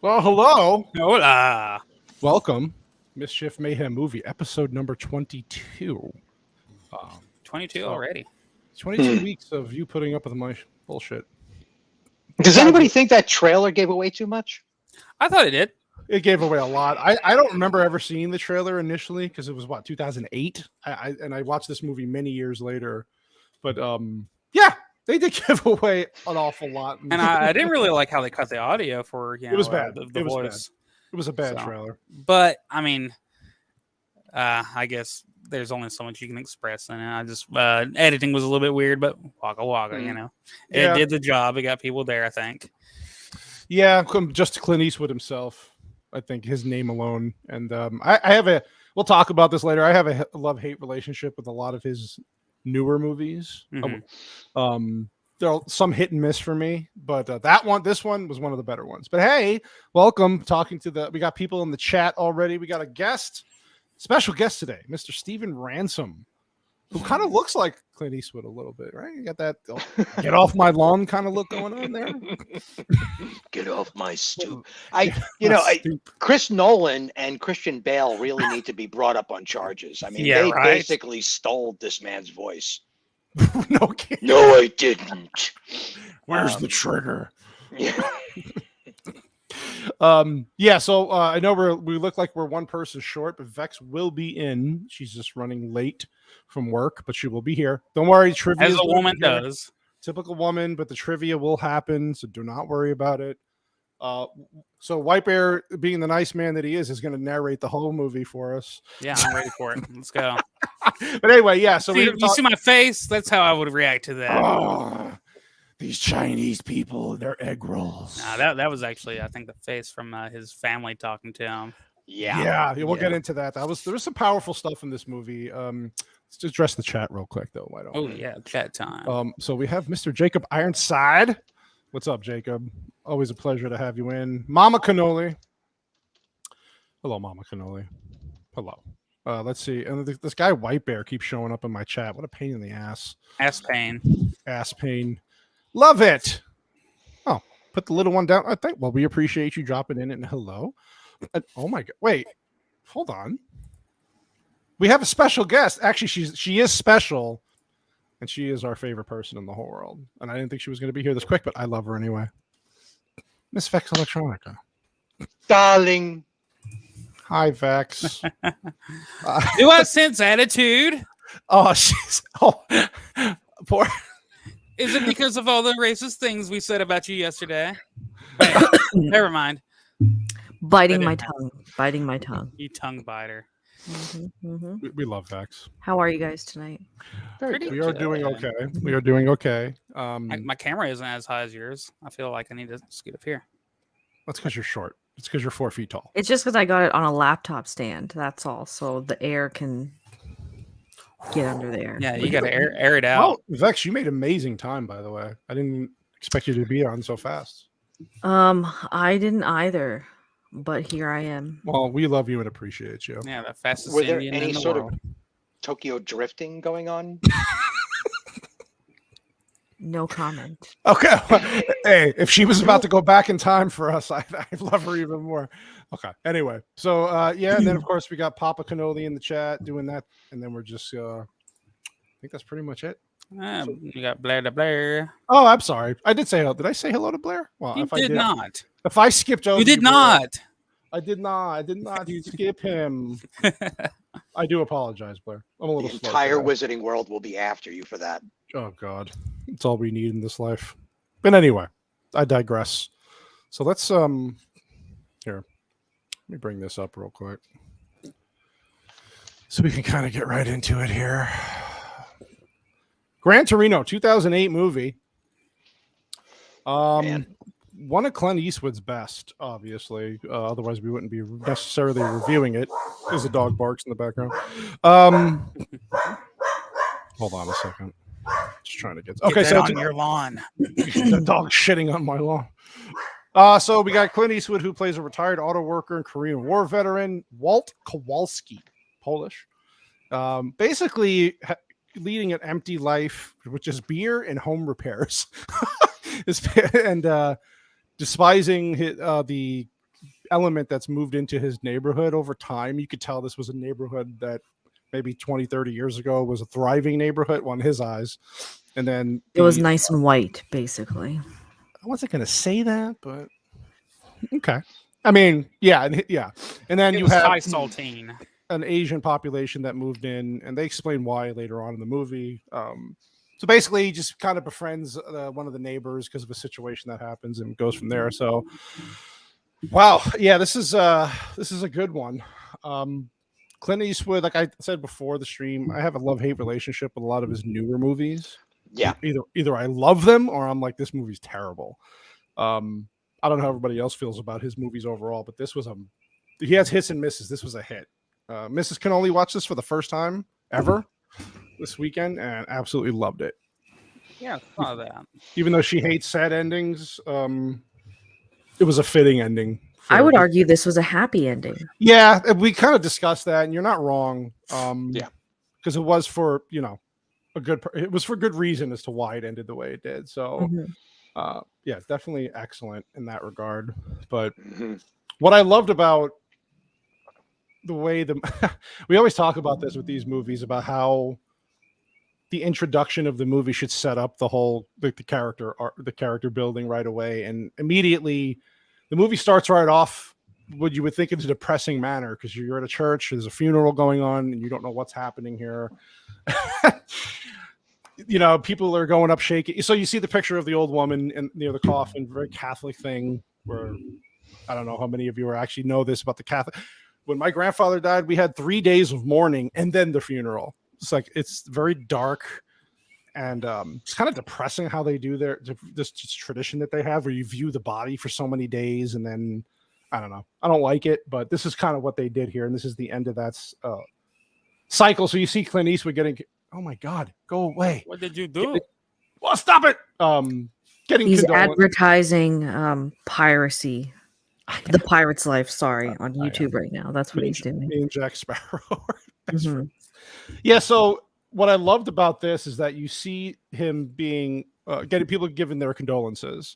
Well, hello. Hola. Welcome. Mischief, Mayhem movie, episode number 22. 22 already. 22 weeks of you putting up with my bullshit. Does anybody think that trailer gave away too much? I thought it did. It gave away a lot. I don't remember ever seeing the trailer initially because it was, 2008? I watched this movie many years later. But, yeah, they did give away an awful lot. And I didn't really like how they cut the audio for, it was bad. The voice. Bad. It was a bad trailer. But, I mean, I guess there's only so much you can express. And I just, editing was a little bit weird, but waka waka, you know. It did the job. It got people there, I think. Yeah, just Clint Eastwood himself. I think his name alone. And I have we'll talk about this later. I have a love-hate relationship with a lot of his newer movies. Mm-hmm. There are some hit and miss for me, but this one was one of the better ones. But hey, welcome. We got people in the chat already. We got a special guest today, Mr. Steven Ransom, who kind of looks like Clint Eastwood a little bit, right? You got that get off my lawn kind of look going on there. Get off my stoop. Chris Nolan and Christian Bale really need to be brought up on charges. I mean, they basically stole this man's voice. No kidding. No, I didn't. Where's the trigger? Yeah. So I know we look like we're one person short, but Vex will be in. She's just running late from work, but she will be here. Don't worry, trivia as a woman does. Typical woman, but the trivia will happen, so do not worry about it. So White Bear, being the nice man that he is going to narrate the whole movie for us. Yeah, I'm ready for it. Let's go. But anyway, yeah. So you see my face? That's how I would react to that. Oh, these Chinese people, their egg rolls. Nah, that was actually, I think, the face from his family talking to him. Yeah. We'll get into that. There was some powerful stuff in this movie. Let's address the chat real quick, though. Why don't? Oh yeah, chat time. So we have Mr. Jacob Ironside. What's up, Jacob? Always a pleasure to have you in. Mama Cannoli. Hello, Mama Cannoli. Hello. Let's see. And this guy White Bear keeps showing up in my chat. What a pain in the ass. Ass pain. Ass pain. Love it. Oh, put the little one down. I think. Well, we appreciate you dropping in and hello. Oh my God. Wait. Hold on. We have a special guest. Actually, she is special. And she is our favorite person in the whole world. And I didn't think she was going to be here this quick, but I love her anyway. Miss Vex Electronica. Darling. Hi, Vex. Do I sense attitude? Oh, poor. Is it because of all the racist things we said about you yesterday? Never mind. Biting my tongue. You tongue biter. We love Vex. How are you guys tonight? We are doing okay. We are doing okay. My camera isn't as high as yours. I feel like I need to scoot up here. That's because you're short. It's because you're 4 feet tall. It's just because I got it on a laptop stand. That's all. So the air can get under there. Yeah, you got to air it out. Well, Vex, you made amazing time, by the way. I didn't expect you to be on so fast. I didn't either. But here I am. Well, we love you and appreciate you. Yeah, the fastest Were there Indian any in the sort world. of Tokyo drifting going on? No comment. Okay. Hey, if she was about to go back in time for us, I'd love her even more. Okay. Anyway, so and then of course we got Papa Cannoli in the chat doing that, and then we're just I think that's pretty much it. You got Blair to Blair. Oh, I'm sorry. I did say hello. Did I say hello to Blair? Well, You did not. If I skipped over, You did not. I did not. I did not skip him. I do apologize, Blair. I'm a little The slow entire today. wizarding world will be after you for that. Oh God, it's all we need in this life. But anyway, I digress. So let's here. Let me bring this up real quick, so we can kind of get right into it here. Gran Torino, 2008 movie. One of Clint Eastwood's best, obviously. Otherwise, we wouldn't be necessarily reviewing it. There's a dog barks in the background. Hold on a second. Just trying to get. Okay, so on your lawn. The dog shitting on my lawn. So we got Clint Eastwood, who plays a retired auto worker and Korean War veteran, Walt Kowalski, Polish. Basically leading an empty life, which is beer and home repairs, and despising the element that's moved into his neighborhood over time. You could tell this was a neighborhood that maybe 20, 30 years ago was a thriving neighborhood, well, in his eyes. And then it was nice and white, basically. I wasn't going to say that, but okay. I mean, yeah. And then you have high saltine, an Asian population that moved in, and they explain why later on in the movie. So basically, he just kind of befriends one of the neighbors because of a situation that happens and goes from there. So, wow, yeah, this is a good one. Clint Eastwood, like I said before the stream, I have a love-hate relationship with a lot of his newer movies. Yeah, either I love them or I'm like, this movie's terrible. I don't know how everybody else feels about his movies overall, but this was he has hits and misses. This was a hit. Mrs. Cannoli watched this for the first time ever this weekend and absolutely loved it. Yeah, I saw that. Even though she hates sad endings, it was a fitting ending. I would argue this was a happy ending. Yeah, we kind of discussed that, and you're not wrong. Yeah, because it was for it was for good reason as to why it ended the way it did. So, yeah, definitely excellent in that regard. But what I loved about the way we always talk about this with these movies about how the introduction of the movie should set up the whole the character building right away, and immediately the movie starts right off what you would think is a depressing manner because you're at a church, there's a funeral going on, and you don't know what's happening here. People are going up shaking. So you see the picture of the old woman and near the coffin, very Catholic thing. Where I don't know how many of you actually know this about the Catholic. When my grandfather died, we had 3 days of mourning and then the funeral. It's very dark. And it's kind of depressing how they do this tradition that they have where you view the body for so many days. And then, I don't know. I don't like it, but this is kind of what they did here. And this is the end of that cycle. So you see Clint Eastwood getting, oh my God, go away. What did you do? Well, stop it. He's advertising piracy. The Pirate's Life, on YouTube right now. That's what he's doing. Me and Jack Sparrow. Yeah, so what I loved about this is that you see him being getting people giving their condolences,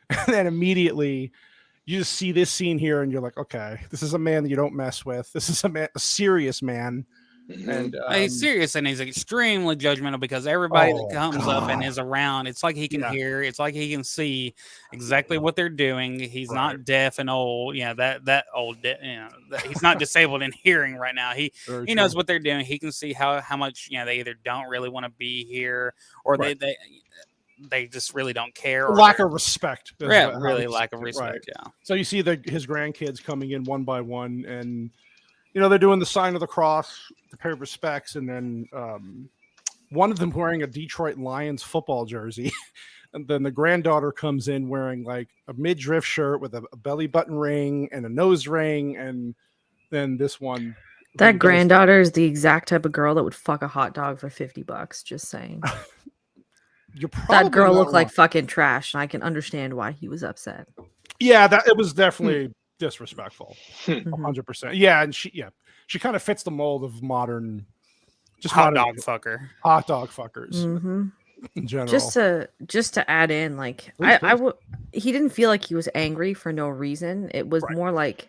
and then immediately you just see this scene here, and you're like, okay, this is a man that you don't mess with. This is a serious man, and he's serious and he's extremely judgmental because everybody that comes up and is around, it's like he can hear, it's like he can see exactly what they're doing. He's not deaf and old, that old, he's not disabled in hearing right now. He knows what they're doing. He can see how much they either don't really want to be here or they just really don't care. Or lack of respect. Really lack of respect. Right. Yeah. So you see his grandkids coming in one by one, and they're doing the sign of the cross to pay respects, and then one of them wearing a Detroit Lions football jersey, and then the granddaughter comes in wearing like a midriff shirt with a belly button ring and a nose ring, and then this one. That granddaughter is the exact type of girl that would fuck a hot dog for $50. Just saying. That girl looked like fucking trash, and I can understand why he was upset. Yeah, it was definitely disrespectful. 100%. Yeah, and she kind of fits the mold of modern, just hot dog fuckers in general. Just to add in, like he didn't feel like he was angry for no reason. It was more like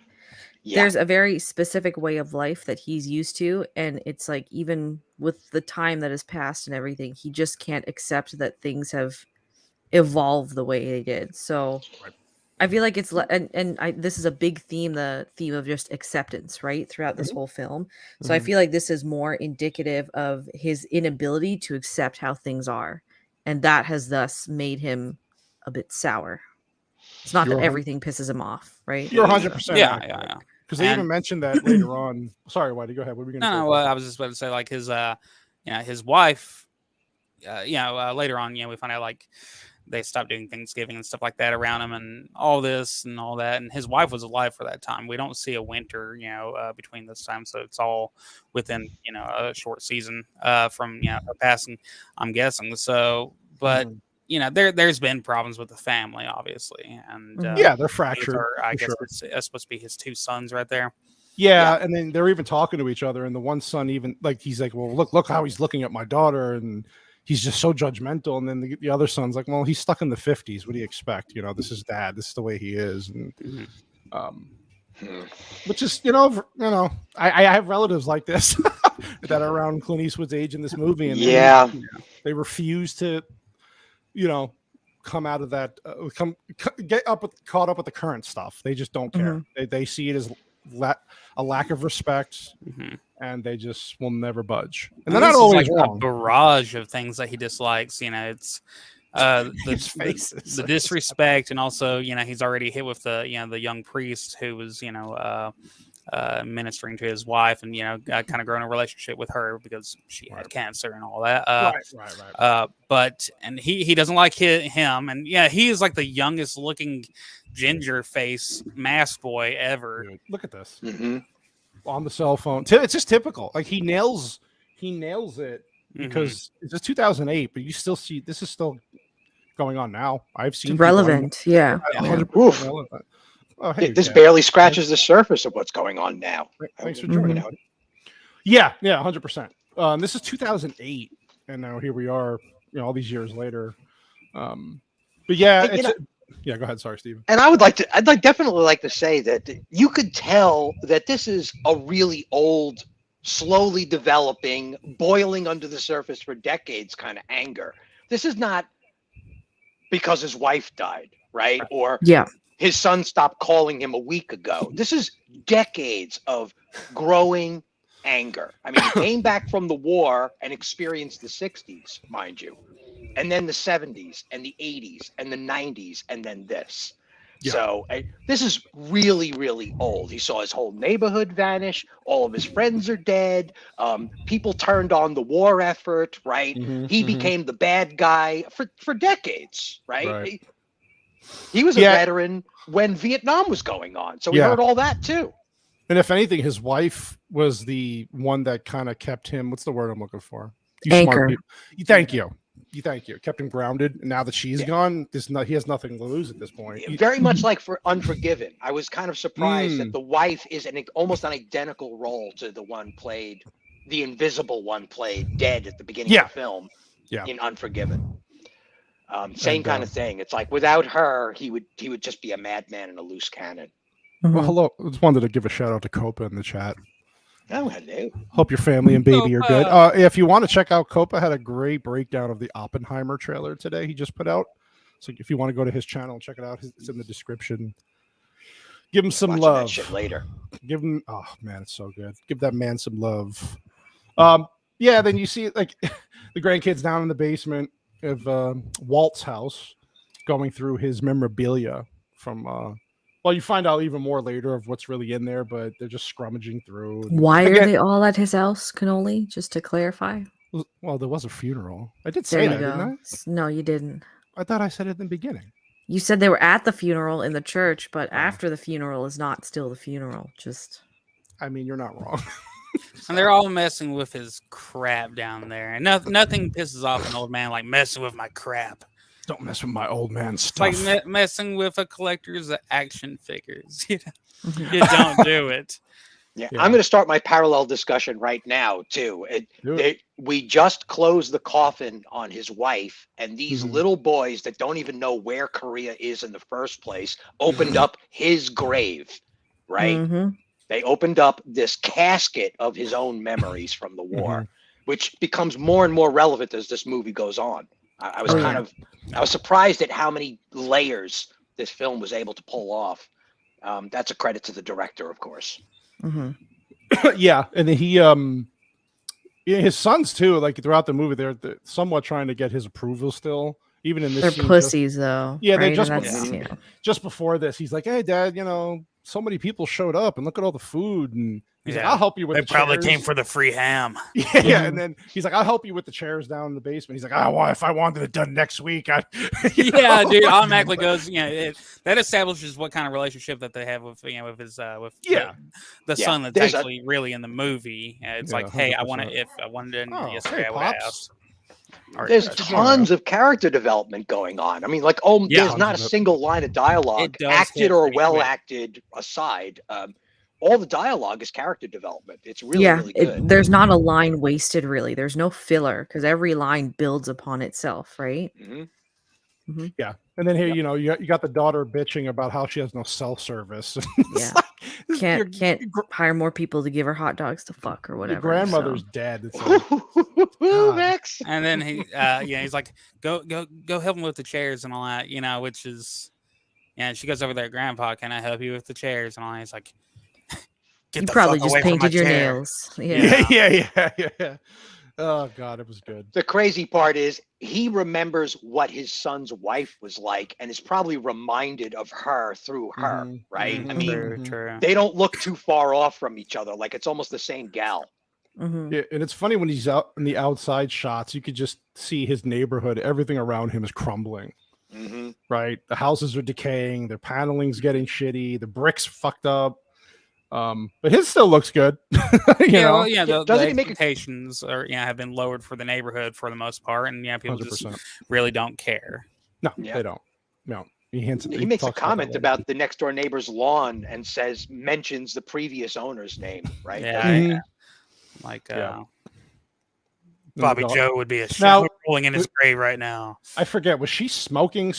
there's a very specific way of life that he's used to, and it's like even with the time that has passed and everything, he just can't accept that things have evolved the way they did. So I feel like it's this is a big theme, the theme of just acceptance, right, throughout this whole film. So I feel like this is more indicative of his inability to accept how things are, and that has thus made him a bit sour. It's not that everything pisses him off, right? You're 100%. Yeah. Because they even mentioned that later on. Sorry, Whitey, go ahead. What were we going to say? No, well, I was just about to say, like, his wife, later on, we find out, like, they stopped doing Thanksgiving and stuff like that around him and all this and all that. And his wife was alive for that time. We don't see a winter, between this time. So it's all within, a short season from, her passing, I'm guessing. So, but... there's been problems with the family, obviously, and they're fractured. I guess it's supposed to be his two sons right there. Yeah, and then they're even talking to each other, and the one son even he's like, "Well, look how he's looking at my daughter," and he's just so judgmental. And then the other son's like, "Well, he's stuck in the 50s. What do you expect? This is dad. This is the way he is." And Which is, I have relatives like this that are around Clint Eastwood's age in this movie, and they refuse to, come out of that, caught up with the current stuff. They just don't care. They see it as a lack of respect, and they just will never budge. And they're not always like wrong. A barrage of things that he dislikes. It's the disrespect, and also he's already hit with the young priest who was ministering to his wife, and kind of grown a relationship with her because she had cancer and all that. Right. But he doesn't like him, and he is like the youngest looking ginger face mask boy ever. Dude, look at this on the cell phone. It's just typical. Like he nails it because it's 2008, but you still see this is still going on now. I've seen relevant. Yeah. 100% relevant. Oh, hey, this barely scratches the surface of what's going on now. Thanks for joining out. Yeah, 100%. This is 2008, and now here we are, all these years later. But yeah, go ahead. Sorry, Steven. And I'd definitely like to say that you could tell that this is a really old, slowly developing, boiling under the surface for decades kind of anger. This is not because his wife died, right? Or his son stopped calling him a week ago. This is decades of growing anger. I mean, he came back from the war and experienced the 60s, mind you, and then the 70s and the 80s and the 90s, and then this. Yeah. So this is really, really old. He saw his whole neighborhood vanish. All of his friends are dead. People turned on the war effort, right? He became the bad guy for decades, right? He was a veteran when Vietnam was going on. So he heard all that too. And if anything, his wife was the one that kind of kept him, what's the word I'm looking for? Anchor. Thank you. Kept him grounded. And now that she's gone, he has nothing to lose at this point. Very much like for Unforgiven. I was kind of surprised that the wife is almost an identical role to the one played, the invisible one played dead at the beginning of the film in Unforgiven. Same kind of thing. It's like without her, he would just be a madman and a loose cannon. Well, hello. I just wanted to give a shout out to Copa in the chat. Oh, hello. Hope your family and baby are good. If you want to check out Copa, had a great breakdown of the Oppenheimer trailer today. He just put out. So if you want to go to his channel and check it out, it's in the description. Give him some love. That shit later. Give him. Oh man, it's so good. Give that man some love. Then you see like the grandkids down in the basement of Walt's house, going through his memorabilia from. Well, you find out even more later of what's really in there, but they're just scrummaging through. Why are they all at his house, Cannoli? Just to clarify. Well, there was a funeral. I did say that, didn't I? No, you didn't. I thought I said it in the beginning. You said they were at the funeral in the church, but after the funeral is not still the funeral. I mean, you're not wrong. And they're all messing with his crap down there. And nothing pisses off an old man like messing with my crap. Don't mess with my old man stuff. It's like messing with a collector's action figures. You don't do it. Yeah, I'm going to start my parallel discussion right now, too. We just closed the coffin on his wife, and these little boys that don't even know where Korea is in the first place opened up his grave, right? They opened up this casket of his own memories from the war, which becomes more and more relevant as this movie goes on. I was surprised at how many layers this film was able to pull off. That's a credit to the director, of course. Yeah, and then his sons too. Like throughout the movie, they're somewhat trying to get his approval still. Even in this, they're pussies though. Yeah, right? They just before this, he's like, "Hey, Dad, so many people showed up, and look at all the food." And he's like, "I'll help you with." They probably came for the free ham. Yeah, and then he's like, "I'll help you with the chairs down in the basement." He's like, if I wanted it done next week, Yeah, dude, automatically goes. That establishes what kind of relationship that they have with his the son that's actually really in the movie. It's like, 100%. Hey, I wanted it yesterday. I would have asked. There's tons of character development going on. I mean, there's not a single line of dialogue, acted or well acted aside. All the dialogue is character development. It's really, really good. There's not a line wasted, really. There's no filler because every line builds upon itself, right? Yeah. And then here, you got the daughter bitching about how she has no self-service. can't hire more people to give her hot dogs to fuck or whatever. Your grandmother's dead. It's Ooh, Max. And then he's like, go help him with the chairs and all that, which is, she goes over there, Grandpa, can I help you with the chairs and all that? He's like, you probably just painted your nails. Yeah. Oh God, it was good. The crazy part is he remembers what his son's wife was like and is probably reminded of her through her, right? I mean, true. They don't look too far off from each other. Like it's almost the same gal. Yeah, and it's funny when he's out in the outside shots, you could just see his neighborhood. Everything around him is crumbling. Right? The houses are decaying. Their paneling's getting shitty. The bricks fucked up. But his still looks good. The expectations have been lowered for the neighborhood for the most part, and people 100%. Just really don't care. No, they don't. No, he makes a comment about the next door neighbor's lawn and mentions the previous owner's name, right? Yeah, like Bobby Joe would be a shit rolling in his grave right now. I forget, was she smoking,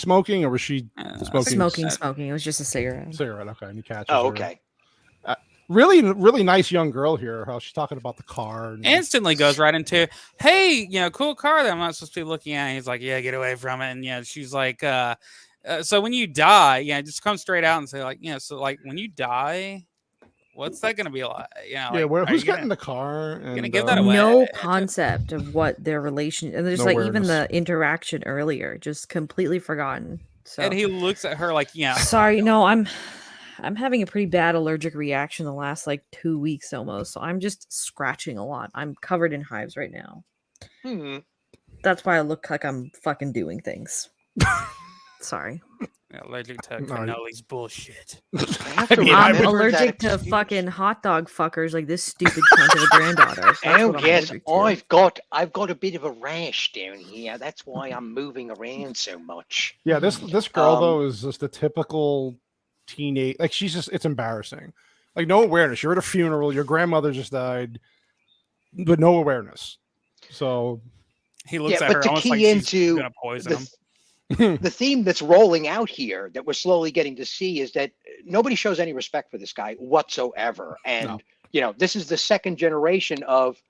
or was she smoking? Smoking. It was just a cigarette. Okay, and you catch. Oh, okay. Really, really nice young girl here. How she's talking about the car. Instantly goes right into, hey, cool car that I'm not supposed to be looking at. And he's like, yeah, get away from it. And she's like, so when you die, just come straight out and say like, so like when you die, what's that going to be like? Who's getting the car? And, gonna give that away? No concept of what their relation, and there's no awareness. Even the interaction earlier, just completely forgotten. So, and he looks at her like, sorry, no, I'm having a pretty bad allergic reaction the last 2 weeks almost. So I'm just scratching a lot. I'm covered in hives right now. That's why I look like I'm fucking doing things. Sorry. Allergic to cannolis bullshit. I'm allergic to fucking hot dog fuckers like this stupid cunt of a granddaughter. Oh yes, I've got a bit of a rash down here. That's why I'm moving around so much. Yeah, this girl though is just a typical teenage. Like it's embarrassing. Like no awareness. You're at a funeral. Your grandmother just died, but no awareness. So he looks at her almost like she's gonna poison him. The theme that's rolling out here that we're slowly getting to see is that nobody shows any respect for this guy whatsoever. And, this is the second generation of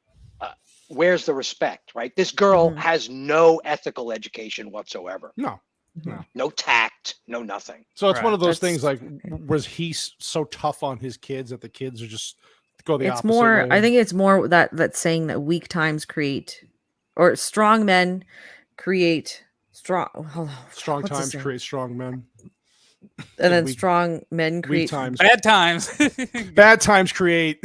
where's the respect, right? This girl has no ethical education whatsoever. No tact, no nothing. So it's one of those things like, was he so tough on his kids that the kids are just go the opposite way? I think it's more that saying that weak times create, or strong men create strong times create strong men, and then strong men create bad times. Bad times create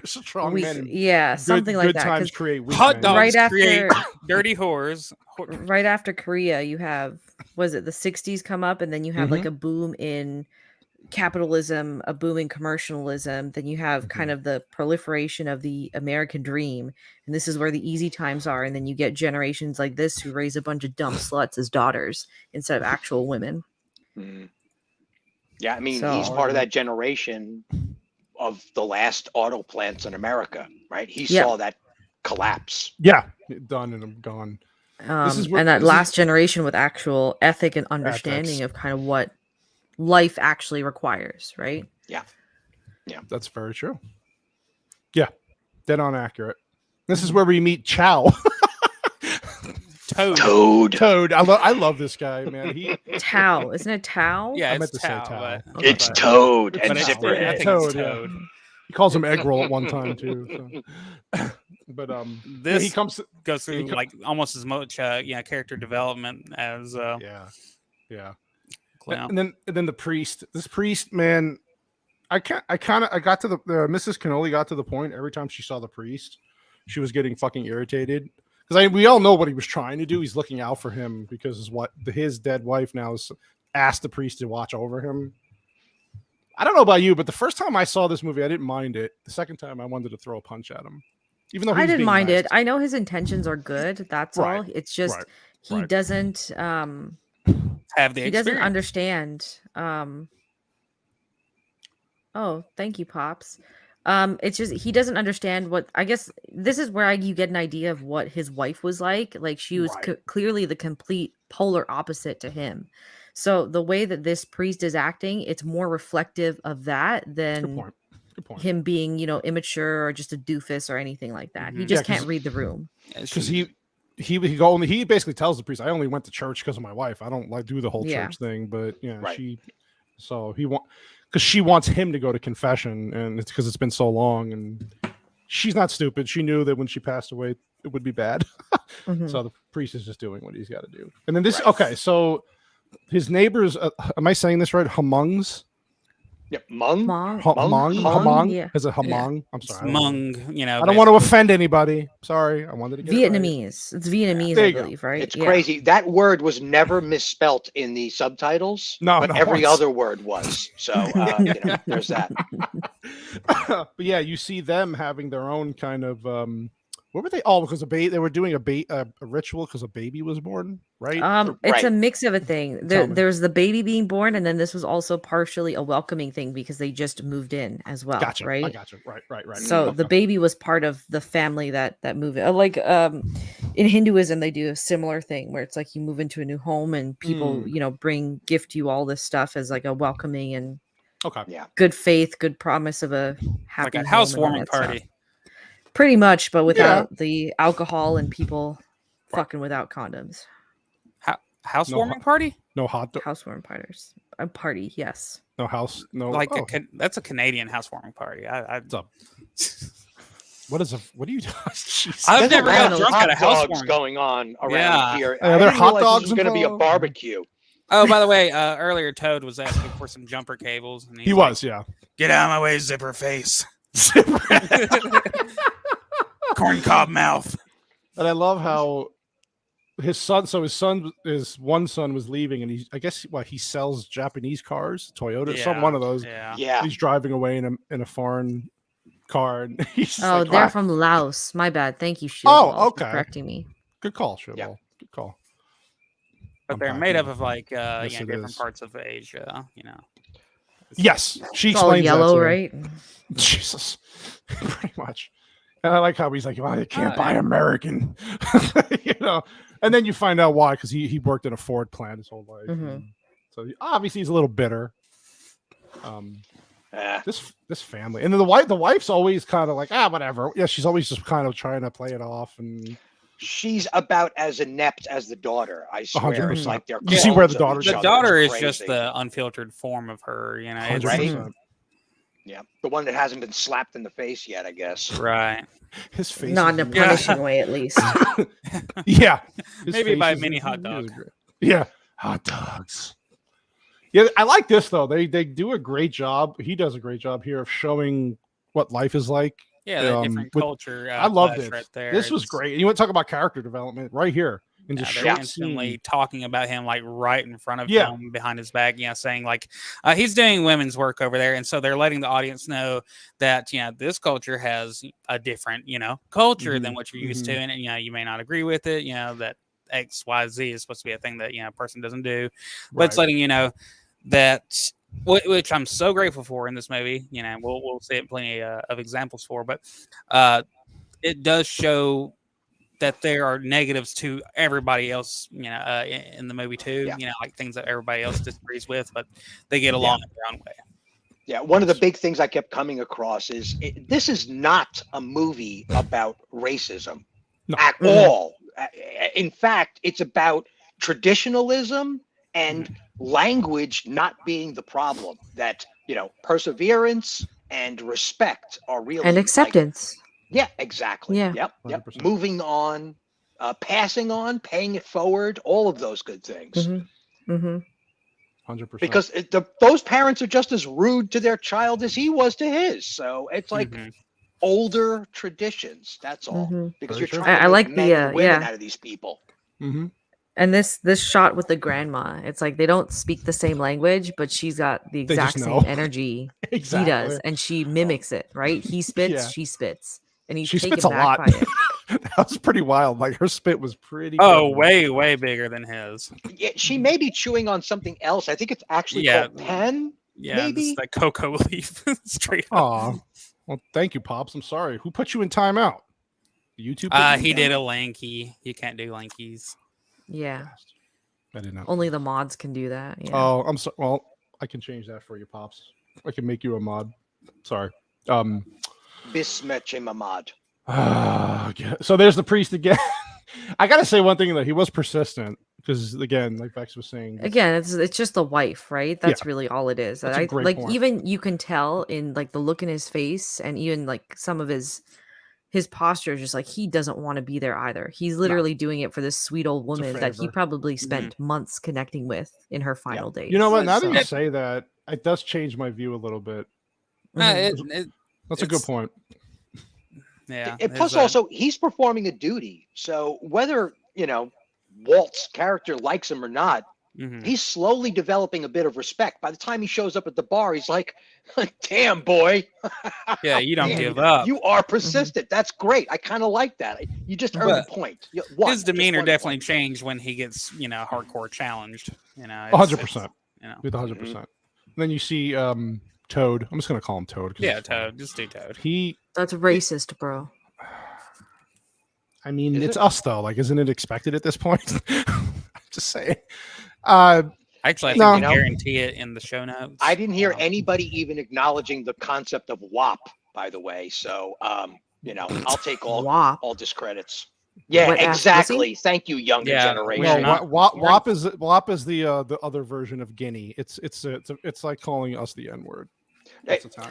strong men. Yeah, something like that. Good times create weak hot men. dogs create dirty whores. Right after Korea, you have the 60s come up, and then you have a boom in capitalism, a boom in commercialism. Then you have kind of the proliferation of the American dream, and this is where the easy times are. And then you get generations like this who raise a bunch of dumb sluts as daughters instead of actual women. Yeah, I mean, he's part of that generation of the last auto plants in America, right? He saw that collapse. Yeah, done and gone. And that last generation with actual ethic and understanding of kind of what life actually requires, right? Yeah, that's very true. Yeah, dead on accurate. This is where we meet Chow. Toad. I love this guy, man. Tao, isn't it Tao? Yeah, I meant to say Tao. It's Toad and Zipperhead. Toad. Yeah. He calls him egg roll at one time too. So. But this he goes through almost as much character development as yeah. And then the priest. This priest, man, I got to the Mrs. Cannoli got to the point every time she saw the priest, she was getting fucking irritated. Because we all know what he was trying to do. He's looking out for him because his dead wife now has asked the priest to watch over him. I don't know about you, but the first time I saw this movie, I didn't mind it. The second time, I wanted to throw a punch at him. Even though I didn't mind it. I know his intentions are good. That's all. It's just he doesn't have the experience. He doesn't understand. Oh, thank you, Pops. It's just he doesn't understand what. I guess this is where you get an idea of what his wife was like. Like she was clearly the complete polar opposite to him. So the way that this priest is acting, it's more reflective of that than point. him being, immature or just a doofus or anything like that. He just can't read the room. Because he basically tells the priest, I only went to church because of my wife. I don't do the whole church thing, but because she wants him to go to confession, and it's because it's been so long, and she's not stupid. She knew that when she passed away, it would be bad. So the priest is just doing what he's got to do. And then this, so his neighbors, am I saying this right? Humungs? Yeah, Hmong. Yeah. Is it Hmong? Yeah. I'm sorry. Hmong, I don't want to offend anybody. Sorry. I wanted to get Vietnamese. It's Vietnamese, I believe, right? It's crazy. That word was never misspelt in the subtitles. But every other word was. So, there's that. But yeah, you see them having their own kind of what were they? Oh, because they were doing a ritual because a baby was born, right? It's a mix of a thing. There's the baby being born, and then this was also partially a welcoming thing because they just moved in as well. Gotcha. Right? I gotcha. Right. So the baby was part of the family that moved in. Like in Hinduism, they do a similar thing where it's like you move into a new home and people, gift you all this stuff as like a welcoming and good faith, good promise of a happy like a housewarming party. Stuff. Pretty much, but without the alcohol and people fucking without condoms. Housewarming party? No hot dog. Housewarming parties. A party, yes. No house. No. Like that's a Canadian housewarming party. What do you? I've never got drunk at a housewarming going on around here. Are there hot dogs? Going to be a barbecue. Oh, by the way, earlier Toad was asking for some jumper cables, and he was. Get out of my way, zipper face. Corn cob mouth. And I love how his one son was leaving, and he sells Japanese cars, Toyota, some one of those. Yeah. He's driving away in a foreign car, and he's they're from Laos. My bad. Thank you, Shield. Okay. For correcting me. Good call, Shield. Yeah. Good call. But they're made up of different parts of Asia. Yes, she explains all yellow, that right? Jesus, pretty much. And I like how he's like, well, I can't buy American, And then you find out why, because he worked in a Ford plant his whole life. So obviously he's a little bitter. This family, and then the wife's always kind of like, whatever. Yeah, she's always just kind of trying to play it off, and she's about as inept as the daughter. I swear, 100%. It's like they're. You see where the daughter? The daughter is just the unfiltered form of her. Right? Yeah, the one that hasn't been slapped in the face yet, I guess. Right. His face, not in a punishing way, at least. Yeah, maybe by mini hot dog. Yeah, hot dogs. Yeah, I like this though. They do a great job. He does a great job here of showing what life is like. Yeah, that different culture. I love this. Right there. This was great. And you want to talk about character development right here. And just they're instantly talking about him like right in front of him, behind his back, saying like he's doing women's work over there, and so they're letting the audience know that this culture has a different culture than what you're used to, and you may not agree with it, that XYZ is supposed to be a thing that a person doesn't do, but it's letting you know that. Which I'm so grateful for in this movie. We'll see it plenty of examples for, but it does show that there are negatives to everybody else, in the movie too. Like things that everybody else disagrees with, but they get along in their own way. Yeah, one of the big things I kept coming across is this is not a movie about racism at all. In fact, it's about traditionalism and language not being the problem. That perseverance and respect are really and acceptance. Yeah, exactly. Yeah. Yep. Moving on, passing on, paying it forward, all of those good things. 100%. Because those parents are just as rude to their child as he was to his. So it's like older traditions. That's all. Because you're trying to make men and women out of these people. And this shot with the grandma, it's like they don't speak the same language, but she's got the exact same energy he does, and she mimics it. Right? He spits, she spits. And she spits a lot. By it. That was pretty wild. Like her spit was pretty. Oh, way bigger than his. Yeah, she may be chewing on something else. I think it's actually called pen. Yeah, maybe it's like cocoa leaf. Straight up. Aw. Well, thank you, Pops. I'm sorry. Who put you in timeout? YouTube. He did a lanky. You can't do lankies. Yeah. I didn't know. Only the mods can do that. Yeah. Oh, I'm sorry. Well, I can change that for you, Pops. I can make you a mod. Sorry. Bismeche Mamad. So there's the priest again. I gotta say one thing though, he was persistent because again, like Vex was saying, Again, it's just the wife, right? That's really all it is. That's a great point. Even you can tell in like the look in his face and even like some of his posture is just like he doesn't want to be there either. He's literally doing it for this sweet old woman that he probably spent months connecting with in her final days. You know what? Now that you say that, it does change my view a little bit. That's a good point. Yeah. Plus, also, he's performing a duty. So whether, Walt's character likes him or not, he's slowly developing a bit of respect. By the time he shows up at the bar, he's like, damn, boy. Yeah, you don't give up. You are persistent. That's great. I kind of like that. You just earned a point. His demeanor definitely changed when he gets, hardcore challenged. 100%. With 100%. Then you see Toad. I'm just going to call him Toad. Yeah, Toad. Just do Toad. That's racist, bro. I mean, it's us, though. Like, isn't it expected at this point? Just saying. Actually, I think I guarantee it in the show notes. I didn't hear anybody even acknowledging the concept of WAP, by the way. So, I'll take all discredits. Yeah, exactly. Thank you, younger generation. Well, WAP is the other version of Guinea. It's like calling us the N-word.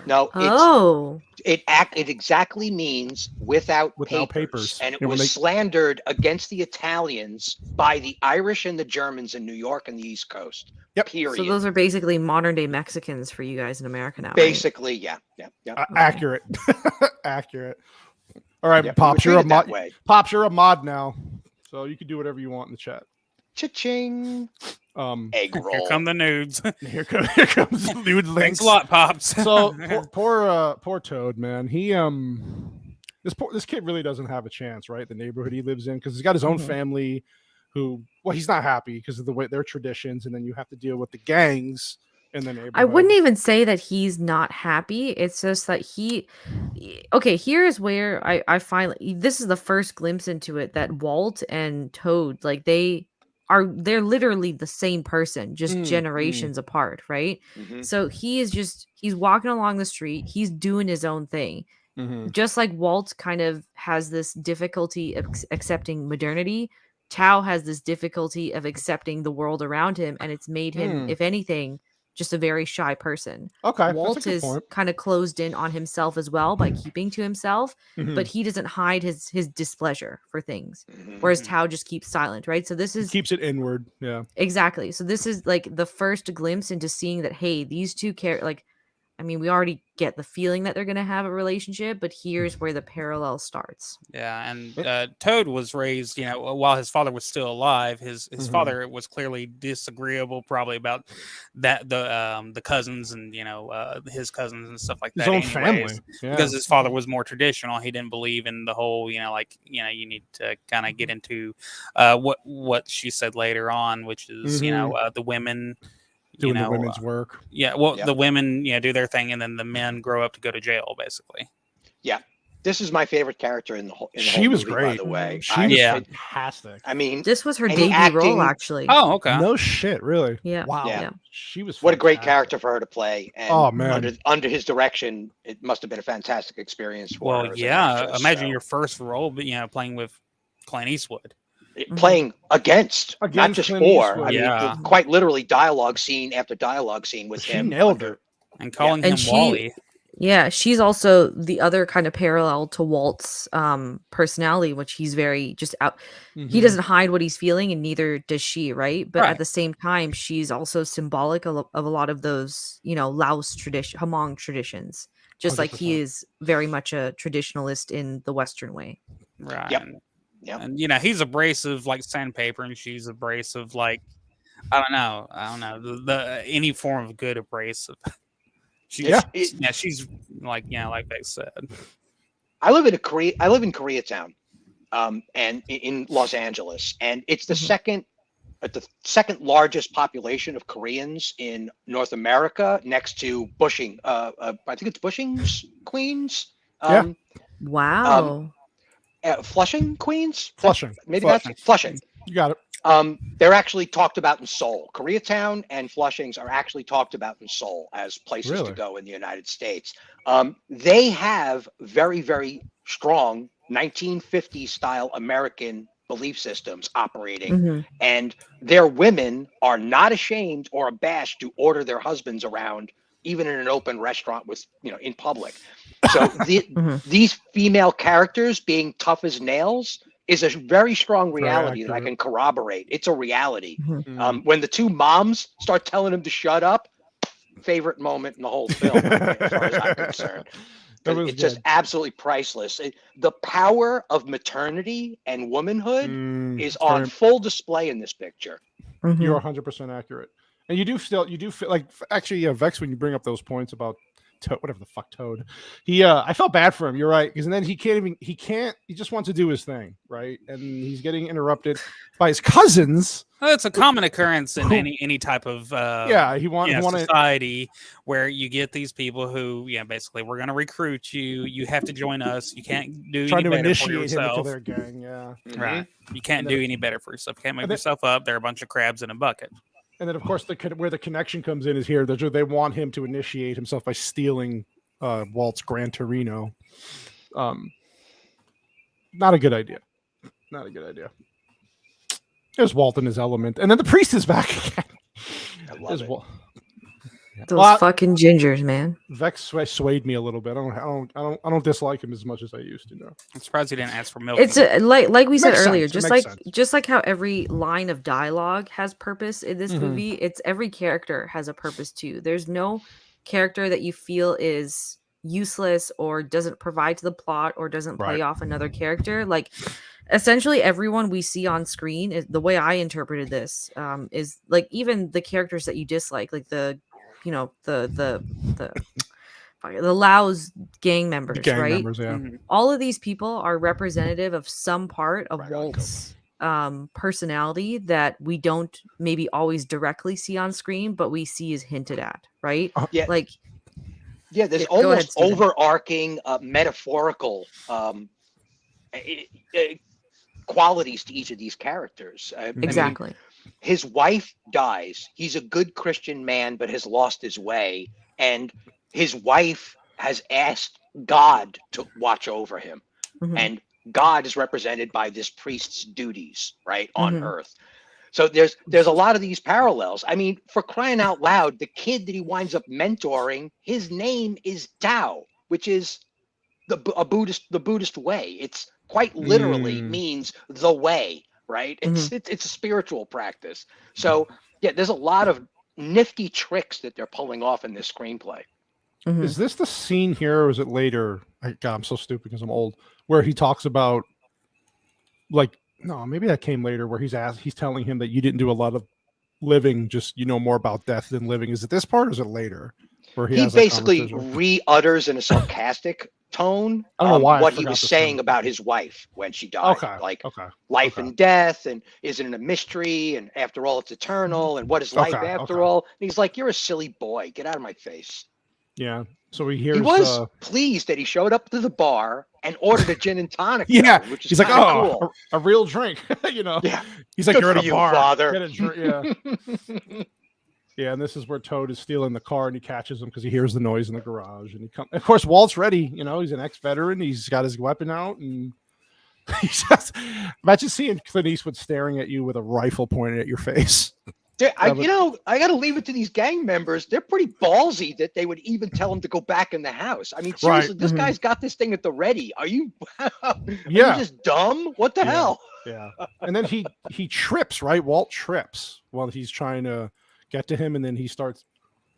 No, it exactly means without papers, and it was slandered against the Italians by the Irish and the Germans in New York and the East Coast. Yep. Period. So those are basically modern day Mexicans for you guys in America now. Basically, yeah. Accurate. Accurate. All right, Pops, you're a mod. Pops, you're a mod now, so you can do whatever you want in the chat. Cha-ching. Egg roll. Here come the nudes. Here comes the nude links. Thanks a lot, Pops. So poor Toad, man. He this kid really doesn't have a chance, right? The neighborhood he lives in, because he's got his own family. He's not happy because of the way their traditions, and then you have to deal with the gangs in the neighborhood. I wouldn't even say that he's not happy. It's just that here's where I finally, this is the first glimpse into it, that Walt and Toad, like they're literally the same person, just generations apart, right? So he's walking along the street, he's doing his own thing. Just like Walt kind of has this difficulty of accepting modernity, Tao has this difficulty of accepting the world around him, and it's made him, if anything, just a very shy person. Okay, Walt is kind of closed in on himself as well by keeping to himself, but he doesn't hide his displeasure for things, whereas Tao just keeps silent, right? So he keeps it inward. Yeah, exactly. So this is like the first glimpse into seeing that, hey, these two we already get the feeling that they're going to have a relationship, but here's where the parallel starts. Yeah, and Toad was raised, while his father was still alive. His father was clearly disagreeable, probably about that the cousins and his cousins and stuff like that. His own family, because his father was more traditional. He didn't believe in the whole, you need to kind of get into what she said later on, which is the women. Doing the women's work. Yeah, well, the women, do their thing, and then the men grow up to go to jail, basically. Yeah, this is my favorite character in the whole. She was movie, great. By the way, she was fantastic. I mean, this was her debut role, actually. Oh, okay. No shit, really. Yeah. Wow. Yeah. She was. What a great character for her to play. And oh man, under his direction, it must have been a fantastic experience for her. Yeah. Imagine your first role, but playing with Clint Eastwood. Playing against not just Clint for. Eastwood. I mean, quite literally dialogue scene after dialogue scene with him. She nailed her. And calling him Wally. Yeah, she's also the other kind of parallel to Walt's personality, which he's very just out. He doesn't hide what he's feeling, and neither does she, right? But at the same time, she's also symbolic of a lot of those, Laos Hmong traditions. Just 100%. Like he is very much a traditionalist in the Western way. Right. Yep. And he's abrasive like sandpaper, and she's abrasive like I don't know the any form of good abrasive. She's like like they said. I live in Koreatown, and in Los Angeles, and it's the second largest population of Koreans in North America, next to Bushing. I think it's Bushing's, Queens. Wow. Flushing, Queens? Flushing. Maybe Flushing. That's Flushing. You got it. They're actually talked about in Seoul. Koreatown and Flushings are actually talked about in Seoul as places to go in the United States. They have very, very strong 1950s style American belief systems operating, and their women are not ashamed or abashed to order their husbands around, even in an open restaurant with, in public. So these female characters being tough as nails is a very strong reality that I can corroborate. It's a reality. When the two moms start telling him to shut up, favorite moment in the whole film, as far as I'm concerned. It's just absolutely priceless. The power of maternity and womanhood is on full display in this picture. You're 100% accurate. And you do feel like, actually, Vex, when you bring up those points about whatever the fuck Toad, I felt bad for him. You're right, because then he just wants to do his thing, right? And he's getting interrupted by his cousins. Well, it's a common occurrence in any type of society where you get these people who, basically, we're going to recruit you. You have to join us. You can't do trying any to better for initiate him yourself. into their gang. Right. You can't do any better for yourself. You can't make yourself up. They're a bunch of crabs in a bucket. And then, of course, where the connection comes in is here. They want him to initiate himself by stealing Walt's Gran Torino. Not a good idea. Not a good idea. There's Walt in his element, and then the priest is back again. I love it. Those fucking gingers, man. Vex swayed me a little bit. I don't dislike him as much as I used to. No. I'm surprised he didn't ask for milk. It's like we said earlier, sense. just like how every line of dialogue has purpose in this movie. It's every character has a purpose too. There's no character that you feel is useless or doesn't provide to the plot or doesn't play off another character. Like, essentially everyone we see on screen is, the way I interpreted this, is like even the characters that you dislike, like the Laos gang members, right? All of these people are representative of some part of Walt's personality that we don't maybe always directly see on screen, but we see is hinted at, right? There's almost overarching metaphorical qualities to each of these characters. Exactly. I mean, his wife dies. He's a good Christian man, but has lost his way. And his wife has asked God to watch over him. And God is represented by this priest's duties, right, on earth. So there's a lot of these parallels. I mean, for crying out loud, the kid that he winds up mentoring, his name is Tao, which is the Buddhist way. It's quite literally means the way. Right. It's a spiritual practice. So, there's a lot of nifty tricks that they're pulling off in this screenplay. Is this the scene here or is it later? God, I'm so stupid because I'm old. Where he talks about, like, no, maybe that came later where he's telling him that you didn't do a lot of living, just more about death than living. Is it this part or is it later? Where he basically re-utters in a sarcastic tone what he was saying about his wife when she died. Life and death, and isn't it a mystery, and after all it's eternal, and what is life after all? And he's like, you're a silly boy, get out of my face. So he was pleased that he showed up to the bar and ordered a gin and tonic. Which is he's like, cool. a real drink. He's like, good you're at a bar, father. Get a drink. Yeah, and this is where Toad is stealing the car, and he catches him because he hears the noise in the garage. And of course, Walt's ready. He's an ex-veteran. He's got his weapon out, and he's just imagine seeing Clint Eastwood staring at you with a rifle pointed at your face. I got to leave it to these gang members. They're pretty ballsy that they would even tell him to go back in the house. I mean, seriously, this guy's got this thing at the ready. Are you you just dumb? What the hell? Yeah. And then he trips, right? Walt trips while he's trying to get to him, and then he starts.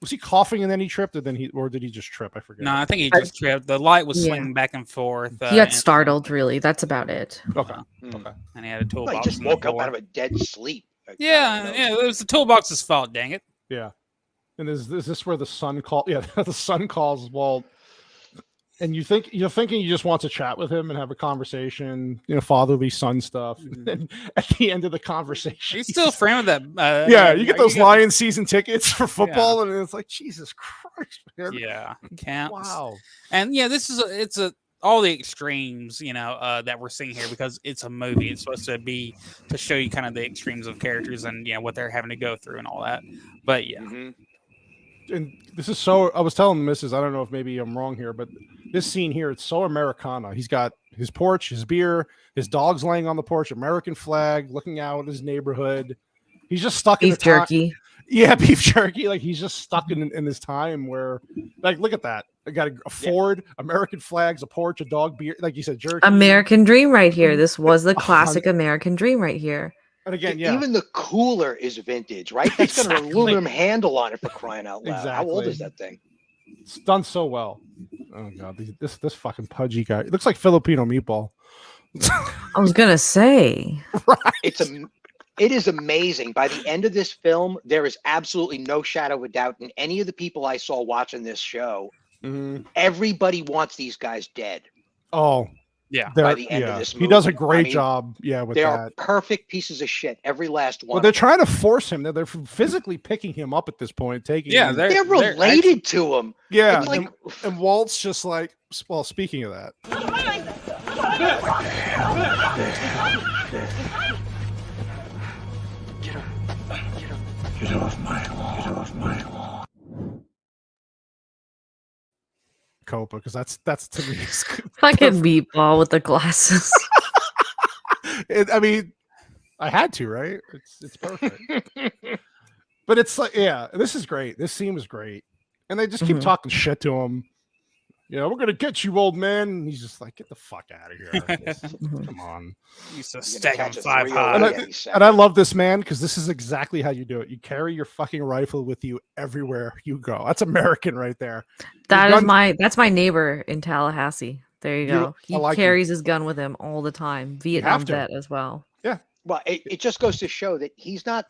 Was he coughing and then he tripped, or did he just trip? I forget. No, I think he just tripped. The light was swinging back and forth. He got startled. Really, that's about it. Okay. And he had a toolbox. He just woke up out of a dead sleep. It was the toolbox's fault. Dang it. Yeah. And is this where the son call? Yeah, the son calls Walt. And you're thinking you just want to chat with him and have a conversation, fatherly son stuff. And then at the end of the conversation, he's still friend with that. You get those Lions season tickets for football, and it's like, Jesus Christ, man. Yeah, can't. Wow. And this is it's a all the extremes, that we're seeing here, because it's a movie. It's supposed to be to show you kind of the extremes of characters and what they're having to go through and all that. But yeah. And this is so. I was telling the missus, I don't know if maybe I'm wrong here, but this scene here, it's so Americana. He's got his porch, his beer, his dog's laying on the porch, American flag, looking out at his neighborhood. He's just stuck in beef jerky. Yeah, beef jerky. Like he's just stuck in this time where, like, look at that. I got a Ford, American flags, a porch, a dog, beer. Like you said, jerky. American dream right here. This was the classic American dream right here. And again, even the cooler is vintage, right? That's got an aluminum handle on it, for crying out loud. Exactly. How old is that thing? It's done so well. Oh god, this fucking pudgy guy. It looks like Filipino meatball. I was gonna say, right. It is amazing. By the end of this film, there is absolutely no shadow of a doubt in any of the people I saw watching this show. Everybody wants these guys dead. Oh, yeah. By the end of this movie, he does a great job. Yeah, with they that. are perfect pieces of shit. Every last one. Well, they're trying to force him. They're physically picking him up at this point, taking. Yeah, they're related to him. Yeah, like, and Walt's just like. Well, speaking of that. Get off my lawn. Get off my lawn. Copa, because that's to me. Fucking meatball with the glasses. I mean, I had to, right? It's perfect. But it's like, yeah, this is great. This scene was great, and they just keep talking shit to him. We're gonna get you, old man. And he's just like, get the fuck out of here. Come on. Used to stack on 5 high. And I love this man because this is exactly how you do it. You carry your fucking rifle with you everywhere you go. That's American right there. That's my neighbor in Tallahassee. There you go. He carries his gun with him all the time. Vietnam vet as well. Yeah. Well, it just goes to show that he's not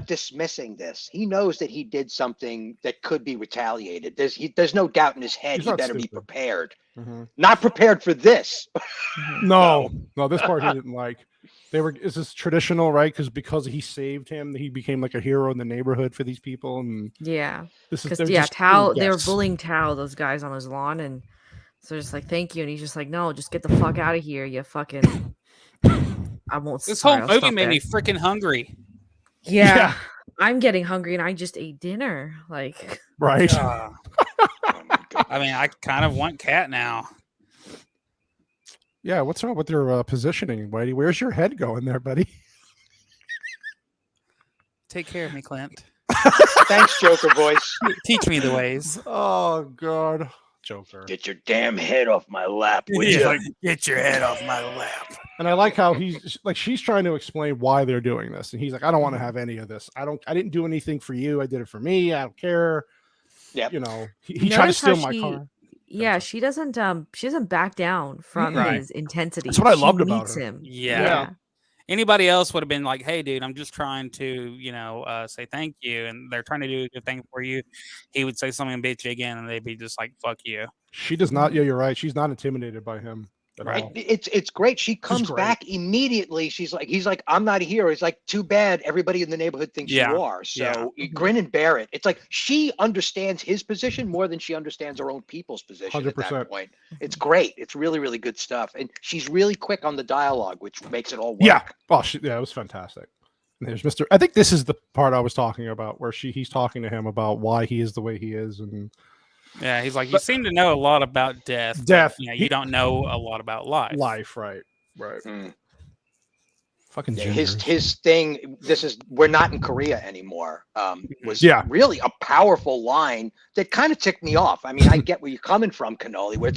dismissing this. He knows that he did something that could be retaliated. There's no doubt in his head. He better be prepared. Not prepared for this. No, this part he didn't like. Is this traditional, right? Because he saved him, he became like a hero in the neighborhood for these people. And Tao, they were bullying Tao, those guys on his lawn, and so just like, thank you, and he's just like, no, just get the fuck out of here, you fucking. I won't. This whole movie made me freaking hungry. Yeah, I'm getting hungry, and I just ate dinner. Like, right. I mean, I kind of want cat now. Yeah, what's wrong with your positioning, Whitey? Where's your head going there, buddy? Take care of me, Clint. Thanks, Joker voice. Teach me the ways. Oh God, Joker. Get your damn head off my lap, would you? Like, get your head off my lap. And I like how he's like, she's trying to explain why they're doing this, and he's like, I don't want to have any of this. I didn't do anything for you. I did it for me. I don't care. Yeah. He tried to steal my car. Yeah, she doesn't back down from his intensity. That's what I loved about her. Him. Yeah. Anybody else would have been like, hey, dude, I'm just trying to, say thank you. And they're trying to do a good thing for you. He would say something bitchy again, and they'd be just like, fuck you. She does not. Yeah, you're right. She's not intimidated by him. Right. It's great. She comes back immediately. He's like, I'm not a hero. It's like, too bad. Everybody in the neighborhood thinks you are. So you grin and bear it. It's like she understands his position more than she understands her own people's position 100%. At that point. It's great. It's really, really good stuff. And she's really quick on the dialogue, which makes it all work. Yeah. Oh, it was fantastic. And there's Mr. I think this is the part I was talking about where he's talking to him about why he is the way he is. And yeah, he's like, you seem to know a lot about death. But, you don't know a lot about life. Right. Fucking his thing. We're not in Korea anymore. Was really a powerful line that kind of ticked me off. I mean, I get where you're coming from, Cannoli. Where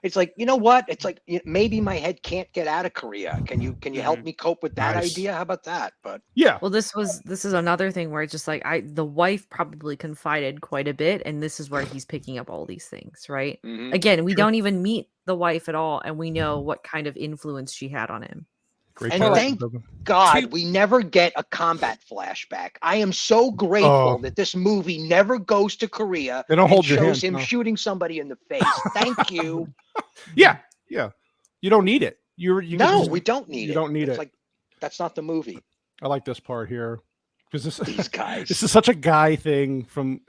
it's like, you know what? It's like maybe my head can't get out of Korea. Can you help me cope with that idea? How about that? But yeah. Well, this is another thing where it's just like the wife probably confided quite a bit, and this is where he's picking up all these things, right? Again, we don't even meet the wife at all, and we know what kind of influence she had on him. Thank God we never get a combat flashback. I am so grateful that this movie never goes to Korea and shows him shooting somebody in the face. Thank you. Yeah. You don't need it. We don't need it. You don't need it. Like, that's not the movie. I like this part here because these guys. This is such a guy thing from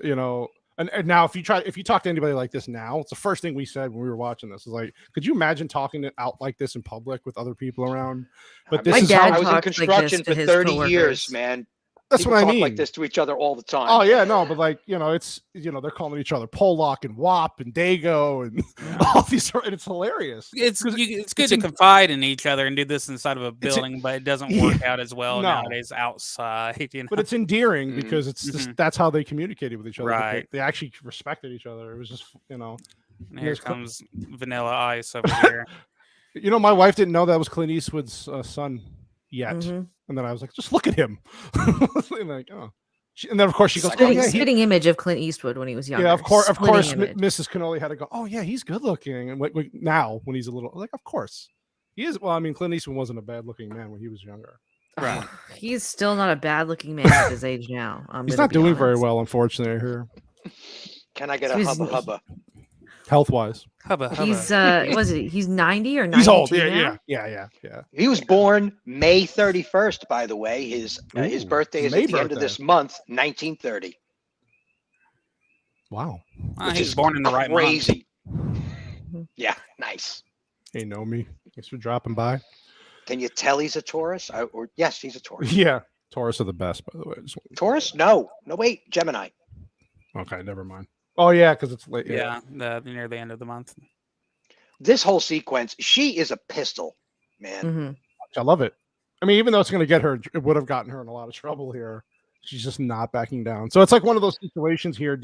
and And now, if you talk to anybody like this now, it's the first thing we said when we were watching this. Is like, could you imagine talking it out like this in public with other people around? But this My is dad how I was in talks like construction this to for his 30 coworkers. years, man. that's People what I talk mean. like this to each other all the time. Oh yeah, no, but like it's they're calling each other Pollock and Wop and Dago and all these, and it's hilarious. It's good to confide in each other and do this inside of a building, but it doesn't work out as well No. nowadays outside. But it's endearing Mhm. because it's just that's how they communicated with each other. Right. They actually respected each other. It was just And here Here's comes Vanilla Ice over here. my wife didn't know that was Clint Eastwood's son yet, Mhm. and then I was like, just look at him. And like, oh. And then of course she goes, oh yeah, Spitting image of Clint Eastwood when he was younger. yeah, of course, Splitting image. Mrs. Cannoli had to go, oh yeah, he's good looking, and now when he's a little, like, of course he is. Well, I mean, Clint Eastwood wasn't a bad looking man when he was younger. Right. He's still not a bad looking man at his age now. He's not doing very well, unfortunately. Here, Can I get a He's- hubba hubba? health wise, Hubba, hubba. He's 90 or 92 he's old. now? Yeah. He was born May 31st, by the way. His Ooh, birthday is May at the end of birthday. this month, 1930. Wow. Which He's is born in the right month. crazy. Yeah, nice. Hey, know me. Thanks for dropping by. Can you tell he's a Taurus? Yes, he's a Taurus. Yeah, Taurus are the best, by the way. Taurus? No, wait, Gemini. Okay, never mind. Oh yeah, because it's late. Yeah, near the end of the month. This whole sequence, she is a pistol, man. Mhm. I love it. I mean, even though it's going to get her, it would have gotten her in a lot of trouble here. She's just not backing down. So it's like one of those situations here.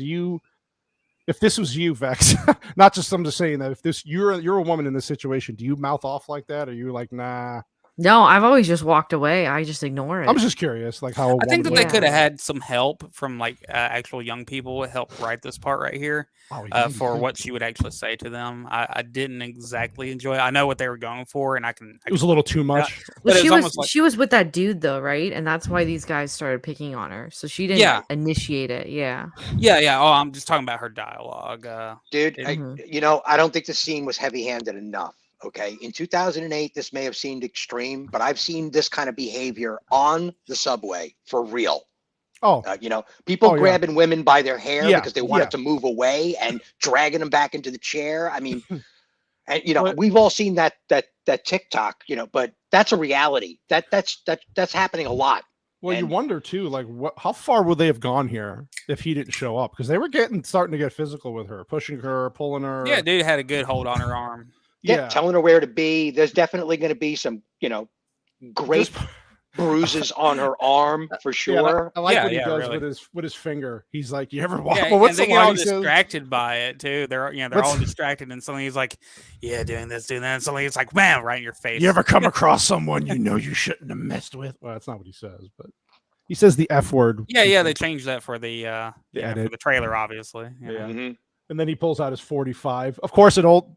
If this was you, Vex, not just I'm just saying that if you're a woman in this situation, do you mouth off like that? Or are you like, nah? No, I've always just walked away. I just ignore it. I'm just curious, like how. I think that woman they would- could have had some help from like actual young people to help write this part right here for what she would actually say to them. I didn't exactly enjoy it. I know what they were going for, and It was a little too much. but it she was was almost like she was with that dude though, right? And that's why these guys started picking on her. So she didn't Yeah. initiate it. Yeah. yeah. Oh, I'm just talking about her dialogue. Dude, Mhm. I don't think the scene was heavy-handed enough. Okay, in 2008, this may have seemed extreme, but I've seen this kind of behavior on the subway for real. Oh, People Oh, yeah. grabbing women by their hair Yeah, because they wanted yeah. to move away and dragging them back into the chair. I mean, and But- we've all seen that TikTok, but that's a reality. That's happening a lot. well, you and- wonder too, like how far would they have gone here if he didn't show up? Because they were starting to get physical with her, pushing her, pulling her. Yeah, dude had a good hold on her arm. Yeah, telling her where to be. There's definitely going to be some, great There's- bruises on her arm for Yeah, sure. I like Yeah, what he yeah, does really. with his finger. He's like, you ever walk? Yeah, Well, what's and they the get all line he says? distracted by it too. They're all What's- distracted, and suddenly he's like, "Yeah, doing this, doing that." And suddenly it's like, "Man, right in your face." You ever come across someone you know you shouldn't have messed with? Well, that's not what he says, but he says the F word. Yeah. They changed that for the for edit. the trailer, obviously. you know. Yeah. Mhm. And then he pulls out his 45. Of course, an old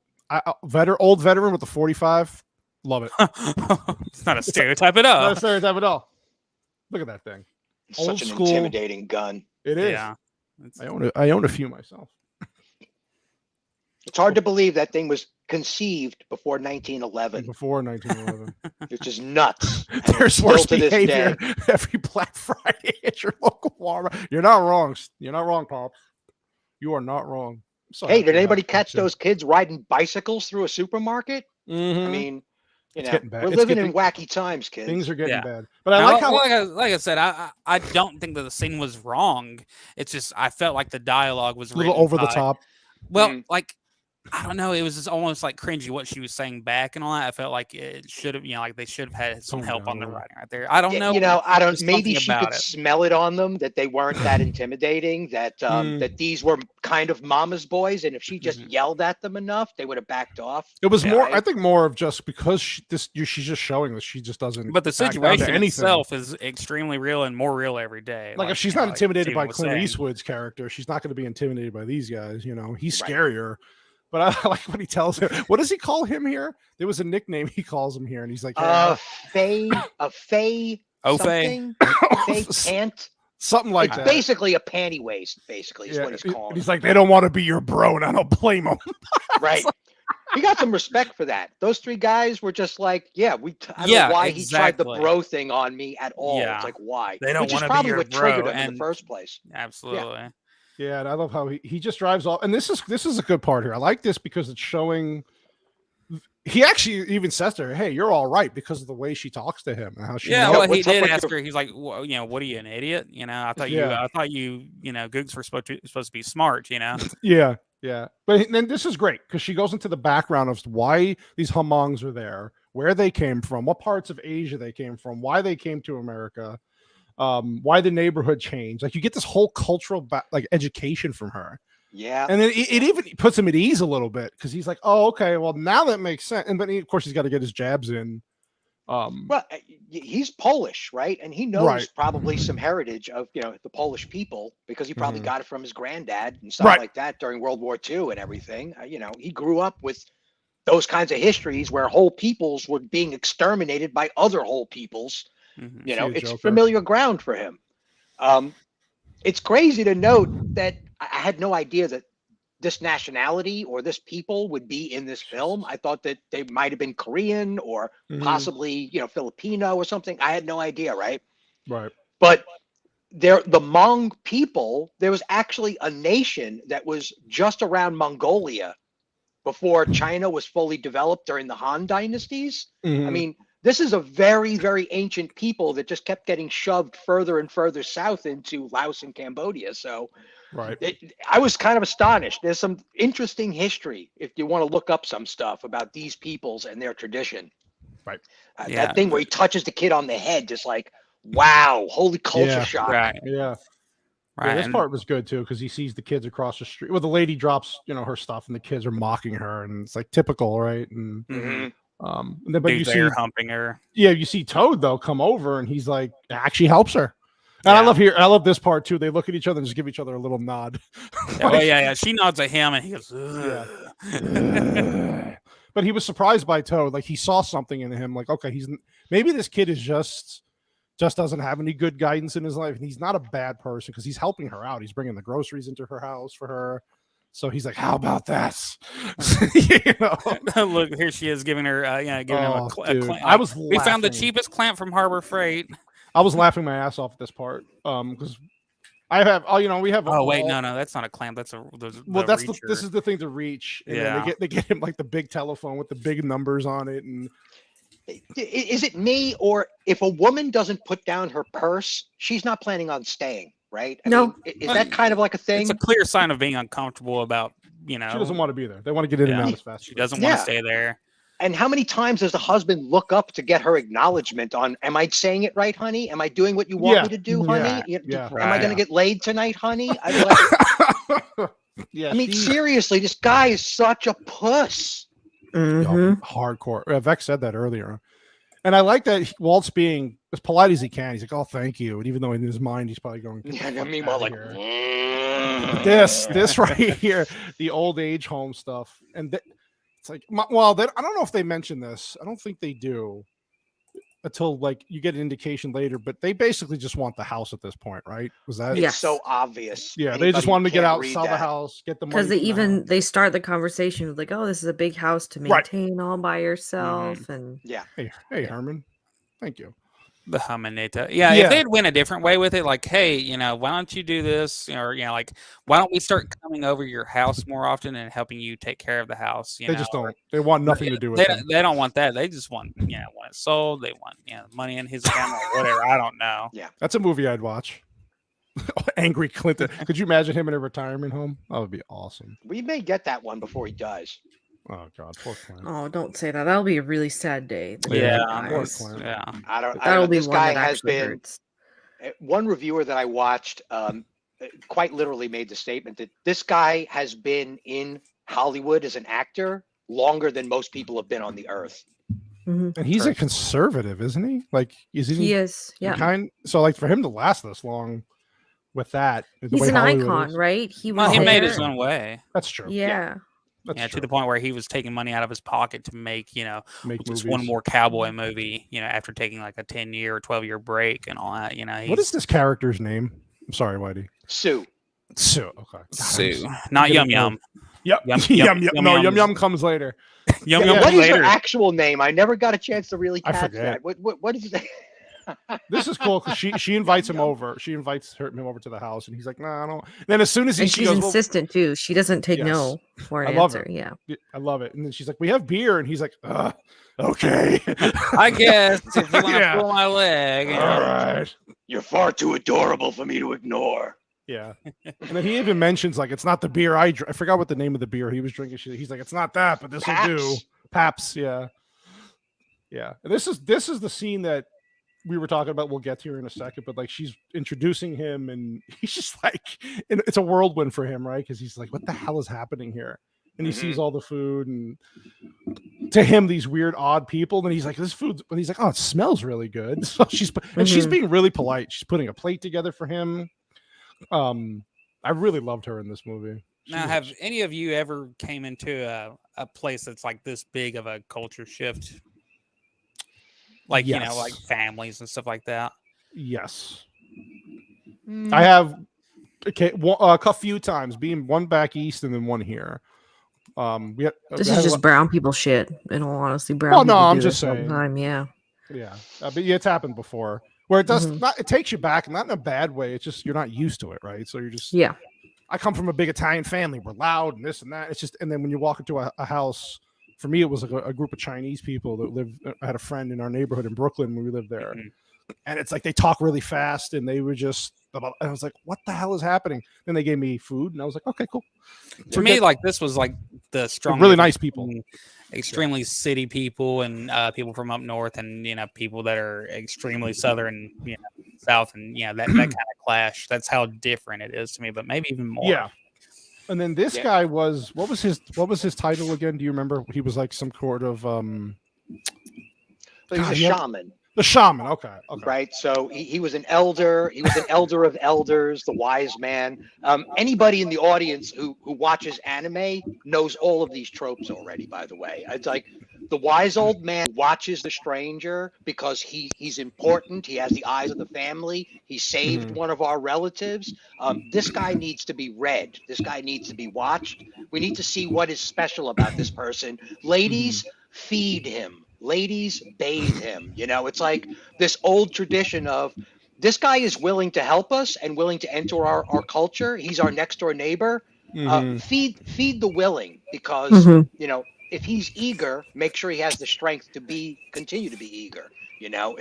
veteran with the 45. Love it. It's not a stereotype at all. Not a stereotype at all. Look at that thing. It's Old such an school. intimidating gun. It is. Yeah. It's- I own a few myself. It's hard to believe that thing was conceived before 1911, Before 1911. which is nuts. And There's still worse to this behavior day. every Black Friday at your local Walmart. You're not wrong. You're not wrong, Pops. You are not wrong. I'm so Hey, happy did to have anybody Pops catch here. those kids riding bicycles through a supermarket? Mhm. I mean, It's getting bad. we're It's living getting- in wacky times, kids. Things are getting Yeah. bad. But I Now, like how like I said, I don't think that the scene was wrong. It's just I felt like the dialogue was a little written over the by- top. Well, Mhm. like I don't know, it was just almost like cringy what she was saying back and all that. I felt like it should have, like they should have had some Tone help on the down. writing right there. I don't know. I don't. There's Maybe something she about could it. smell it on them that they weren't that intimidating. That that these were kind of mama's boys, and if she just yelled at them enough, they would have backed off. It was Yeah, more. right? I think more of just because she's just showing that she just doesn't. But the back down to situation anything. itself is extremely real and more real every day. Like if she's not intimidated by Clint Eastwood's character, she's not going to be intimidated by these guys. He's Right. scarier. But I like what he tells her. What does he call him here? There was a nickname he calls him here, and he's like, A fey, Oh, something, fey pant. something like It's that. basically a panty waist. Basically, is what he's and calling. he's like, they don't want to be your bro, and I don't blame him. it, right. He got some respect for that. Those three guys were just like, I don't Yeah, know why he tried the exactly. bro thing on me at all. Yeah. It's like, why? They don't Which is wanna be probably your what triggered bro, him in and- the first place. Absolutely. Yeah, and I love how he just drives off. And this is a good part here. I like this because it's showing. He actually even says to her, "Hey, you're all right," because of the way she talks to him and how she. Yeah, well, he did ask her. He's like, well, "What are you, an idiot? I thought you, gooks were supposed to be smart. Yeah. But then this is great because she goes into the background of why these Hmongs are there, where they came from, what parts of Asia they came from, why they came to America. Why the neighborhood changed. Like you get this whole cultural education from her. Yeah. And then it even puts him at ease a little bit because he's like, oh, okay, well now that makes sense. And but of course he's got to get his jabs in. Well, he's Polish, right? And he knows probably some heritage of the Polish people because he probably got it from his granddad and stuff like that during World War II and everything. He grew up with those kinds of histories where whole peoples were being exterminated by other whole peoples. It's familiar ground for him. It's crazy to note that I had no idea that this nationality or this people would be in this film. I thought that they might have been Korean or possibly, Filipino or something. I had no idea, right? Right. But the Hmong people, there was actually a nation that was just around Mongolia before China was fully developed during the Han dynasties. I mean, this is a very, very ancient people that just kept getting shoved further and further south into Laos and Cambodia. So I was kind of astonished. There's some interesting history if you want to look up some stuff about these peoples and their tradition. Right. That thing where he touches the kid on the head, just like, wow, holy culture shock. Right. Yeah. Right. This part was good too because he sees the kids across the street. Well, the lady drops, her stuff, and the kids are mocking her, and it's like typical, right? And and then, but you see humping her. Yeah, you see Toad though come over, and he's like actually helps her. And I love this part too. They look at each other and just give each other a little nod. She nods at him, and he goes, But he was surprised by Toad. Like he saw something in him. Like, okay, maybe this kid is just doesn't have any good guidance in his life, and he's not a bad person because he's helping her out. He's bringing the groceries into her house for her. So he's like, "How about that?" Look, here she is giving her, giving him a clamp. I was. We found the cheapest clamp from Harbor Freight. I was laughing my ass off at this part because I have. We have. Oh wait, no, that's not a clamp. That's a. This is the thing to reach. And then they get him like the big telephone with the big numbers on it. And is it me, or if a woman doesn't put down her purse, she's not planning on staying? Right? I mean, is that kind of like a thing? It's a clear sign of being uncomfortable about, She doesn't want to be there. They want to get in and out as fast. She doesn't want to stay there. And how many times does the husband look up to get her acknowledgement on, am I saying it right, honey? Am I doing what you want me to do, honey? Am I going to get laid tonight, honey? I mean, seriously, this guy is such a puss. Hardcore. Vex said that earlier. And I like that Walt's being as polite as he can. He's like, "Oh, thank you," and even though in his mind he's probably going, meanwhile, like this right here, the old age home stuff, and it's like, I don't know if they mention this. I don't think they do until like you get an indication later. But they basically just want the house at this point, right? Was that? It's so obvious. Yeah, they just want him to get out, sell the house, get the money. Because they start the conversation with like, "Oh, this is a big house to maintain all by yourself," and hey, Herman, thank you. The Humanita. If they'd went a different way with it, like, hey, why don't you do this? Or, like, why don't we start coming over your house more often and helping you take care of the house? They just don't. They want nothing to do with it. They don't want that. They just want, want it sold. They want, money in his account or whatever. I don't know. Yeah. That's a movie I'd watch. Angry Clinton. Could you imagine him in a retirement home? That would be awesome. We may get that one before he dies. Oh God, poor Clint. Oh, don't say that. That'll be a really sad day. Poor Clint. I don't know. This guy has been one reviewer that I watched quite literally made the statement that this guy has been in Hollywood as an actor longer than most people have been on the earth. And he's a conservative, isn't he? Like, he is. Yeah. So, like, for him to last this long with that, he's an icon, right? He made his own way. That's true. Yeah. To the point where he was taking money out of his pocket to make just one more cowboy movie, after taking like a 10-year or 12-year break and all that, What is this character's name? I'm sorry, Whitey. Sue. Okay. Sue. Not Yum Yum. Yep. Yum Yum. No, Yum Yum comes later. What is her actual name? I never got a chance to really catch that. What is that? This is cool because she invites him over. She invites him over to the house, and he's like, "No, I don't." And then as soon as she's goes, insistent too. She doesn't take no for an answer. Yeah, I love it. And then she's like, "We have beer," and he's like, "Okay, I guess if you want to pull my leg." All right, you're far too adorable for me to ignore. Yeah, and then he even mentions like it's not the beer I forgot what the name of the beer he was drinking. He's like, "It's not that, but this will do." Paps, yeah. And this is the scene that we were talking about. We'll get to her in a second, but like she's introducing him, and he's just like, it's a whirlwind for him, right? Because he's like, "What the hell is happening here?" And he sees all the food, and to him, these weird, odd people. And he's like, "This food," but he's like, "Oh, it smells really good." So she's being really polite. She's putting a plate together for him. I really loved her in this movie. Now, have any of you ever came into a place that's like this big of a culture shift? Like, you know, like families and stuff like that? Yes. I have a few times, being one back east and then one here. This is just brown people shit, in all honesty. Brown people I'm do just this all the saying. time, yeah. But it's happened before. Where it does not, it takes you back, not in a bad way. It's just you're not used to it, right? So you're just I come from a big Italian family. We're loud and this and that. It's just, and then when you walk into a house, for me, it was like a group of Chinese people that lived. I had a friend in our neighborhood in Brooklyn when we lived there, and it's like they talk really fast, and they were just. And I was like, "What the hell is happening?" Then they gave me food, and I was like, "Okay, cool." To me, like this was like the strong, really nice people, extremely city people, and people from up north, and you know, people that are extremely southern, you know, south, and you know that kind of clash. That's how different it is to me, but maybe even more. Yeah. And then this guy was what was his title again? Do you remember? He was like some sort of He was a shaman. The shaman, okay. Right. So he was an elder. He was an elder of elders, the wise man. Anybody in the audience who watches anime knows all of these tropes already, by the way. It's like the wise old man watches the stranger because he's important. He has the eyes of the family. He saved one of our relatives. This guy needs to be read. This guy needs to be watched. We need to see what is special about this person. Ladies, feed him. Ladies, bathe him. You know, it's like this old tradition of this guy is willing to help us and willing to enter our culture. He's our next door neighbor. Feed the willing, because you know, if he's eager, make sure he has the strength to continue to be eager. You know,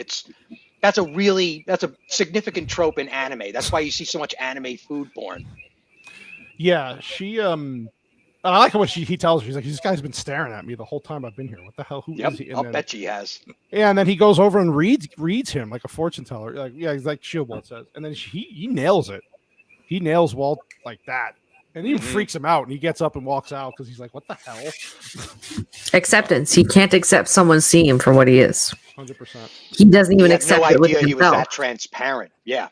that's a significant trope in anime. That's why you see so much anime food porn. Yeah, she I like what he tells her. He's like, "This guy's been staring at me the whole time I've been here. What the hell? Who is he?" I'll bet he has. Yeah, and then he goes over and reads him like a fortune teller. Like, he's like Shieldwalt says. And then he nails it. He nails Walt like that. And he freaks him out, and he gets up and walks out because he's like, "What the hell?" Acceptance. He can't accept someone seeing him for what he is. 100%. He doesn't even accept it with himself. He was that transparent. Yeah.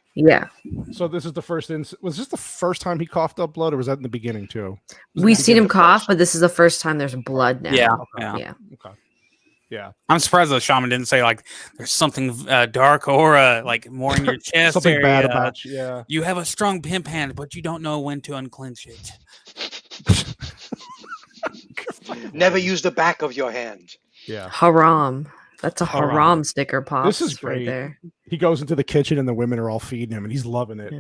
So this is the first was this the first time he coughed up blood, or was that in the beginning too? We've seen him cough, but this is the first time there's blood now. Yeah. Okay. Yeah. I'm surprised the shaman didn't say like there's something dark aura like more in your chest. Something area. bad about you. Yeah. You have a strong pimp hand, but you don't know when to unclench it. Never use the back of your hand. Yeah. Haram. That's a haram sticker pop. This is great. Right there. He goes into the kitchen and the women are all feeding him and he's loving it.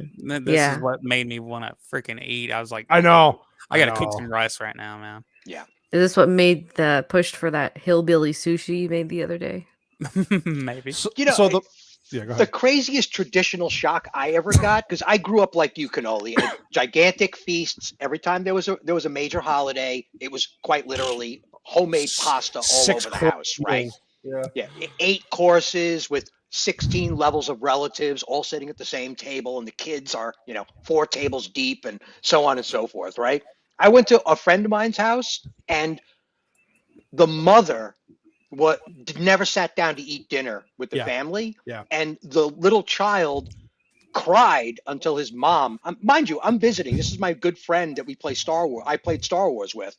This is what made me want to freaking eat. I was like, I know. I got to cook some rice right now, man. Yeah. Is this what made the push for that hillbilly sushi you made the other day? Maybe. So, you know, go ahead. The craziest traditional shock I ever got, because I grew up like you, Cannoli, at gigantic feasts. Every time there was a major holiday, it was quite literally homemade pasta all over the house, right? Yeah. 8 courses with 16 levels of relatives all sitting at the same table, and the kids are, 4 tables deep, and so on and so forth, right? I went to a friend of mine's house, and the mother never sat down to eat dinner with the family. Yeah. And the little child cried until his mom, mind you, I'm visiting. This is my good friend that we play Star Wars. I played Star Wars with.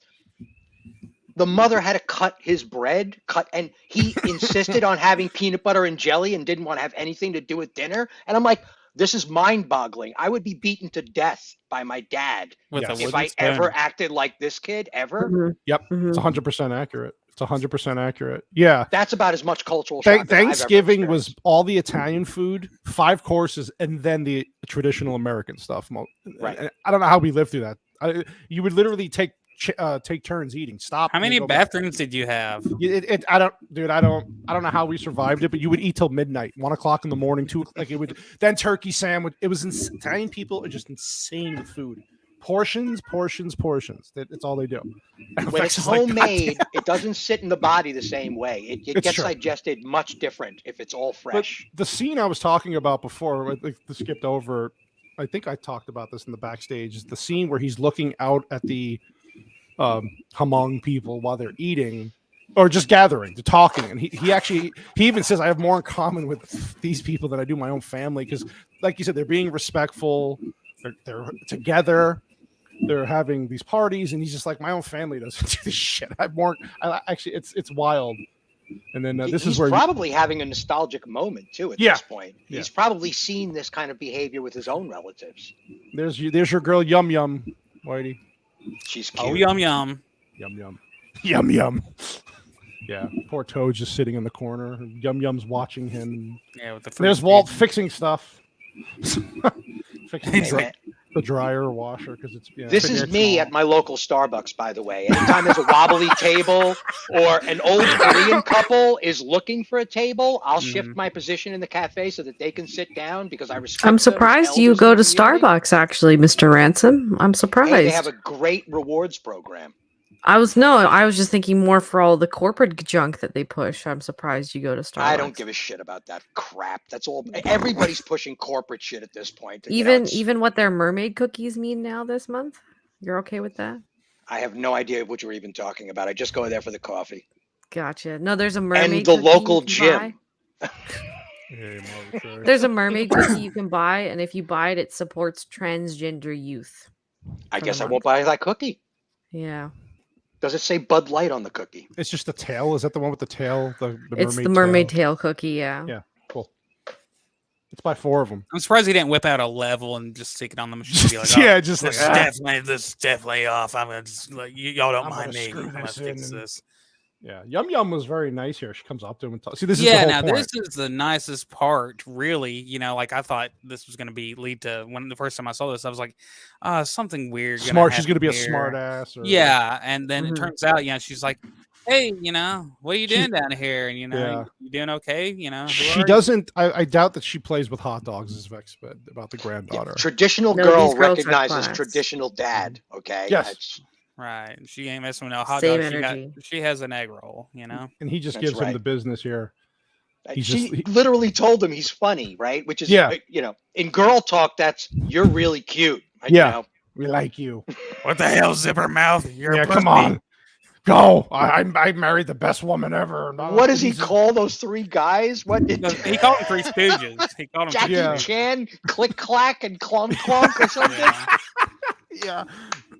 The mother had to cut his bread, and he insisted on having peanut butter and jelly and didn't want to have anything to do with dinner. And I'm like, this is mind-boggling. I would be beaten to death by my dad if I ever acted like this kid, ever. Yep, it's 100% accurate. It's 100% accurate. Yeah. That's about as much cultural shock. Thanksgiving was all the Italian food, 5 courses, and then the traditional American stuff. Right. I don't know how we lived through that. You would literally take turns eating. Stop. How many bathrooms did you have? I don't know how we survived it, but you would eat till midnight, 1 o'clock in the morning, 2 like it would. Then turkey sandwich. It was Italian people are just insane with food. Portions. That's all they do. When it's homemade, it doesn't sit in the body the same way. It gets digested much different if it's all fresh. But the scene I was talking about before, I skipped over. I think I talked about this in the backstage. Is the scene where he's looking out at the Hmong people while they're eating, or just gathering, to talking, and he even says, "I have more in common with these people than I do my own family," because, like you said, they're being respectful. They're together. They're having these parties, and he's just like, my own family doesn't do this shit. It's wild. And then this is where he's probably having a nostalgic moment too at this point. Yeah. He's probably seen this kind of behavior with his own relatives. There's your girl Yum Yum, Whitey. She's cute. Oh, Yum Yum. Yum Yum. Yeah, poor Toad's just sitting in the corner. Yum Yum's watching him. Yeah, with the there's Walt fixing stuff. Fixing the dryer washer because it's. This is me at my local Starbucks, by the way. Anytime there's a wobbly table or an old Korean couple is looking for a table, I'll shift my position in the cafe so that they can sit down because I respect. I'm surprised you go to Starbucks, actually, Mr. Ransom. I'm surprised. Hey, they have a great rewards program. I was just thinking more for all the corporate junk that they push. I'm surprised you go to Starbucks. I don't give a shit about that crap. That's all. Everybody's pushing corporate shit at this point. Even what their mermaid cookies mean now this month. You're okay with that? I have no idea what you're even talking about. I just go there for the coffee. Gotcha. No, there's a mermaid and the local gym. There's a mermaid cookie you can buy, and if you buy it, it supports transgender youth. I guess I won't buy that cookie. Yeah. Does it say Bud Light on the cookie? It's just the tail. Is that the one with the tail? It's the mermaid tail cookie. Yeah. Yeah. Cool. It's by 4 of them. I'm surprised he didn't whip out a level and just stick it on the machine. And be like, yeah, just this is definitely off. I'm gonna just like y'all don't mind me. I'm gonna fix this. Yeah, Yum Yum was very nice here. She comes up to him and talks. See, this is this is the nicest part, really. You know, like I thought this was going to lead to when the first time I saw this, I was like, something weird. Smart. She's going to be a smart ass. Yeah, and then it turns out, she's like, hey, what are you doing down here? And you doing okay? She doesn't. I doubt that she plays with hot dogs. Is vexed about the granddaughter. Yeah, traditional girl recognizes traditional dad. Okay. Yes. Right. She ain't messing with no hot dogs. She has an egg roll, And he just gives him the business here. She literally told him he's funny, right? Which is, in girl talk, that's you're really cute. We like you. What the hell, zipper mouth? You're come on. Go. I married the best woman ever. What does he call those 3 guys? What did he called them 3 Stooges? He called them Jackie Chan, Click Clack, and Clunk Clunk or something? Yeah.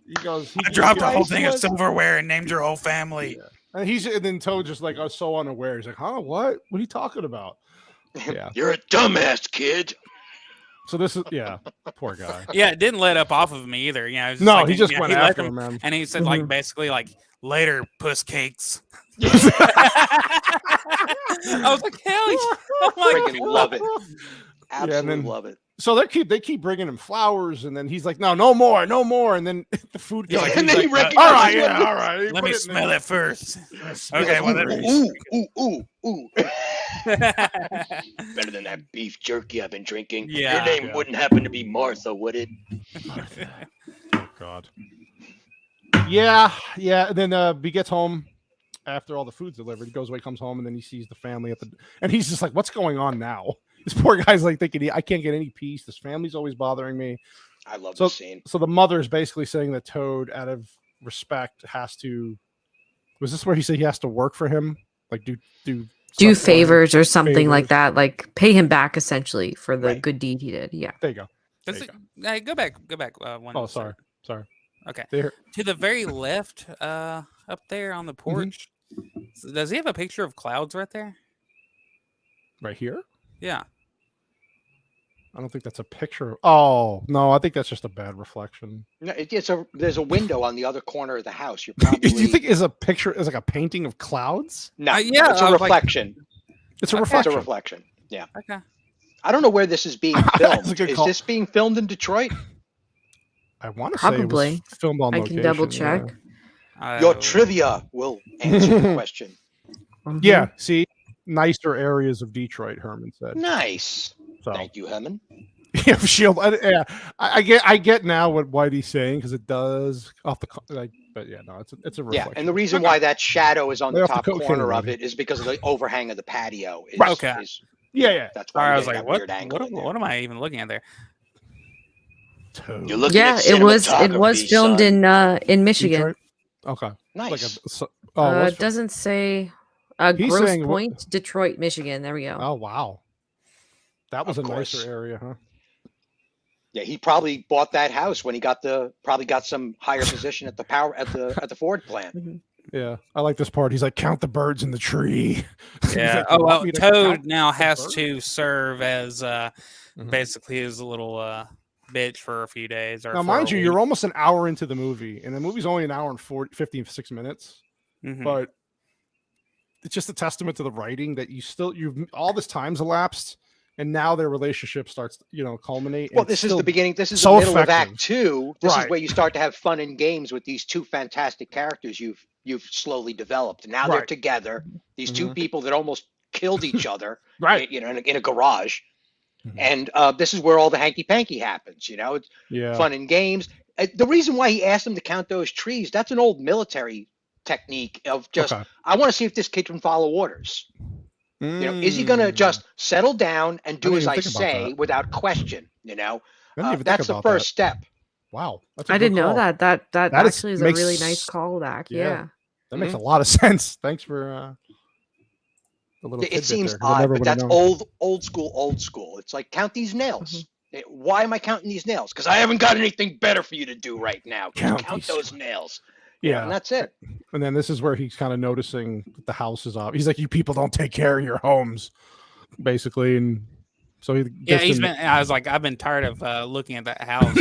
He goes. I dropped a whole thing of silverware and named your whole family. Yeah. And then Toad just like, I was so unaware. He's like, huh? What are you talking about? Yeah. You're a dumbass kid. So this is poor guy. Yeah, it didn't let up off of me either. He just went after him, man. And he said basically later, puss cakes. I was like, hell yeah. I freaking love it. Absolutely love it. So they keep bringing him flowers, and then he's like, no more, and then the food. Yeah, and then he recognizes. All right. Let me smell it first. Okay. Ooh. Better than that beef jerky I've been drinking. Yeah. Your name wouldn't happen to be Martha, would it? Oh God. Yeah. And then he gets home after all the food's delivered. He goes away, comes home, and then he sees the family and he's just like, what's going on now? This poor guy's like thinking, I can't get any peace. This family's always bothering me. I love this scene. So the mother is basically saying that Toad, out of respect, has to. Was this where he said he has to work for him? Like do favors or something like that, like pay him back essentially for the good deed he did. Yeah. There you go. Go back. One. Oh, sorry. Okay. There. To the very left, up there on the porch. Mm-hmm. Does he have a picture of clouds right there? Right here? Yeah. I don't think that's a picture. Oh no, I think that's just a bad reflection. No, there's a window on the other corner of the house. You're probably. You think is a picture is like a painting of clouds? No, yeah, it's a reflection. It's a It's reflection. a reflection. Yeah. Okay. I don't know where this is being That's a filmed. good Is call. this being filmed in Detroit? I want to say it Probably. was filmed on I location. can double check. Your trivia will answer the question. Mhm. Yeah. See, nicer areas of Detroit, Herman said. Nice. So Thank you, Herman. yeah, Shield. Yeah, I get now what Whitey's saying because it does off the like. But yeah, no, it's a reflection. Yeah, and the reason why that shadow is on Lay the off the top cocaine corner of already. it is because of the overhang of the patio. Is, Okay. yeah. That's Sorry, why I we was get like, that what? weird angle in there. What am I even looking at there? Toad. You're looking Yeah, at it was cinematography, filmed son. in Michigan. Detroit? Okay. Nice. What's It doesn't say He's Grosse saying what- Point, Detroit, Michigan. There we go. Oh wow, that was Of a course. nicer area, huh? Yeah, he probably bought that house when he got some higher position at the Ford plant. Mhm. Yeah, I like this part. He's like, count the birds in the tree. He's Yeah. like, Oh "You want well, me to Toad count now the has birds?" to serve as Mhm. basically his little bitch for a few days. Or Now, for mind a you, you're week. almost an hour into the movie, and the movie's only an hour and 56 minutes. Mhm. But it's just a testament to the writing that you've all this time's elapsed, and now their relationship starts, culminate. Well, and this it's is the still beginning. This is so the middle of effective. Act 2. This Right. is where you start to have fun and games with these two fantastic characters you've slowly developed. Now they're Right. together. These two Mhm. people that almost killed each other, Right. in a garage. Mhm. And this is where all the hanky panky happens. It's Yeah. fun and games. The reason why he asked him to count those trees, that's an old military technique of just, Okay. I want to see if this kid can follow orders. Is he going to Mm. just settle down and do didn't as even I think about say that. without question? I didn't even think That's the about first step. Wow, that's a I good didn't know call. that. That That actually is a makes really nice callback. yeah. Yeah. That makes a lot of sense. Thanks for a little. It tidbit seems there, 'cause I odd, never but would've that's known. old school. It's like count these nails. Why am I counting these nails? Because I haven't got anything better for you to do right now. Just count these- those nails. Yeah, And that's it. And then this is where he's kind of noticing that the house is off. He's like, "You people don't take care of your homes," basically, and so he Yeah, gets in- I was like, I've been tired of looking at that house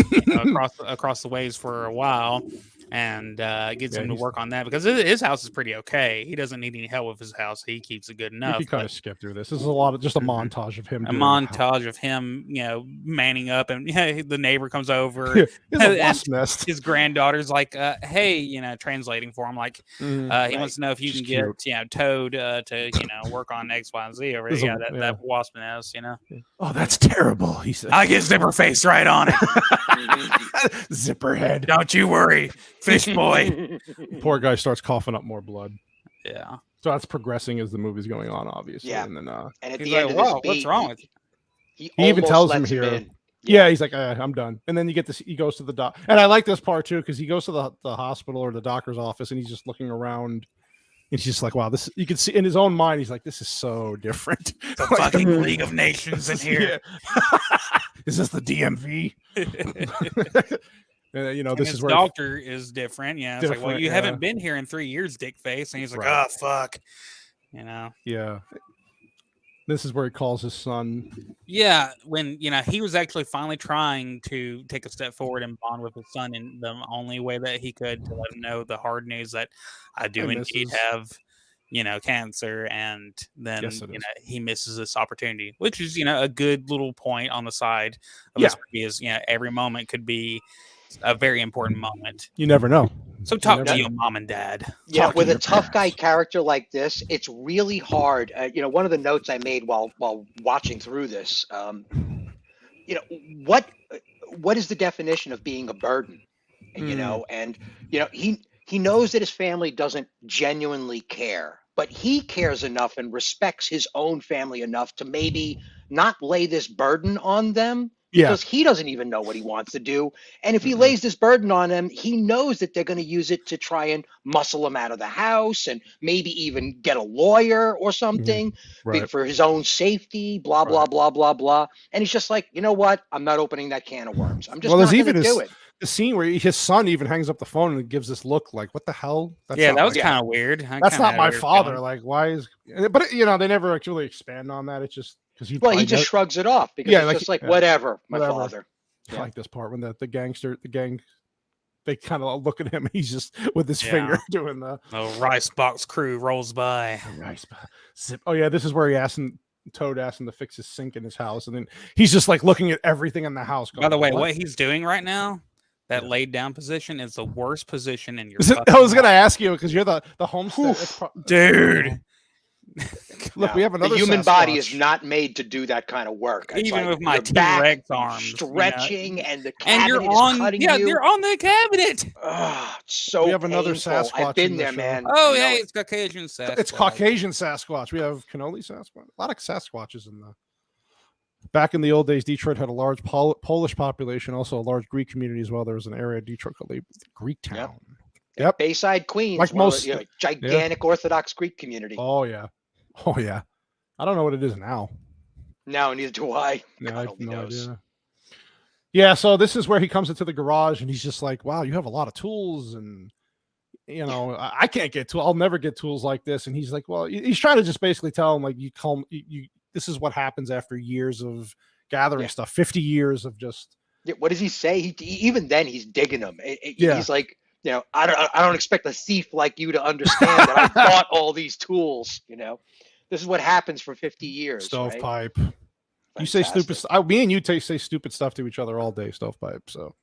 across the ways for a while, and gets Yeah, him to he's- work on that because his house is pretty okay. He doesn't need any help with his house. He keeps it good You enough. can kind but of skip through this. This is a lot of just a montage of him. a doing montage of him, manning up, and the neighbor comes over. Yeah, it's a and wasp nest. his granddaughter's like, "Hey," translating for him, like, Mhm. he wants to know if you She's can get, Toad to, work on X, Y, and Z over This is here. a- yeah. That wasp nest, Oh, that's terrible. He said. I get zipper face right on it. Zipper head. Don't you worry, fish boy. Poor guy starts coughing up more blood. Yeah. So that's progressing as the movie's going on, obviously. Yeah. And then And at He's the like, end of this "Whoa, beat, what's wrong with you?" he even almost tells him lets here- in. yeah, he's like, I'm done. And then you get this. He goes to the doc, and I like this part too because he goes to the hospital or the doctor's office, and he's just looking around. And he's just like, wow, this. You can see in his own mind, he's like, this is so different. The fucking League of Nations in here. Yeah. Is this the DMV? And this his is where doctor is different. Yeah, it's like, well, Different, you yeah. haven't been here in 3 years, dick face. And he's like, Right. oh fuck, yeah. This is where he calls his son. Yeah, when he was actually finally trying to take a step forward and bond with his son in the only way that he could to let him know the hard news that I do I indeed misses- have, cancer, and then Yes, it is. he misses this opportunity, which is a good little point on the side of Yeah. this movie is every moment could be a very important moment. You never know. So talk never to know. your mom and dad. Yeah, Talk to with a your tough guy parents. character like this, it's really hard. One of the notes I made while watching through this, what is the definition of being a burden? And he knows that his family doesn't genuinely care, but he cares enough and respects his own family enough to maybe not lay this burden on them. Yeah. Because he doesn't even know what he wants to do. And if he lays this burden on them, he knows that they're going to use it to try and muscle him out of the house and maybe even get a lawyer or something Right. for his own safety, blah, blah, blah, blah, blah. And he's just like, you know what? I'm not opening that can of worms. I'm just Well, not there's going even to this- do it. The scene where his son even hangs up the phone and gives this look like, what the hell? That's Yeah, not that was my- kind of weird. That's not my father. Like, why is? But they never actually expand on that. It's just because he just shrugs it off because it's just like whatever, my father. I like this part when the gang, they kind of look at him. He's just with his finger doing the rice box crew rolls by. Oh yeah, this is where Toad asked him to fix his sink in his house, and then he's just like looking at everything in the house. Going, by the way, what he's doing right now, that laid down position is the worst position in your. I was gonna ask you because you're the homestead, dude. Look, we have another. The human body is not made to do that kind of work. It's even like with my T-Rex arms, stretching, and the cabinet is cutting you. You're on the cabinet. So we have another painful. Sasquatch. I've been there, man. Oh yeah, it's Caucasian Sasquatch. It's Caucasian Sasquatch. We have cannoli Sasquatch. A lot of Sasquatches in the. Back in the old days, Detroit had a large Polish population, also a large Greek community as well. There was an area of Detroit called Greek Town. Yep. Bayside, Queens, like most gigantic Orthodox Greek community. Oh yeah. I don't know what it is now. No, neither do I. Yeah, I have no idea. Yeah, so this is where he comes into the garage and he's just like, "Wow, you have a lot of tools, and I can't get tools. I'll never get tools like this." And he's like, "Well," he's trying to just basically tell him like, "You this is what happens after years of gathering stuff. 50 years of just." Yeah, what does he say? Even then, he's digging him. He's like, I don't expect a thief like you to understand that I bought all these tools. This is what happens for 50 years. Stovepipe. Right? You say stupid. Me and you say stupid stuff to each other all day. Stovepipe. So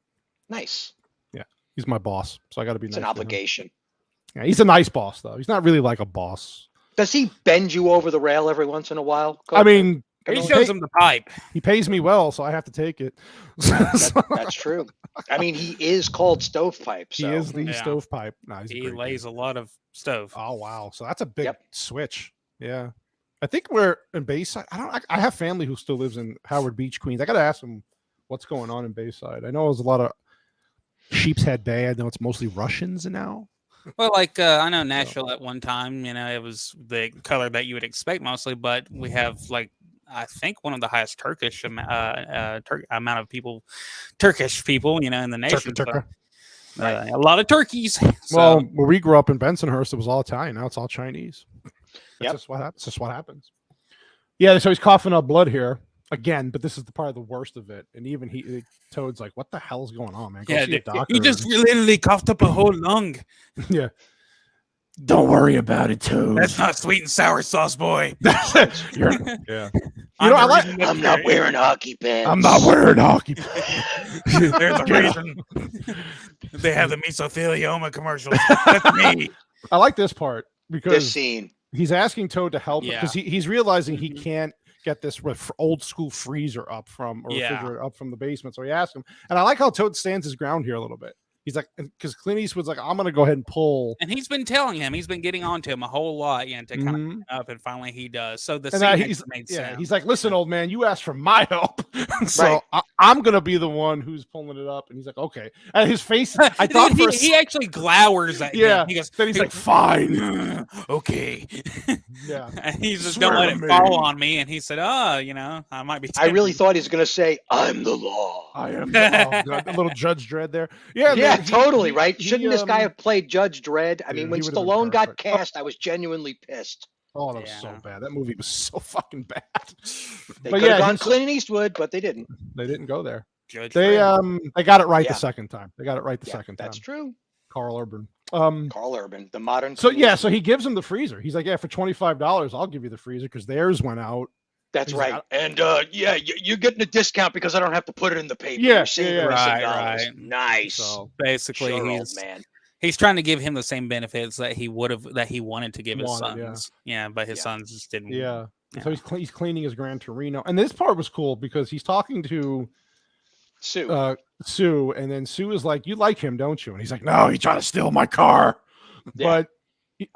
nice. Yeah, he's my boss, so I got to be. It's nice an obligation. Yeah, he's a nice boss though. He's not really like a boss. Does he bend you over the rail every once in a while? I mean, he shows him the pipe. He pays me well, so I have to take it. That's true. I mean, he is called Stovepipe. So. He is the Stovepipe. No, he lays a lot of stove. Oh wow, so that's a big switch. Yeah, I think we're in Bayside. I have family who still lives in Howard Beach, Queens. I got to ask them what's going on in Bayside. I know there's a lot of Sheep's Head Bay. I know it's mostly Russians now. Well, like I know Nashville at one time, it was the color that you would expect mostly, but we have I think one of the highest Turkish amount of people, Turkish people, in the nation. A lot of turkeys. Well, where we grew up in Bensonhurst, it was all Italian. Now it's all Chinese. That's just what happens. That's just what happens. Yeah, so he's coughing up blood here again, but this is probably the worst of it. And even Toad's like, "What the hell's going on, man? Go see a doctor." He just literally coughed up a whole lung. Yeah. Don't worry about it, Toad. That's not sweet and sour sauce, boy. Yeah. I'm not wearing hockey pants. I'm not wearing hockey pants. There's a reason. They have the mesothelioma commercials. That's me. I like this part because this scene. He's asking Toad to help because he's realizing he can't get this old school freezer up refrigerator up from the basement. So he asks him, and I like how Toad stands his ground here a little bit. He's like, because Clint Eastwood's like, I'm going to go ahead and pull. And he's been telling him, he's been getting on to him a whole lot, to kind of pick up, and finally he does. So the scene made sense. He's like, listen, old man, you asked for my help. So I'm going to be the one who's pulling it up. And he's like, okay. And his face, I thought he actually glowers at him. He goes, then he's like, fine. Okay. Yeah. And he's just, don't let it fall on me. And he said, I might be. I really thought he was going to say, I'm the law. I am a little Judge Dredd there. Yeah, totally, right? Shouldn't this guy have played Judge Dredd? I mean, when Stallone got cast, I was genuinely pissed. Oh, that was so bad. That movie was so fucking bad. They could have gone Clint Eastwood, but they didn't. They didn't go there. They got it right the second time. They got it right the second time. That's true. Carl Urban. Carl Urban, the modern. So he gives him the freezer. He's like, for $25, I'll give you the freezer because theirs went out. That's right. And you're getting a discount because I don't have to put it in the paper. Yeah, right. Nice. So basically, he's trying to give him the same benefits that he wanted to give his sons. Yeah, but his sons just didn't. Yeah. So he's cleaning his Gran Torino, and this part was cool because he's talking to Sue, and then Sue is like, "You like him, don't you?" And he's like, "No, he tried to steal my car." Yeah. But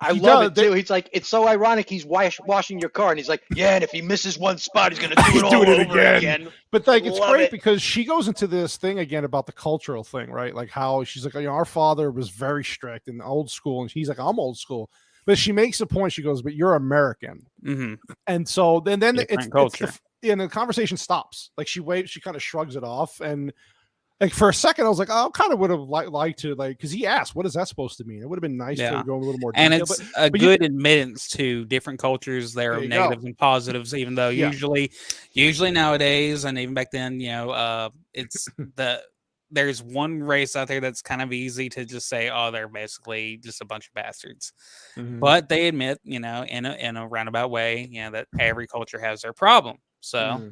I love it too. He's like, it's so ironic. He's washing your car, and he's like, yeah. And if he misses one spot, he's gonna do it all over again. But it's great because she goes into this thing again about the cultural thing, right? Like how she's like, our father was very strict and old school, and she's like, I'm old school. But she makes a point. She goes, but you're American, and so then it's culture. And the conversation stops. Like she kind of shrugs it off, and Like for a second, I was like, oh, I kind of would have liked to because he asked, "What is that supposed to mean?" It would have been nice to go a little more detail. And it's a good admittance to different cultures. There are negatives and positives, even though usually nowadays and even back then, it's there's one race out there that's kind of easy to just say, oh, they're basically just a bunch of bastards. Mm-hmm. But they admit, in a roundabout way, that every culture has their problem. So,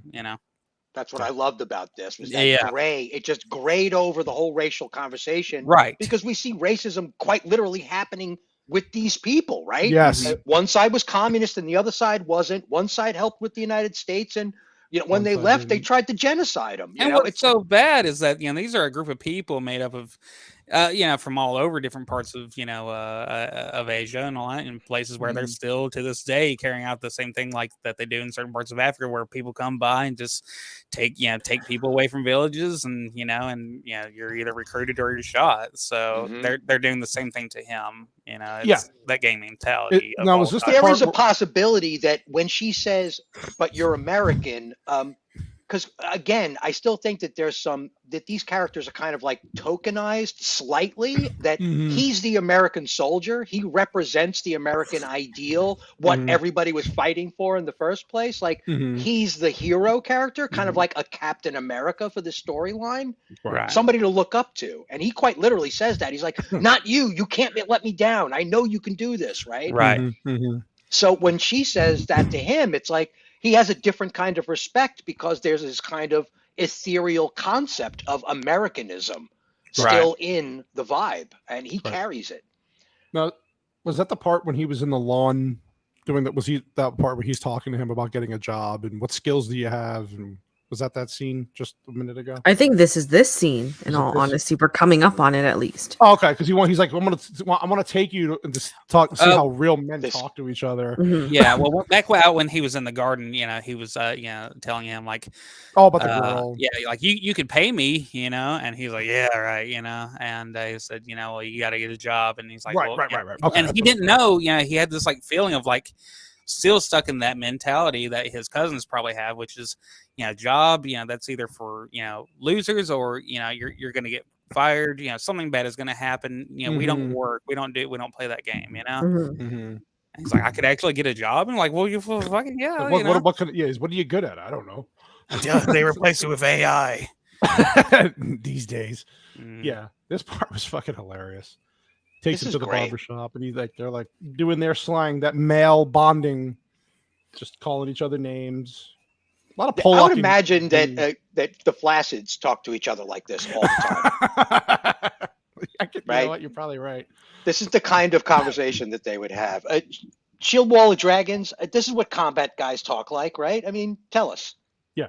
That's what I loved about this was that gray. It just grayed over the whole racial conversation. Right. Because we see racism quite literally happening with these people, right? Yes. One side was communist and the other side wasn't. One side helped with the United States, and when they left, they tried to genocide them. And what's so bad is that these are a group of people made up of from all over different parts of of Asia and all that, in places where they're still to this day carrying out the same thing like that they do in certain parts of Africa, where people come by and just take people away from villages, and you're either recruited or you're shot. So they're doing the same thing to him. It's that gang mentality. There is a possibility that when she says, "But you're American," because again, I still think that that these characters are kind of like tokenized slightly, that he's the American soldier. He represents the American ideal, what everybody was fighting for in the first place. Like he's the hero character, kind of like a Captain America for the storyline, somebody to look up to. And he quite literally says that. He's like, not you, you can't let me down. I know you can do this, right? Right. So when she says that to him, it's like, he has a different kind of respect because there's this kind of ethereal concept of Americanism still in the vibe, and he carries it. Now, was that the part when he was in the lawn doing that? Was that part where he's talking to him about getting a job and what skills do you have? And was that scene just a minute ago? I think this is this scene. In all honesty, we're coming up on it at least. Oh, okay, because he's like, I'm gonna take you to just talk, see how real men talk to each other. Yeah, well, back out when he was in the garden, he was telling him like, oh, about the girl. Yeah, like you could pay me, and he's like, yeah, right, and he said, well, you got to get a job, and he's like, right. Okay, and he didn't know, he had this like feeling of like still stuck in that mentality that his cousins probably have, which is, job, that's either for, losers, or, you're going to get fired, something bad is going to happen. We don't work. We don't play that game, And he's like, I could actually get a job. And like, well, you fucking, what are you good at? I don't know. They replace it with AI these days. Yeah. This part was fucking hilarious. Takes him to the barbershop, and they're like doing their slang, that male bonding, just calling each other names. A lot of I would imagine that the Flacids talk to each other like this all the time. You know what? You're probably right. This is the kind of conversation that they would have. Shield Wall of Dragons. This is what combat guys talk like, right? I mean, tell us. Yeah,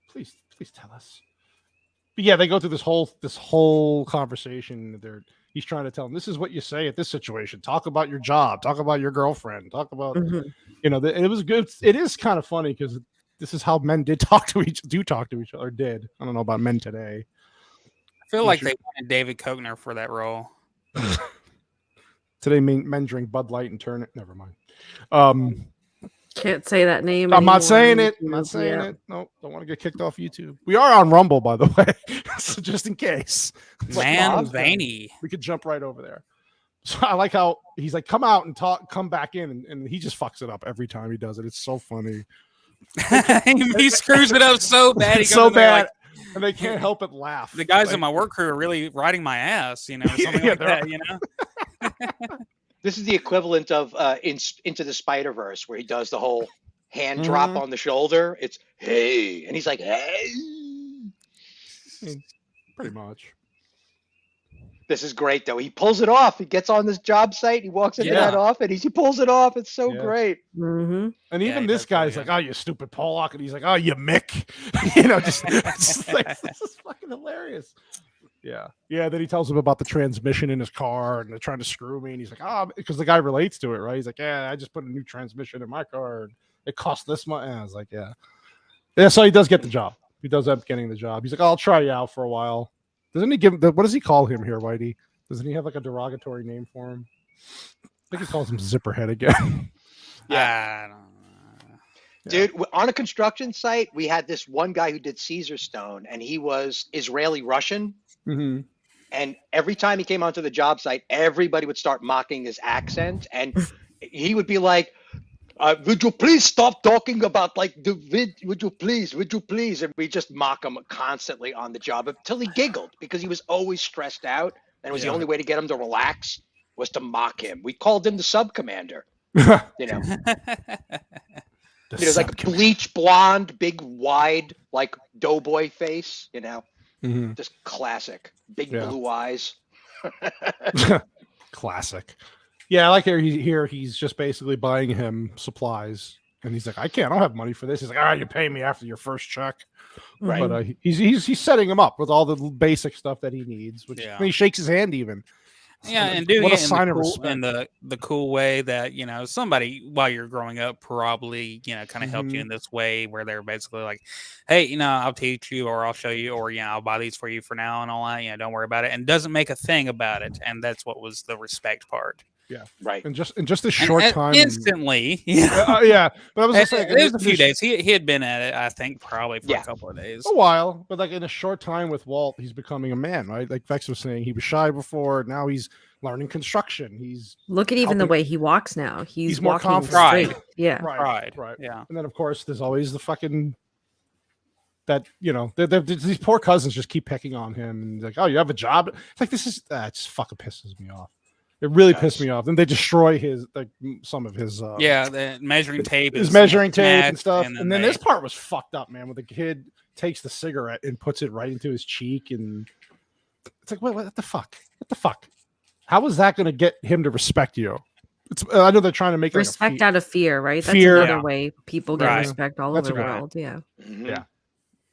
please tell us. But yeah, they go through this whole conversation. He's trying to tell them, this is what you say at this situation. Talk about your job. Talk about your girlfriend. Talk about, it was good. It is kind of funny because this is how men talk to each other. Did. I don't know about men today. I feel like they wanted David Koechner for that role. Today, men drink Bud Light and turn it. Never mind. Can't say that name. I'm not saying it. I'm not saying it. No, don't want to get kicked off YouTube. We are on Rumble, by the way, so just in case. Man, veiny. We could jump right over there. So I like how he's like, come out and talk, come back in, and he just fucks it up every time he does it. It's so funny. He screws it up so bad. It's so bad, and they can't help but laugh. The guys in my work crew are really riding my ass, something like that, This is the equivalent of Into the Spider-Verse, where he does the whole hand drop on the shoulder. It's, hey, and he's like, hey. Pretty much. This is great, though. He pulls it off. He gets on this job site. He walks into that office. He pulls it off. It's so great. Mm-hmm. And even this guy's like, oh, you stupid Pollock. And he's like, oh, you Mick. Just like, this is fucking hilarious. Yeah. Yeah. Then he tells him about the transmission in his car and they're trying to screw me. And he's like, because the guy relates to it, right? He's like, yeah, I just put a new transmission in my car. And it cost this much. And I was like, yeah. Yeah. So he does get the job. He does end up getting the job. He's like, I'll try you out for a while. Doesn't he give what does he call him here, Whitey? Doesn't he have like a derogatory name for him? I think he calls him Zipperhead again. Yeah. Dude, on a construction site, we had this one guy who did Caesar Stone, and he was Israeli Russian. Mm-hmm. And every time he came onto the job site, everybody would start mocking his accent, and he would be like, "Would you please stop talking about like the vid? Would you please?" And we just mock him constantly on the job until he giggled because he was always stressed out, and it was the only way to get him to relax was to mock him. We called him the sub commander. You know. He was like bleach blonde, big, wide, like doughboy face, you know, just classic, big blue eyes. Classic. Yeah, I like here. He's just basically buying him supplies, and he's like, I don't have money for this. He's like, you pay me after your first check. Right. But he's setting him up with all the basic stuff that he needs. Which and he shakes his hand even. Yeah, and doing it in the cool way that, you know, somebody while you're growing up probably, you know, kind of helped you in this way where they're basically like, hey, you know, I'll teach you or I'll show you or, you know, I'll buy these for you for now and all that. You know, don't worry about it. And doesn't make a thing about it. And that's what was the respect part. Yeah, right. And just a short time, instantly. Yeah, but I was saying, it was a few days. He had been at it, I think, probably for a couple of days, a while. But like in a short time with Walt, he's becoming a man, right? Like Vex was saying, he was shy before. Now he's learning construction. He's look at even the way he walks now. He's more walking confident. Straight. Yeah, right. Yeah, and then of course there's always the fucking that, you know, these poor cousins just keep picking on him and like, oh, you have a job. It's like this is that just fucking pisses me off. It really pissed me off. Then they destroy his some of his the measuring tape, his measuring tape and stuff. And then this part was fucked up, man. When the kid takes the cigarette and puts it right into his cheek, and it's like, wait, what the fuck? What the fuck? How is that going to get him to respect you? It's I know they're trying to make respect out of fear, right? That's fear. Another way people get respect all over the world. Yeah. Yeah.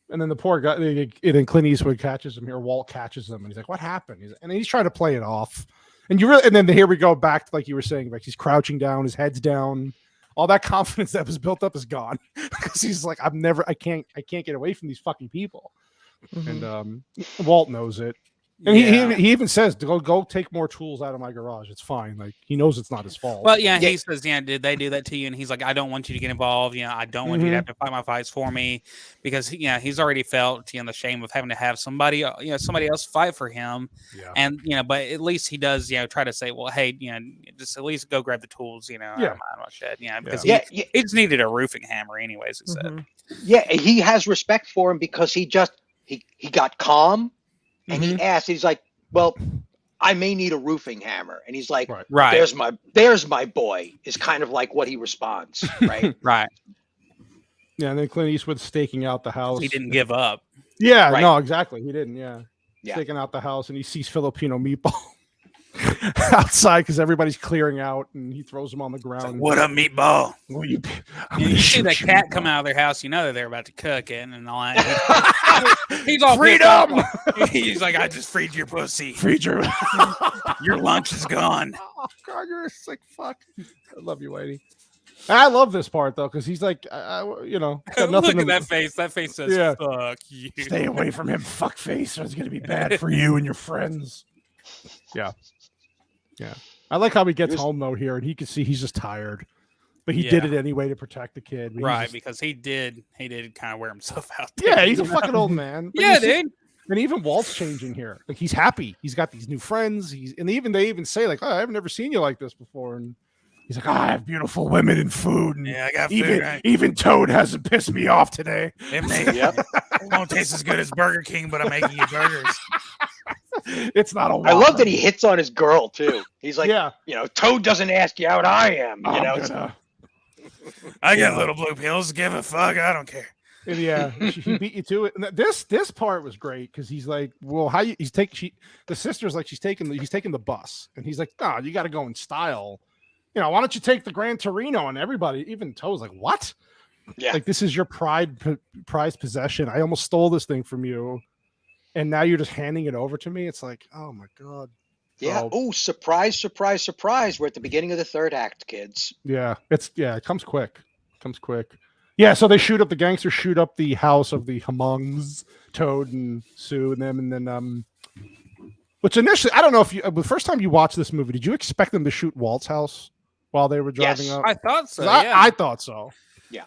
And then the poor guy, and then Clint Eastwood catches him here. Walt catches him, and he's like, "What happened?" And he's trying to play it off. And then here we go back to like you were saying, like he's crouching down, his head's down. All that confidence that was built up is gone because he's like, I can't get away from these fucking people. And Walt knows it. And he even says to go take more tools out of my garage. It's fine. Like he knows it's not his fault. Well, he says, did they do that to you? And he's like, I don't want you to get involved. You know, I don't want you to have to fight my fights for me because he's already felt the shame of having to have somebody else fight for him. Yeah. And but at least he does try to say, well, hey, just at least go grab the tools. Out of my shed. Because he just needed a roofing hammer, anyways. He said. Yeah, he has respect for him because he got calm. And he asked, he's like, well, I may need a roofing hammer. And he's like, right. There's my boy, is kind of like what he responds. Right. Right. Yeah. And then Clint Eastwood staking out the house. He didn't give up. Yeah. Right. No, exactly. He didn't. Yeah. Staking out the house and he sees Filipino meatball outside because everybody's clearing out and he throws him on the ground. What up, meatball? You see that cat come out of their house, that they're about to cook it and all that. He's all freedom. He's like, I just freed your pussy. Freed your lunch is gone. Oh God, you're sick fuck. I love you, Whitey. I love this part though, because he's like, got nothing. Look at that face. That face says, "Fuck you." Stay away from him, fuck face, or it's gonna be bad for you and your friends. Yeah. Yeah. I like how he gets home though here, and he can see he's just tired. But he did it anyway to protect the kid. Right, because he did kind of wear himself out there. Yeah, he's a fucking old man. Yeah, dude. And even Walt's changing here. Like he's happy. He's got these new friends. They even say like, "Oh, I've never seen you like this before." And he's like, I have beautiful women and food. And I got food. Even Toad hasn't pissed me off today. It won't taste as good as Burger King, but I'm making you burgers. It's not a I love that he hits on his girl too. He's like, Toad doesn't ask you out, I am. I get little blue pills. Give a fuck. I don't care. And he beat you to it. And this part was great because he's like, well, the sister's like, he's taking the bus, and he's like, oh, you got to go in style. Why don't you take the Gran Torino? And everybody, even Toad's like, what? Yeah, like this is your prized possession. I almost stole this thing from you, and now you're just handing it over to me. It's like, oh my God. Yeah. Oh, surprise, surprise, surprise. We're at the beginning of the third act, kids. Yeah. It comes quick. Yeah. So the gangsters shoot up the house of the Humungs, Toad and Sue and them. And then, which initially, I don't know if the first time you watched this movie, did you expect them to shoot Walt's house while they were driving up? I thought so. I thought so. Yeah.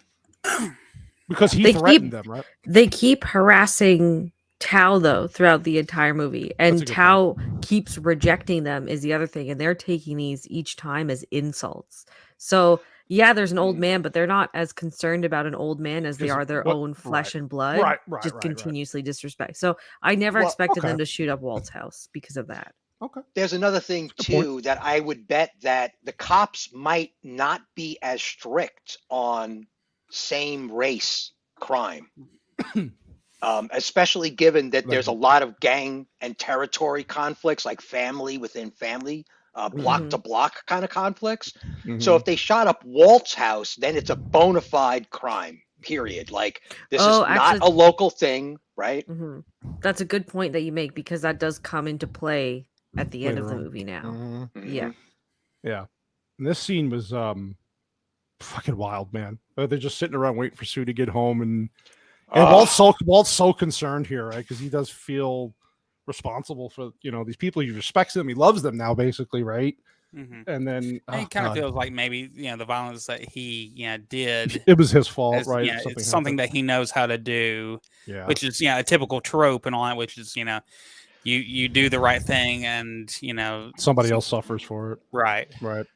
Because he They threatened them, right? They keep harassing Tao though throughout the entire movie, That's a and good Tao keeps rejecting them is the other thing, and they're taking these each time as insults. So yeah, there's an old man, but they're not as concerned about an old man as they 'Cause are their what- own flesh and blood. Right, just right. continuously disrespect. So I never Well, expected okay. them to shoot up Walt's house because of that. Okay. There's another thing Good point. too that I would bet that the cops might not be as strict on same race crime. Especially given that there's a lot of gang and territory conflicts, like family within family, block to block kind of conflicts. So if they shot up Walt's house, then it's a bona fide crime, period. Like, this is not a local thing, right? That's a good point that you make, because that does come into play at the end of the movie now. Yeah. Yeah. And this scene was fucking wild, man. They're just sitting around waiting for Sue to get home, and Walt's so concerned here, right? Because he does feel responsible for these people. He respects them. He loves them now, basically, right? And then he kind of feels like maybe the violence that he did, it was his fault, right? It's something that he knows how to do, which is a typical trope and all that, which is you do the right thing and somebody else suffers for it, right?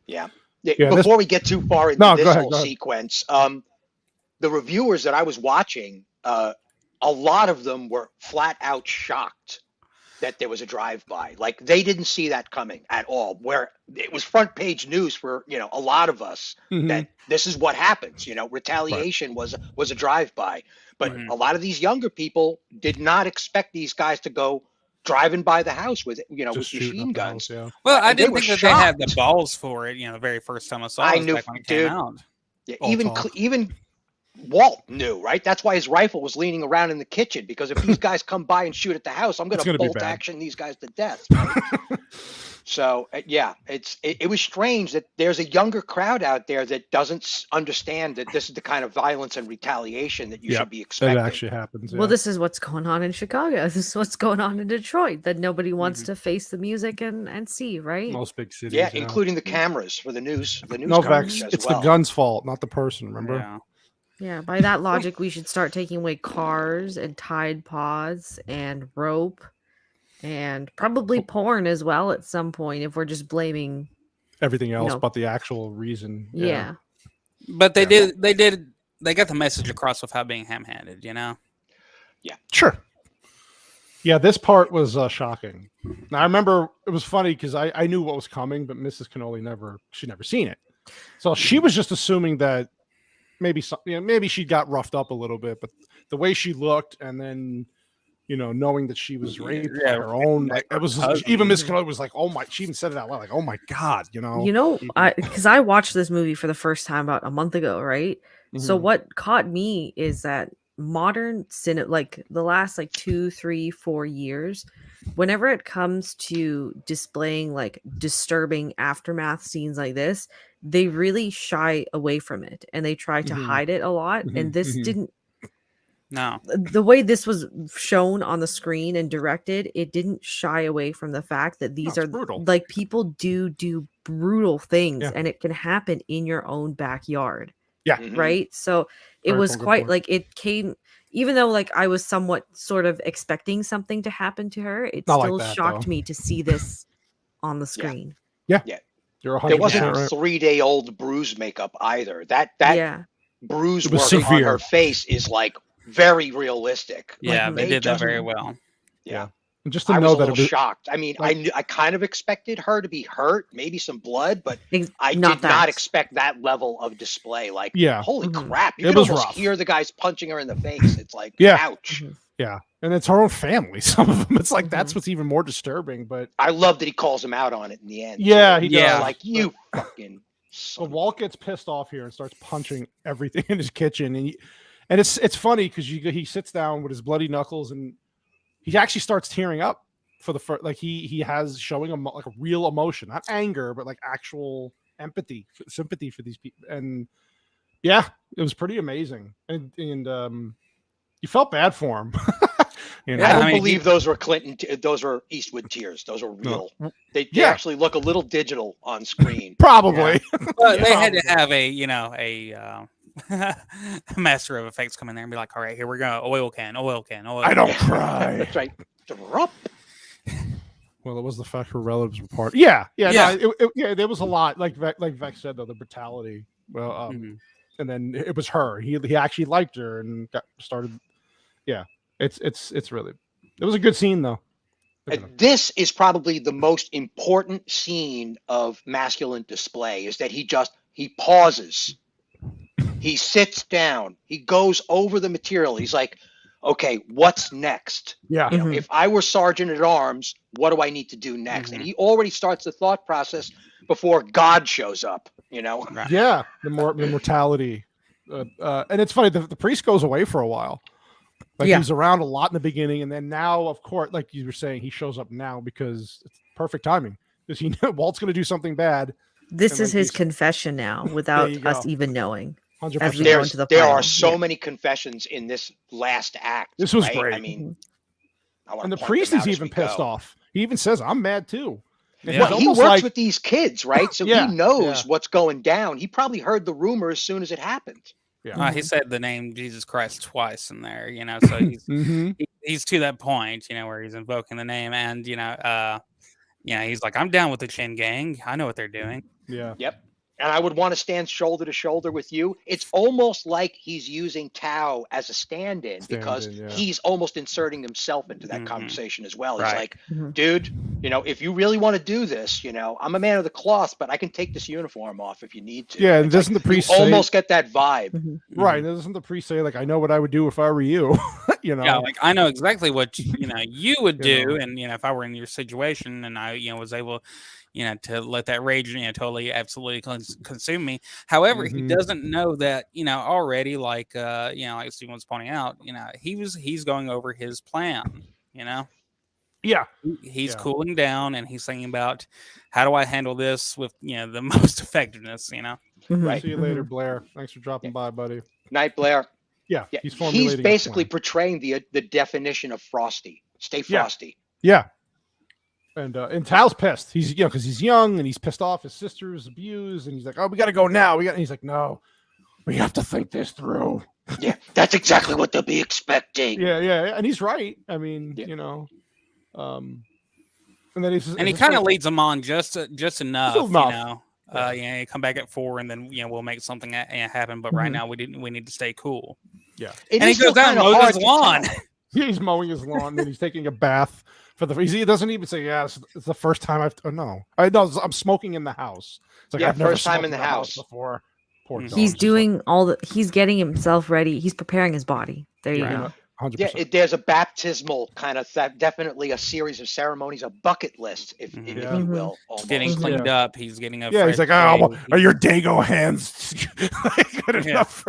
Yeah. Before we get too far into this whole sequence, the reviewers that I was watching, a lot of them were flat out shocked that there was a drive-by. Like, they didn't see that coming at all, where it was front page news for a lot of us that this is what happens. Retaliation was a drive-by, but a lot of these younger people did not expect these guys to go driving by the house with with machine guns. House, Well, I didn't think that they had the balls for it. The very first time I saw it, knew, back when it came out. Yeah, even Walt knew, right? That's why his rifle was leaning around in the kitchen, because if these guys come by and shoot at the house, I'm going to bolt action these guys to death. Right? So yeah, it was strange that there's a younger crowd out there that doesn't understand that this is the kind of violence and retaliation that you should be expecting. That actually happens. Well, this is what's going on in Chicago. This is what's going on in Detroit, that nobody wants to face the music and see, right? Most big cities. Yeah, including the cameras for the news. No, Vex, it's the gun's fault, not the person. Remember? Yeah, by that logic, we should start taking away cars and Tide Pods and rope and probably porn as well at some point, if we're just blaming everything else but the actual reason. Yeah. But they got the message across without being ham-handed, Yeah. Sure. Yeah, this part was shocking. Now, I remember it was funny because I knew what was coming, but Mrs. Cannoli she'd never seen it. So she was just assuming that maybe she got roughed up a little bit, but the way she looked, and then knowing that she was raped by her own, like, it was even Miss Cannoli was like, oh my, she even said it out loud, like, oh my god, because I watched this movie for the first time about a month ago, right? So what caught me is that modern cinema, like the last 2, 3, 4 years, whenever it comes to displaying like disturbing aftermath scenes like this, they really shy away from it and they try to hide it a lot. And this didn't. No, the way this was shown on the screen and directed, it didn't shy away from the fact that these are brutal. Like, people do brutal things, and it can happen in your own backyard. Yeah. Right. So it was quite like, it came, even though like I was somewhat sort of expecting something to happen to her, it still shocked me to see this on the screen. Yeah. There wasn't 3-day-old bruise makeup either. That bruise work on her face is like very realistic. Yeah, like, they did that very well. Yeah. And just to know that I was shocked. I mean, I kind of expected her to be hurt, maybe some blood, but I did not expect that level of display. Like, holy crap. You can almost hear the guys punching her in the face. It's like, ouch. Yeah. And it's her own family. Some of them, it's like, that's what's even more disturbing. But I love that he calls him out on it in the end. Yeah, he does. Like, you fucking. So Walt gets pissed off here and starts punching everything in his kitchen. And it's funny because he sits down with his bloody knuckles and he actually starts tearing up for the first, like he has showing like a real emotion, not anger, but like actual empathy, sympathy for these people. And yeah, it was pretty amazing. And you felt bad for him. I don't believe those were Eastwood tears. Those are real. No. They actually look a little digital on screen. Probably. Well, they had to have a master of effects come in there and be like, all right, here we go. Oil can. I don't cry. That's right. Drup. Well, it was the fact her relatives were part. Yeah. No, there was a lot. Like Vex said, though, the brutality. Well, and then it was her. He actually liked her and started. Yeah, it's really. It was a good scene, though. This is probably the most important scene of masculine display. Is that he pauses, he sits down, he goes over the material. He's like, okay, what's next? Yeah. You know, if I were Sergeant at Arms, what do I need to do next? And he already starts the thought process before God shows up, you know? Right. Yeah. The mortality. And it's funny, the priest goes away for a while. Like he's around a lot in the beginning. And then now, of course, like you were saying, he shows up now because it's perfect timing. Because he knew Walt's going to do something bad. This is his confession now without us even knowing. 100%. There are so many confessions in this last act. This was right? great. I mean, and the priest is even pissed off. He even says, "I'm mad too." Well, he works with these kids, right? So he knows what's going down. He probably heard the rumor as soon as it happened. Yeah. He said the name Jesus Christ twice in there, you know, so he's he's to that point, you know, where he's invoking the name, and you know, he's like, I'm down with the Chin Gang. I know what they're doing. Yeah. Yep. And I would want to stand shoulder to shoulder with you. It's almost like he's using Tao as a stand-in because he's almost inserting himself into that conversation as well. He's like, dude, you know, if you really want to do this, you know, I'm a man of the cloth, but I can take this uniform off if you need to. Yeah, and doesn't the priest almost get that vibe? Right. And doesn't the priest say, like, I know what I would do if I were you? You know? Yeah, like I know exactly what you would do, and if I were in your situation and I was able to let that rage, totally, absolutely consume me. However, he doesn't know that, already, like Stephen was pointing out, he's going over his plan, Yeah. He's cooling down and he's thinking about how do I handle this with, the most effectiveness, Right. See you later, Blair. Thanks for dropping by, buddy. Night, Blair. Yeah. He's basically portraying the definition of Frosty. Stay frosty. Yeah. And Tao's pissed. He's because he's young and he's pissed off. His sister's abused, and he's like, "Oh, we got to go now." And he's like, "No, we have to think this through." Yeah, that's exactly what they'll be expecting. Yeah, and he's right. I mean, and then he kind of leads them on just enough, you come back at 4, and then we'll make something happen. But right now, we need to stay cool. Yeah, and he goes down and mows his lawn. Yeah, he's mowing his lawn, and he's taking a bath. He doesn't even say, "Yes, it's the first time I'm smoking in the house." It's like, I've never first time in the house before. Poor dog. He's doing he's getting himself ready. He's preparing his body. There you go. 100%. Yeah, there's a baptismal kind of definitely a series of ceremonies, a bucket list, if you will. Almost. Getting cleaned up. He's getting a he's like, "Oh, are your Dago hands good enough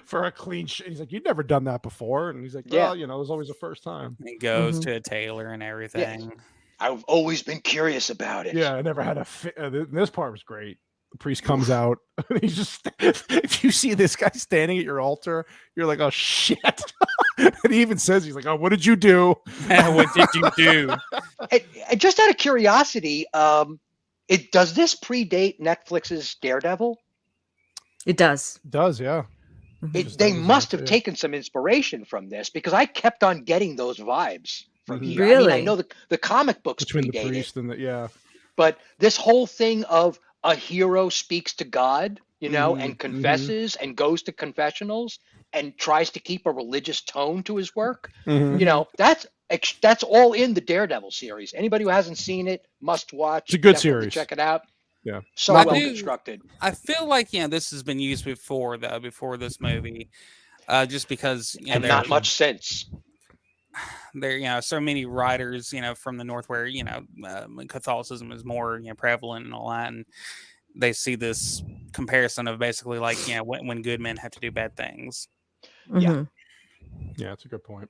for a clean shit?" He's like, "You've never done that before," and he's like, "Well, there's always a first time." He goes to a tailor and everything. Yeah. I've always been curious about it. Yeah, I never had a fit. This part was great. The priest comes out. He's just, if you see this guy standing at your altar, you're like, "Oh shit!" And he even says, "He's like, oh, what did you do? What did you do?" And just out of curiosity, does this predate Netflix's Daredevil? It does. It does, yeah. They must have taken some inspiration from this because I kept on getting those vibes from here. Really? I know the comic books between the predate priest and but this whole thing of a hero speaks to God, and confesses and goes to confessionals and tries to keep a religious tone to his work. That's all in the Daredevil series. Anybody who hasn't seen it must watch. It's a good series. Check it out. Yeah, so well constructed. I feel like this has been used before this movie, just because and not much sense. There, so many writers, from the North where Catholicism is more prevalent and all that, and they see this comparison of basically like when good men have to do bad things. Yeah, that's a good point.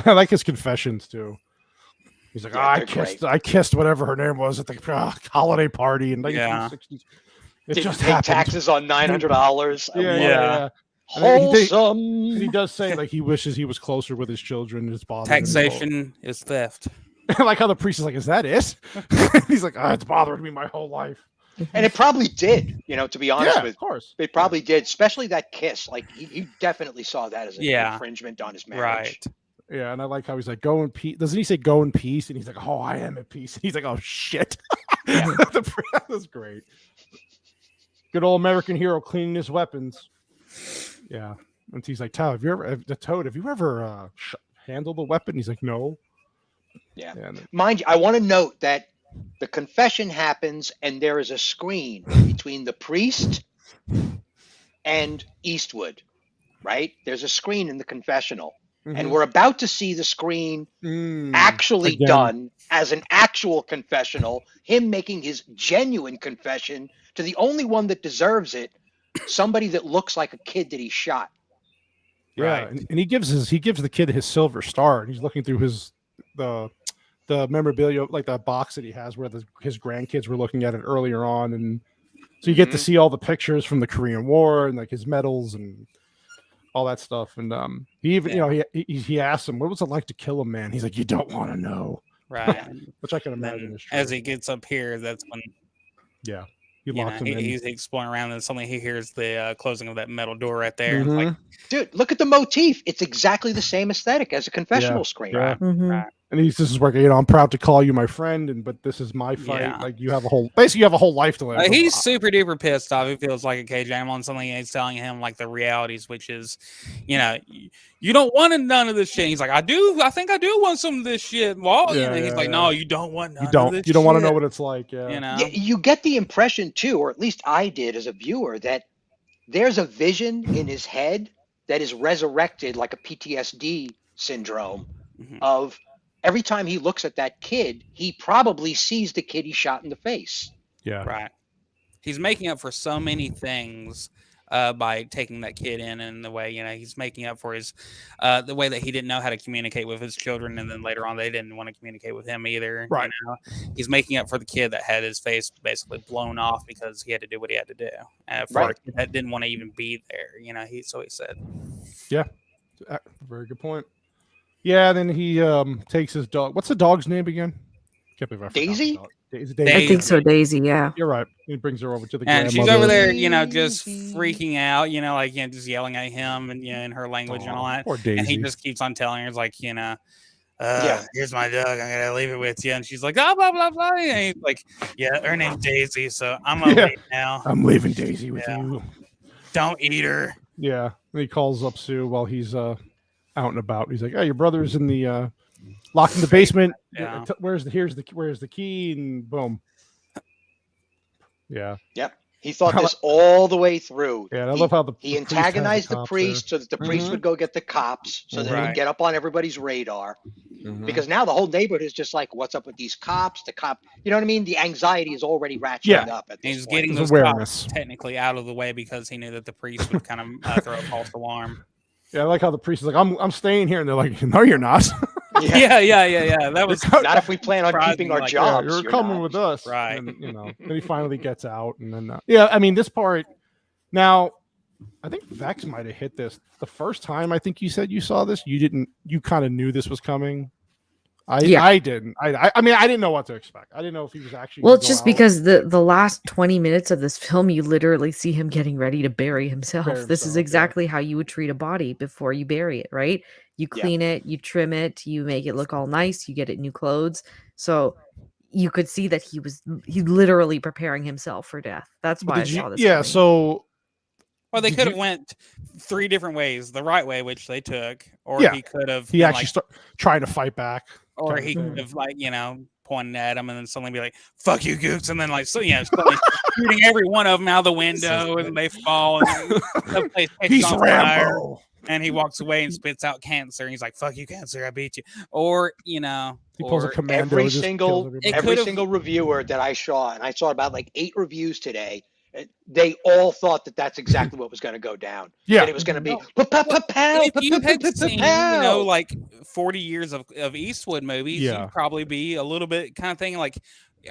I like his confessions too. He's like, I kissed whatever her name was at the holiday party in 1960s. It Didn't just pay happened. Taxes on $900. Yeah. Wholesome. And he does say like he wishes he was closer with his children. His taxation is theft. I like how the priest is like, "Is that it?" He's like, "It's bothering me my whole life." And it probably did, to be honest with of course. it probably did, especially that kiss. Like he definitely saw that as an infringement on his marriage. Right. Yeah, and I like how he's like, go in peace. Doesn't he say go in peace? And he's like, oh, I am at peace. And he's like, oh shit. Yeah. That's great. Good old American hero cleaning his weapons. Yeah. And he's like, Toad, have you ever handled a weapon? He's like, no. Yeah. And Mind you, I want to note that the confession happens and there is a screen between the priest and Eastwood, right? There's a screen in the confessional. And we're about to see the screen actually done as an actual confessional, him making his genuine confession to the only one that deserves it, somebody that looks like a kid that he shot. Yeah, right. And he gives the kid his silver star, and he's looking through the memorabilia, like the box that he has where his grandkids were looking at it earlier on, and so you get to see all the pictures from the Korean War and like his medals and all that stuff. And he even he asked him, what was it like to kill a man? He's like, you don't want to know. Right. Which I can imagine is true. As he gets up here, that's when he locks him in. He's exploring around, and suddenly he hears the closing of that metal door right there. Like, dude, look at the motif. It's exactly the same aesthetic as a confessional screen. Yeah. right. And this is where I'm proud to call you my friend, but this is my fight. Yeah. Like you have a whole life to live. He's super duper pissed off. He feels like a cage animal, and something he's telling him like the realities, which is, you don't want none of this shit. He's like, I do. I think I do want some of this shit. Well, he's like, no, you don't want none of this. You don't want to know what it's like. Yeah. Yeah, you get the impression too, or at least I did as a viewer, that there's a vision in his head that is resurrected like a PTSD syndrome of. Every time he looks at that kid, he probably sees the kid he shot in the face. Yeah. Right. He's making up for so many things by taking that kid in the way, he's making up for his the way that he didn't know how to communicate with his children, and then later on they didn't want to communicate with him either. Right. He's making up for the kid that had his face basically blown off because he had to do what he had to do. For a kid that didn't want to even be there, so he said. Yeah. Very good point. Yeah, then he takes his dog. What's the dog's name again? Can't believe I forgot. Daisy? Daisy. I think so, Daisy. Yeah, you're right. He brings her over to the and grandmother. she's over there, just freaking out, just yelling at him and in her language and all that. Poor Daisy. And he just keeps on telling her, like, here's my dog. I'm gonna leave it with you. And she's like, blah blah blah. And he's like, yeah, her name's Daisy, so I'm gonna leave now. I'm leaving Daisy with you. Don't eat her. Yeah. And he calls up Sue while he's out and about. He's like, "Oh, your brother's in the locked in the basement. Yeah. Where's the key?" And boom. Yeah. Yep. He thought this all the way through. Yeah, I love how he antagonized the priest so that the priest would go get the cops, so that he would get up on everybody's radar. Because now the whole neighborhood is just like, what's up with these cops? The cop, you know what I mean? The anxiety is already ratcheting up at this He's point. getting those cops technically out of the way because he knew that the priest would kind of throw a false alarm. Yeah, I like how the priest is like, I'm staying here, and they're like, no, you're not. Yeah. That was not if we plan on keeping our jobs. Yeah, you're coming with us, right? And, then he finally gets out, and then I mean, this part. Now, I think Vex might have hit this the first time. I think you said you saw this. You didn't. You kind of knew this was coming. I didn't. I mean, I didn't know what to expect. I didn't know if he was actually. Well, it's just because the last 20 minutes of this film, you literally see him getting ready to bury himself. This is exactly how you would treat a body before you bury it, right? You clean it, you trim it, you make it look all nice, you get it new clothes. So you could see that he literally preparing himself for death. That's why I saw this. Yeah. coming. So. Well, they could have went 3 different ways. The right way, which they took, or he could have. He actually tried to fight back. Or he could have, pointed at him and then suddenly be like, "Fuck you, Gooks," and then suddenly shooting every one of them out the window, and they fall, and the place catches on fire, and he walks away and spits out cancer, and he's like, "Fuck you, cancer, I beat you." Or he pulls a commando. Every single reviewer that I saw, and I saw about 8 reviews today. They all thought that that's exactly what was going to go down. Yeah, and it was going to be. If you had seen, 40 years of Eastwood movies, you'd probably be a little bit kind of thinking like,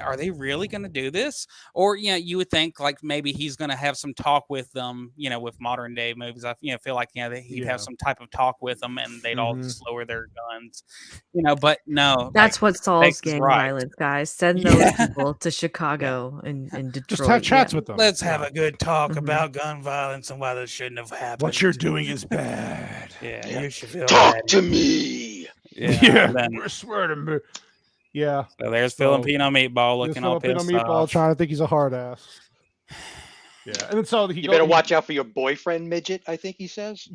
are they really going to do this? Or, you would think like maybe he's going to have some talk with them, with modern day movies. I feel like, that he'd have some type of talk with them and they'd all just lower their guns, but no. That's what solves gang right. violence, guys. Send those people to Chicago and Detroit. Just have chats with them. Let's have a good talk about gun violence and why this shouldn't have happened. What you're doing is bad. You should feel Talk bad. to me. We're swearing. Yeah. So there's Filipino meatball looking all pissed off. Trying to think he's a hard ass. Yeah. And then so you better watch out for your boyfriend, midget, I think he says.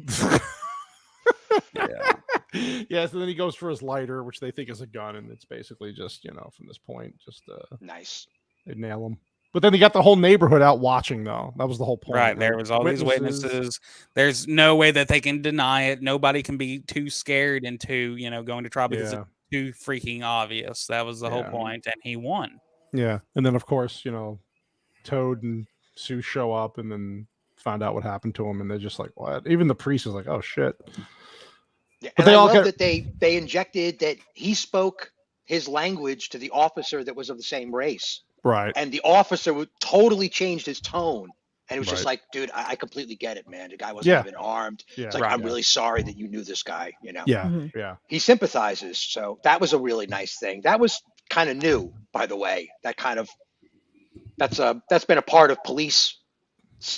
Yeah, so then he goes for his lighter, which they think is a gun, and it's basically just, from this point, just nice. They nail him. But then they got the whole neighborhood out watching, though. That was the whole point. Right. There was all these witnesses. There's no way that they can deny it. Nobody can be too scared into, going to trial because it's too freaking obvious. That was the whole point, and he won. Yeah. And then, of course, Toad and Sue show up and then find out what happened to him, and they're just like, what? Even the priest is like, oh, shit. Yeah, but I love that they injected that he spoke his language to the officer that was of the same race. Right. And the officer totally changed his tone. And it was just like, dude, I completely get it, man. The guy wasn't even armed. Yeah. It's like, I'm really sorry that you knew this guy, Yeah. Yeah. He sympathizes. So that was a really nice thing. That was kind of new, by the way. That's been a part of police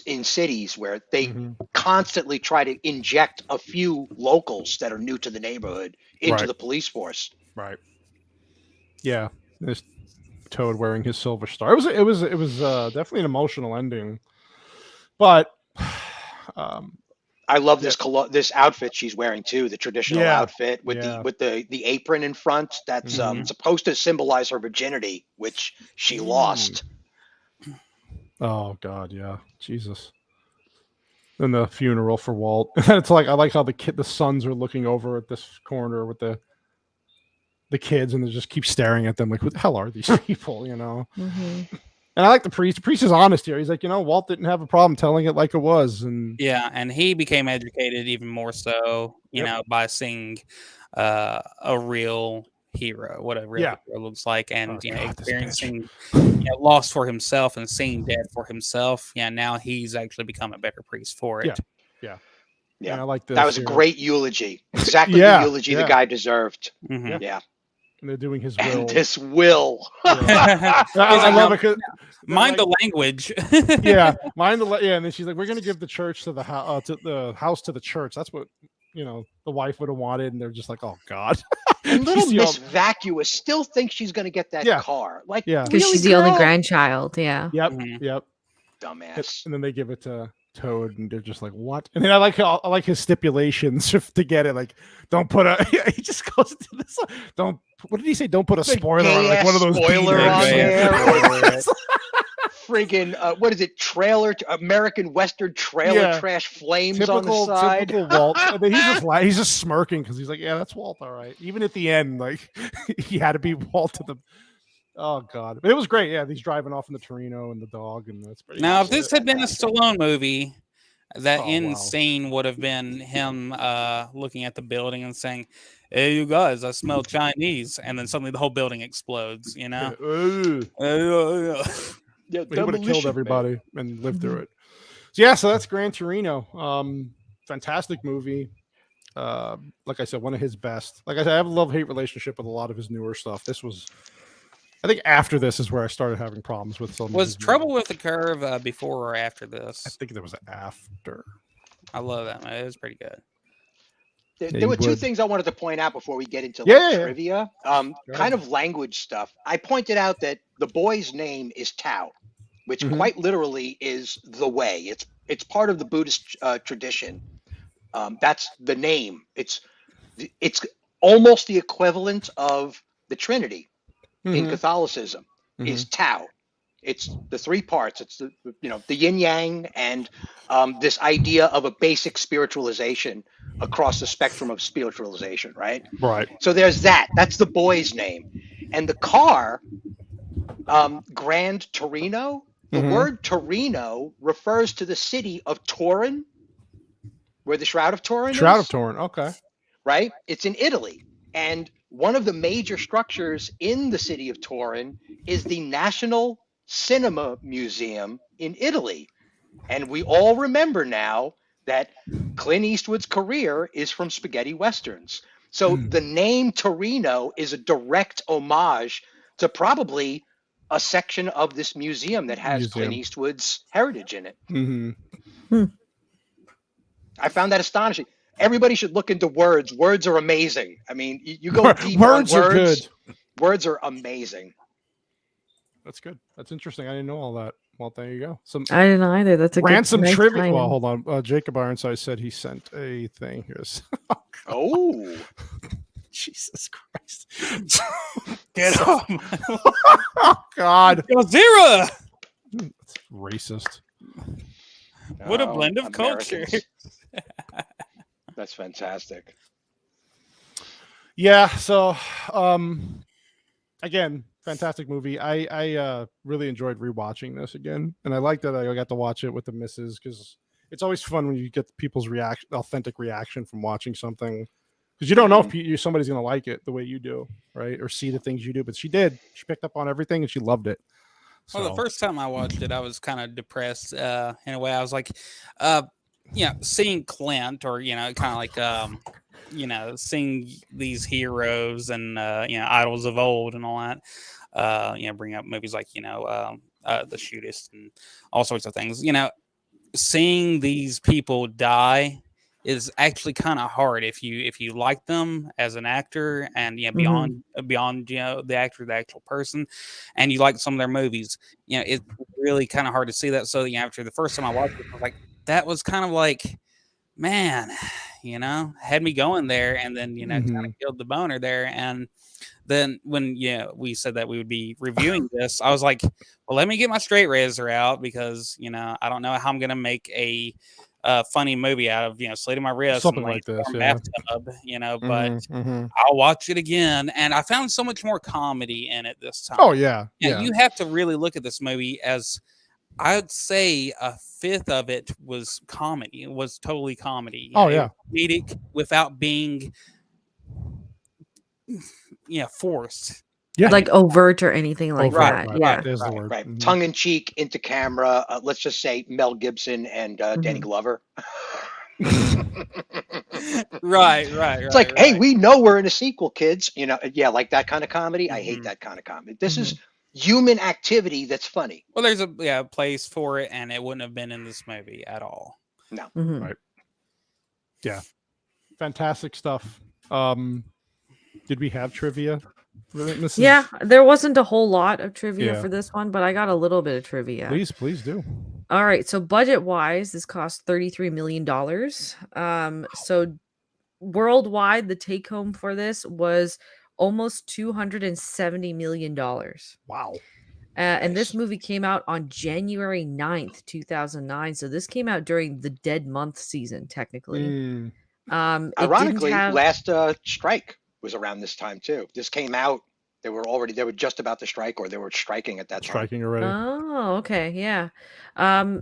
in cities where they constantly try to inject a few locals that are new to the neighborhood into the police force. Right. Yeah. There's Toad wearing his silver star. It was definitely an emotional ending. But I love this outfit she's wearing too, the traditional outfit with the apron in front. That's supposed to symbolize her virginity, which she lost. Oh God, yeah, Jesus. And the funeral for Walt. It's like I like how the sons are looking over at this corner with the kids, and they just keep staring at them like, who the hell are these people? And I like the priest. The priest is honest here. He's like, Walt didn't have a problem telling it like it was, and and he became educated even more so, by seeing a real hero, what a real hero looks like, and experiencing loss for himself and seeing death for himself. Now he's actually become a better priest for it. Yeah. And I like this. That was a great eulogy. Exactly the eulogy the guy deserved. Yeah. And they're doing his will. And this will. I love it. Mind the language. Mind the and then she's like, "We're going to give the church to the house to the church." That's what the wife would have wanted, and they're just like, "Oh God." And little Miss Vacuous still thinks she's going to get that car, because she's the only grandchild. Yeah. Yep. Dumbass. And then they give it to Toad, and they're just like, what? And then I like his stipulations to get it. Like, don't put he just goes into this. What did he say? Don't put a spoiler on, like one of those spoiler on there. Friggin' what is it? American Western trailer trash flames on the side. Typical Walt. And then he's just smirking because he's like, yeah, that's Walt, all right. Even at the end, like he had to be Walt to the. Oh God! But it was great. Yeah, he's driving off in the Torino and the dog, and that's pretty. Now, if this had been a Stallone movie, that end scene would have been him looking at the building and saying, "Hey, you guys, I smell Chinese," and then suddenly the whole building explodes. He would have killed everybody and lived through it. So that's Gran Torino. Fantastic movie. Like I said, one of his best. Like I said, I have a love-hate relationship with a lot of his newer stuff. This was. I think after this is where I started having problems with some. Was Trouble with the Curve before or after this? I think there was after. I love that, man. It was pretty good. There were two things I wanted to point out before we get into trivia. Kind of language stuff. I pointed out that the boy's name is Tao, which quite literally is the way. It's part of the Buddhist tradition. That's the name. It's almost the equivalent of the Trinity. In Catholicism is Tao. It's the three parts. It's the yin yang and this idea of a basic spiritualization across the spectrum of spiritualization, right? Right. So there's that. That's the boy's name. And the car, Grand Torino, the word Torino refers to the city of Turin, where the Shroud of Turin is. Shroud of Turin, okay. Right? It's in Italy. And one of the major structures in the city of Turin is the National Cinema Museum in Italy. And we all remember now that Clint Eastwood's career is from spaghetti westerns. So the name Torino is a direct homage to probably a section of this museum that has Clint Eastwood's heritage in it. I found that astonishing. Everybody should look into words. Words are amazing. I mean, you go deep words on are good. Words are amazing. That's good. That's interesting. I didn't know all that. Well, there you go. I didn't either. That's a ransom good, nice trivia. timing. Well, hold on. Jacob Ironside said he sent a thing. Here's. Oh, Jesus Christ! Get off! Oh God! Zero. That's racist. What a blend of culture. That's fantastic. Yeah. So, again, fantastic movie. I really enjoyed rewatching this again, and I like that I got to watch it with the missus because it's always fun when you get people's authentic reaction from watching something, because you don't know if somebody's going to like it the way you do, right? Or see the things you do, but she did. She picked up on everything and she loved it. So. Well, the first time I watched it, I was kind of depressed in a way. I was like, seeing Clint, or kind of like, seeing these heroes and idols of old and all that. Bring up movies like The Shootist and all sorts of things. Seeing these people die is actually kind of hard if you like them as an actor and beyond the actor, the actual person, and you like some of their movies. It's really kind of hard to see that. So after the first time I watched it, I was like, that was kind of like, man, had me going there, and then kind of killed the boner there. And then when we said that we would be reviewing this, I was like, well, let me get my straight razor out, because I don't know how I'm gonna make a funny movie out of slitting my wrist, something like this, bathtub, but I'll watch it again, and I found so much more comedy in it this time. Oh yeah. You have to really look at this movie as, I'd say, a fifth of it was comedy. It was totally comedy. Oh yeah, comedic without being forced. Yeah, like overt or anything like that. Right. There's the word. Right. Tongue in cheek, into camera. Let's just say Mel Gibson and Danny Glover. Right. It's like, hey, we know we're in a sequel, kids. Like that kind of comedy. I hate that kind of comedy. This is human activity that's funny. Well, there's a place for it, and it wouldn't have been in this movie at all. No. Right. Yeah. Fantastic stuff. Did we have trivia? Yeah, there wasn't a whole lot of trivia for this one, but I got a little bit of trivia. Please do. All right, so budget-wise, this cost $33 million. So worldwide, the take-home for this was almost $270 million. Wow. And this movie came out on January 9th, 2009. So this came out during the dead month season, technically. Ironically, last strike was around this time too. This came out, they were just about to strike, or they were striking at that time. Striking already. Oh, okay, yeah.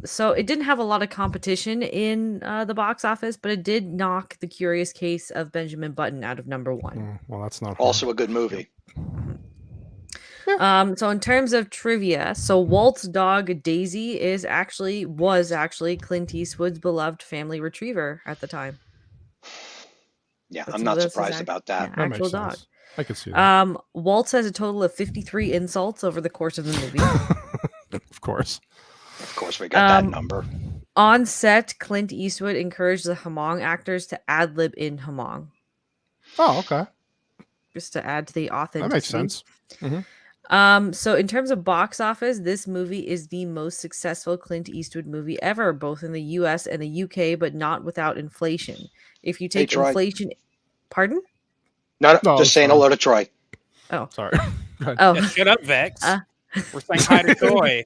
So it didn't have a lot of competition in the box office, but it did knock The Curious Case of Benjamin Button out of number one. Well, that's not also a good movie. So in terms of trivia, so Walt's dog Daisy was actually Clint Eastwood's beloved family retriever at the time. Yeah, I'm not surprised about that. That actual makes dog. sense. I could see that. Waltz has a total of 53 insults over the course of the movie. Of course we got that number. On set, Clint Eastwood encouraged the Hmong actors to ad-lib in Hmong. Oh, okay. Just to add to the authenticity. That makes sense. So in terms of box office, this movie is the most successful Clint Eastwood movie ever, both in the US and the UK, but not without inflation. If you take inflation... Pardon? No, just saying hello to Troy. Oh. Sorry. Oh. Yeah, shut up, Vex. We're saying hi to Troy.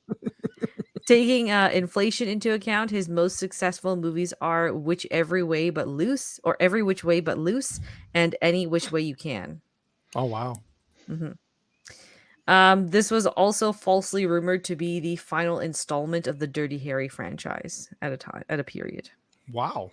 Taking inflation into account, his most successful movies are Every Way But Loose, and Any Which Way You Can. Oh, wow. This was also falsely rumored to be the final installment of the Dirty Harry franchise at a period. Wow.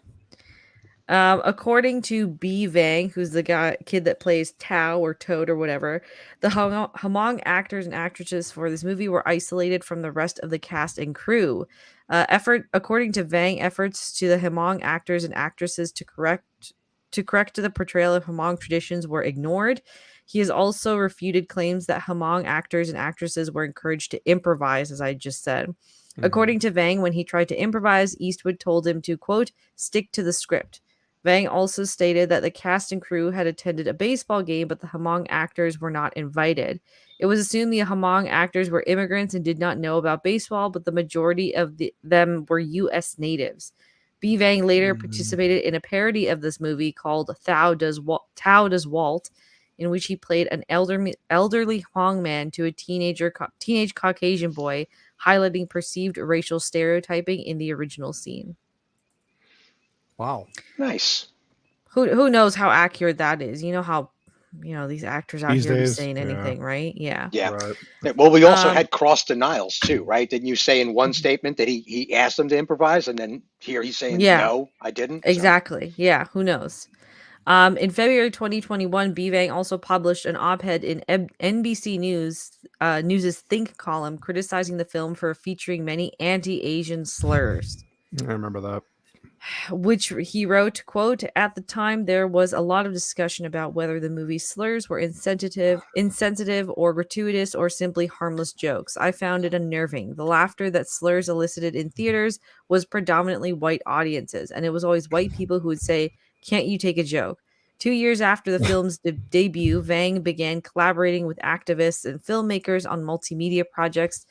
According to B. Vang, who's the kid that plays Tao or Toad or whatever, the Hmong actors and actresses for this movie were isolated from the rest of the cast and crew. According to Vang, efforts to the Hmong actors and actresses to correct the portrayal of Hmong traditions were ignored. He has also refuted claims that Hmong actors and actresses were encouraged to improvise, as I just said. Mm-hmm. According to Vang, when he tried to improvise, Eastwood told him to, quote, stick to the script. Vang also stated that the cast and crew had attended a baseball game, but the Hmong actors were not invited. It was assumed the Hmong actors were immigrants and did not know about baseball, but the majority of them were U.S. natives. B. Vang later participated in a parody of this movie called Tao Does Walt, in which he played an elderly Hmong man to a teenage Caucasian boy, highlighting perceived racial stereotyping in the original scene. Wow. Nice. Who knows how accurate that is? You know how, these actors out These here days, saying anything, right? Yeah. Yeah. Right. Well, we also had cross denials too, right? Didn't you say in one statement that he asked them to improvise, and then here he's saying, no, I didn't? Exactly. So. Yeah. Who knows? In February 2021, B. Vang also published an op-ed in NBC News's Think column criticizing the film for featuring many anti-Asian slurs. I remember that. Which he wrote, quote, at the time, there was a lot of discussion about whether the movie's slurs were insensitive or gratuitous or simply harmless jokes. I found it unnerving. The laughter that slurs elicited in theaters was predominantly white audiences, and it was always white people who would say, can't you take a joke? 2 years after the film's debut, Vang began collaborating with activists and filmmakers on multimedia projects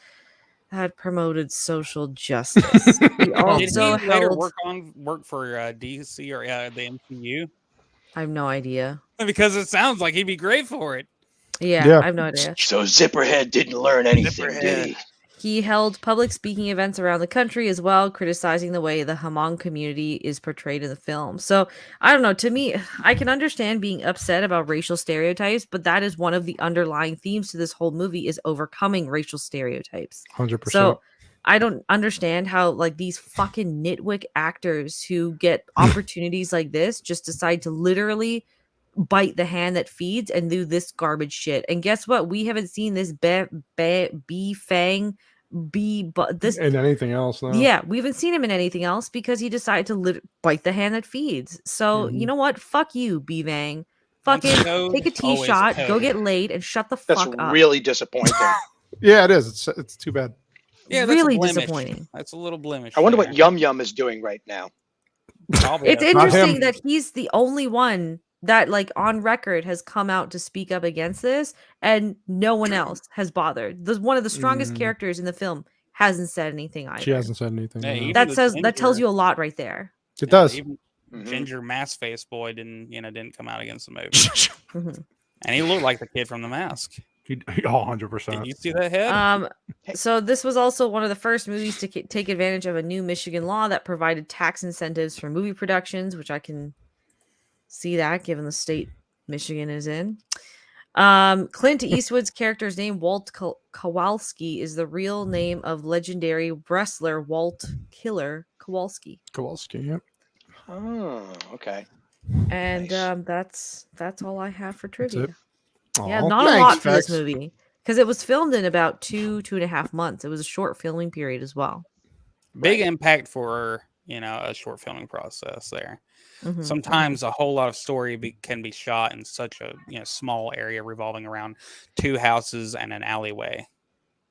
that promoted social justice. He also Did he later work for DC or the MCU? I have no idea. Because it sounds like he'd be great for it. Yeah. I have no idea. So Zipperhead didn't learn anything, did he? He held public speaking events around the country as well, criticizing the way the Hmong community is portrayed in the film. So, I don't know. To me, I can understand being upset about racial stereotypes, but that is one of the underlying themes to this whole movie is overcoming racial stereotypes. 100%. So, I don't understand how, these fucking nitwit actors who get opportunities like this just decide to literally bite the hand that feeds and do this garbage shit. And guess what? We haven't seen this this in anything else though. Yeah, we haven't seen him in anything else because he decided to bite the hand that feeds. So you know what? Fuck you, B. Vang. Fucking take a tea shot, go get laid, and shut the fuck up. That's really disappointing. Yeah, it is. It's too bad. Yeah, really disappointing. That's a little blemish. I wonder what Yum Yum is doing right now. It's interesting that he's the only one that on record has come out to speak up against this, and no one else has bothered. One of the strongest characters in the film hasn't said anything either. She hasn't said anything. Yeah, that tells you a lot right there. It does. Even Ginger Mask Face Boy didn't come out against the movie. And he looked like the kid from The Mask. 100%. Did you see that head? So this was also one of the first movies to take advantage of a new Michigan law that provided tax incentives for movie productions, which I can see that given the state Michigan is in. Clint Eastwood's character's name, Walt Kowalski, is the real name of legendary wrestler Walt "Killer" Kowalski. Kowalski, yeah. Oh, okay. And that's all I have for trivia. Yeah, Aww, not a lot for this movie because it was filmed in about 2.5 months. It was a short filming period as well. Big impact for a short filming process there. Sometimes a whole lot of story can be shot in such a small area revolving around 2 houses and an alleyway.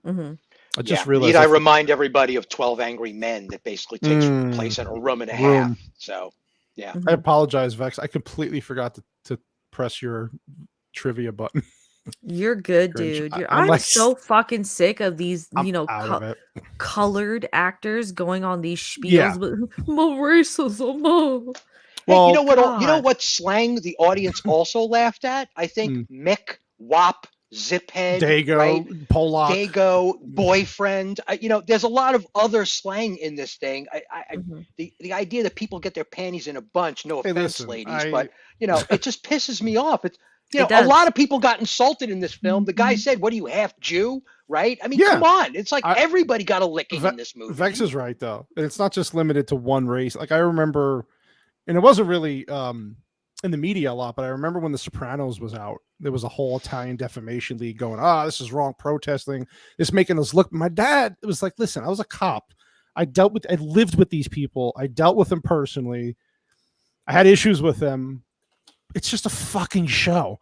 I just realized. I remind everybody of 12 Angry Men that basically takes place in a room and a half. So, yeah. I apologize, Vex. I completely forgot to press your trivia button. You're good, dude. I'm so fucking sick of these, colored actors going on these spiels with racism. Well, you know what slang the audience also laughed at? I think Mick, Wop, Ziphead, Dago, right? Pollock, Dago, boyfriend. There's a lot of other slang in this thing. The idea that people get their panties in a bunch. No offense, ladies, but it just pisses me off. It's a lot of people got insulted in this film. The guy said, "What are you, half Jew?" Right? I mean, come on. It's like everybody got a licking in this movie. Vex is right though. It's not just limited to one race. Like I remember and it wasn't really in the media a lot, but I remember when The Sopranos was out, there was a whole Italian defamation league going, this is wrong, protesting, this making us look. My dad, it was like, listen, I was a cop. I lived with these people. I dealt with them personally. I had issues with them. It's just a fucking show.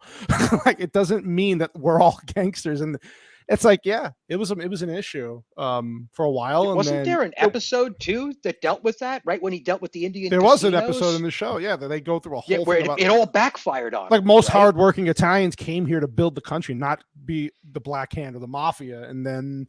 Like, it doesn't mean that we're all gangsters. And it's like, yeah, it was an issue for a while. And wasn't there an episode too that dealt with that? Right when he dealt with the Indian. There was an episode in the show, that they go through a whole where thing about, it all backfired on. Like, most hardworking Italians came here to build the country, not be the black hand of the mafia. And then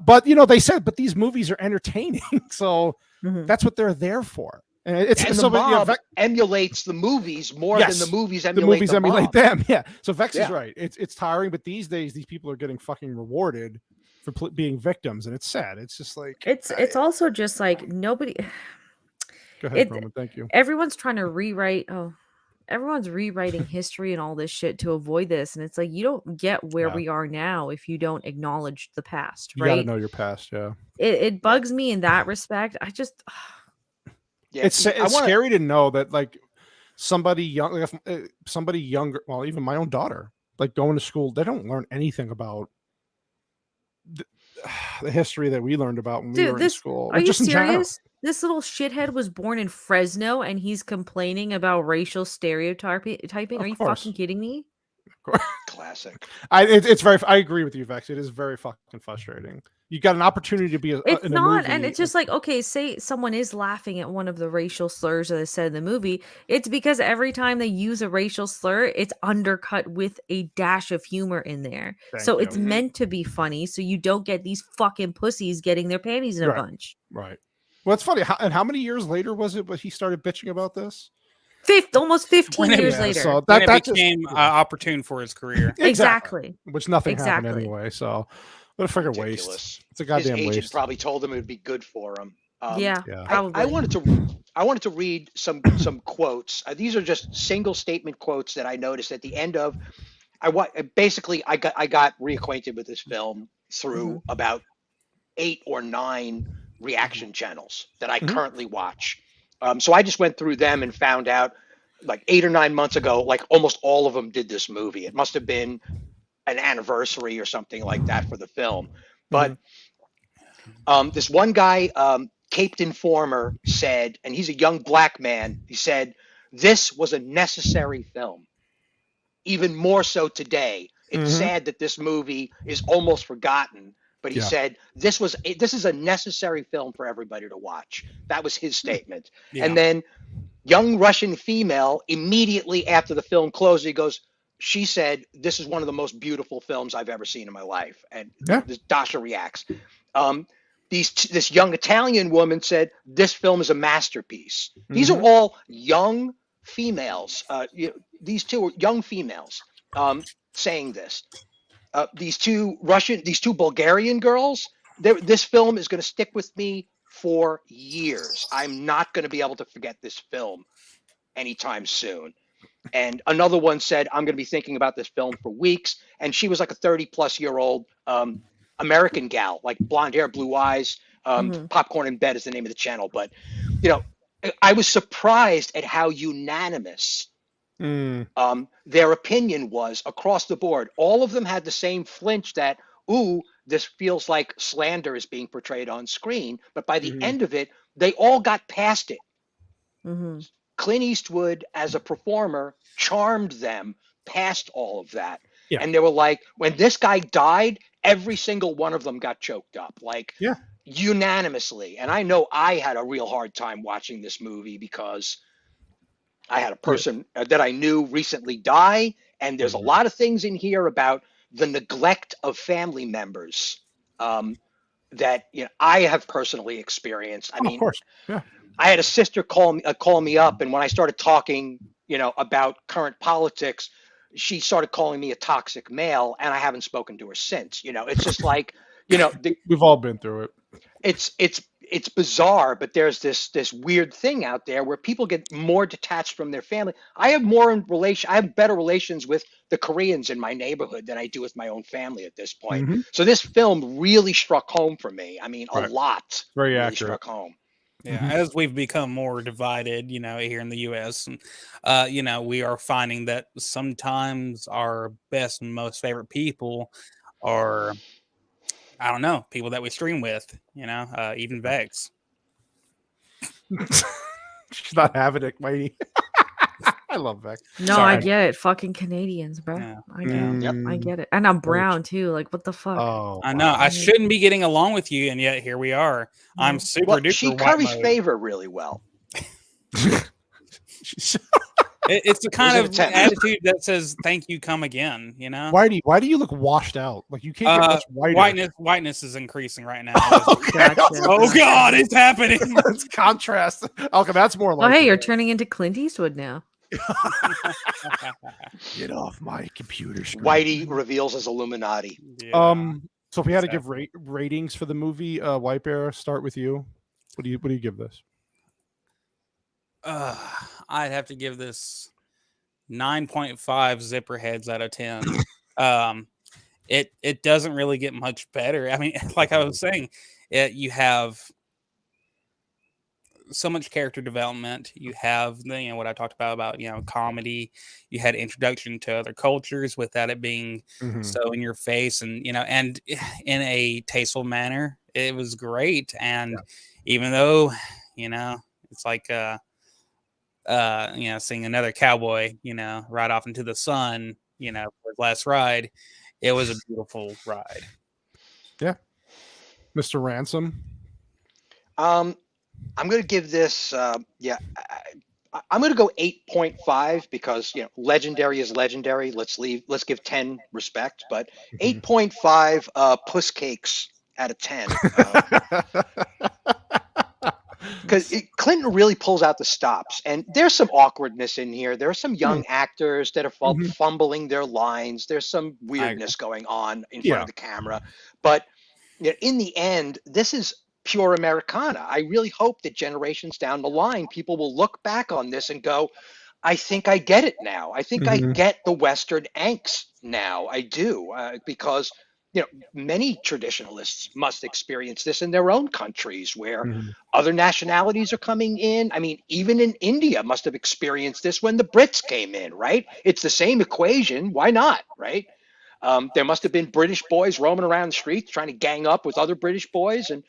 but they said, but these movies are entertaining, so that's what they're there for. And the mob emulates the movies more than the movies emulate them. Yeah. So Vex is right. It's tiring, but these days these people are getting fucking rewarded for being victims, and it's sad. It's just like it's also just like nobody. Go ahead, Roman. Thank you. Everyone's trying to rewrite. Everyone's rewriting history and all this shit to avoid this, and it's like you don't get where we are now if you don't acknowledge the past. You right? Gotta know your past. Yeah. It bugs me in that respect. I just. Yeah, it's scary to know that, like, somebody young, somebody younger, well, even my own daughter, like, going to school, they don't learn anything about the history that we learned about when we were in school. Are you serious? This little shithead was born in Fresno and he's complaining about racial stereotyping. Are you fucking kidding me? Classic. I agree with you, Vex. It is very fucking frustrating. You got an opportunity to be it's in not, and it's just like, okay, say someone is laughing at one of the racial slurs that is said in the movie. It's because every time they use a racial slur, it's undercut with a dash of humor in there. It's meant to be funny, so you don't get these fucking pussies getting their panties in a bunch. Right. Well, it's funny. How many years later was it when he started bitching about this? Almost 15 years later. So that became opportune for his career. Exactly. Which nothing happened anyway. So what a freaking waste. It's a goddamn waste. His agent probably told him it would be good for him. Probably. I wanted to read some quotes. These are just single statement quotes that I noticed at the end of. I got reacquainted with this film through about 8 or 9 reaction channels that I currently watch. So I just went through them and found out, like 8 or 9 months ago, like almost all of them did this movie. It must have been an anniversary or something like that for the film. But this one guy, Caped Informer, said, and he's a young black man, he said, this was a necessary film. Even more so today. It's sad that this movie is almost forgotten. But he said, this is a necessary film for everybody to watch. That was his statement. Yeah. And then young Russian female, immediately after the film closed, he goes, she said, this is one of the most beautiful films I've ever seen in my life. And Dasha reacts. This young Italian woman said, this film is a masterpiece. These are all young females. These two are young females saying this. These two Bulgarian girls, this film is going to stick with me for years. I'm not going to be able to forget this film anytime soon. And another one said, I'm going to be thinking about this film for weeks. And she was like a 30-plus-year-old American gal, like blonde hair, blue eyes, Popcorn in Bed is the name of the channel. But, I was surprised at how unanimous their opinion was across the board. All of them had the same flinch that, this feels like slander is being portrayed on screen. But by the end of it, they all got past it. Clint Eastwood, as a performer, charmed them past all of that. Yeah. And they were like, when this guy died, every single one of them got choked up, unanimously. And I know I had a real hard time watching this movie because I had a person that I knew recently die. And there's a lot of things in here about the neglect of family members that I have personally experienced. I mean, of course. Yeah. I had a sister call me up, and when I started talking, about current politics, she started calling me a toxic male, and I haven't spoken to her since. It's just like, we've all been through it. It's bizarre, but there's this weird thing out there where people get more detached from their family. I have better relations with the Koreans in my neighborhood than I do with my own family at this point. So this film really struck home for me. I mean, a lot. Very really accurate. Struck home. Yeah, as we've become more divided, here in the U.S., and we are finding that sometimes our best and most favorite people are, I don't know, people that we stream with. Even Vex. She's not having it, Whitey. I love Vex. No, Sorry. I get it. Fucking Canadians, bro. Yeah. I get it. I get it. And I'm brown too. Like, what the fuck? Oh, I know. wow. I shouldn't be getting along with you, and yet here we are. I'm super Well, duper she white curries mode. favor really well. It's the kind Was of it a 10? attitude that says "Thank you, come again." Whitey, why do you look washed out? Like you can't get much whiter. Whiteness is increasing right now. Okay. Gotcha. Oh God, it's happening. It's contrast. Okay, that's more Oh, like. hey, you're turning into Clint Eastwood now. Get off my computer screen. Whitey reveals his Illuminati. Yeah. So if we had to give ratings for the movie, White Bear, start with you. What do you give this? I'd have to give this 9.5 zipper heads out of 10. It doesn't really get much better. I mean, like I was saying, you have so much character development. You have what I talked about comedy. You had introduction to other cultures without it being so in your face, and and in a tasteful manner. It was great, and even though it's like seeing another cowboy ride off into the sun for his last ride, it was a beautiful ride. Yeah. Mr. Ransom. I'm going to give this, I'm going to go 8.5 because, legendary is legendary. Let's give 10 respect, but 8.5 puss cakes out of 10. Because Clinton really pulls out the stops, and there's some awkwardness in here. There are some young actors that are fumbling their lines. There's some weirdness going on in front of the camera, but in the end, this is pure Americana. I really hope that generations down the line, people will look back on this and go, I think I get it now. I think I get the Western angst now. I do, because many traditionalists must experience this in their own countries where other nationalities are coming in. I mean, even in India must have experienced this when the Brits came in, right? It's the same equation. Why not, right? There must have been British boys roaming around the streets trying to gang up with other British boys and,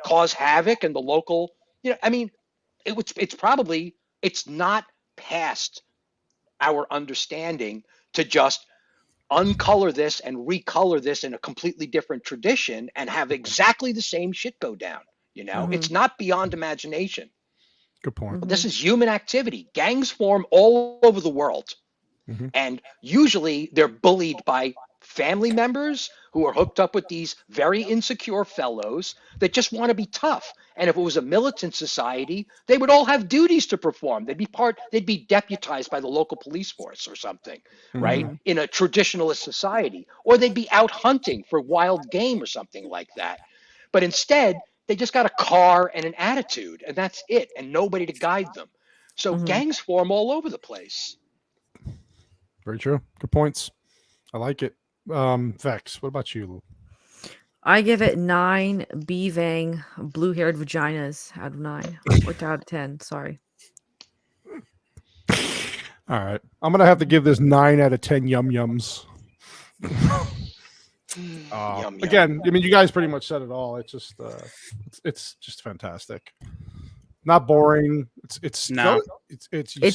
cause havoc in the local, I mean, it's not past our understanding to just uncolor this and recolor this in a completely different tradition and have exactly the same shit go down. It's not beyond imagination. Good point. But this is human activity. Gangs form all over the world. And usually they're bullied by family members who are hooked up with these very insecure fellows that just want to be tough. And if it was a militant society, they would all have duties to perform. They'd be deputized by the local police force or something, right? In a traditionalist society, or they'd be out hunting for wild game or something like that. But instead, they just got a car and an attitude, and that's it, and nobody to guide them. So gangs form all over the place. Very true. Good points. I like it. Vex, what about you, Lou? I give it 9 Bevang blue-haired vaginas out of 9. Or out of 10, sorry. All right. I'm going to have to give this 9 out of 10 yum-yums. Yum, again, yum. I mean, you guys pretty much said it all. It's just, it's just fantastic. Not boring. It's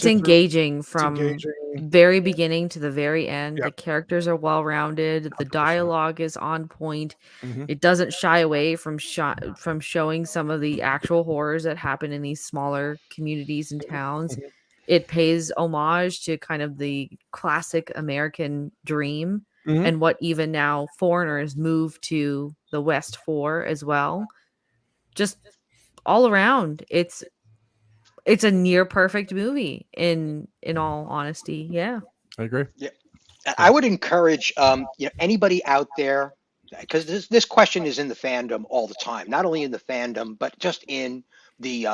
engaging from very beginning to the very end. Yep. The characters are well rounded. The dialogue is on point. It doesn't shy away from showing some of the actual horrors that happen in these smaller communities and towns. It pays homage to kind of the classic American dream and what even now foreigners move to the West for as well. Just all around, it's a near perfect movie in all honesty. Yeah, I agree. Yeah, I would encourage anybody out there, because this question is in the fandom all the time, not only in the fandom but just in the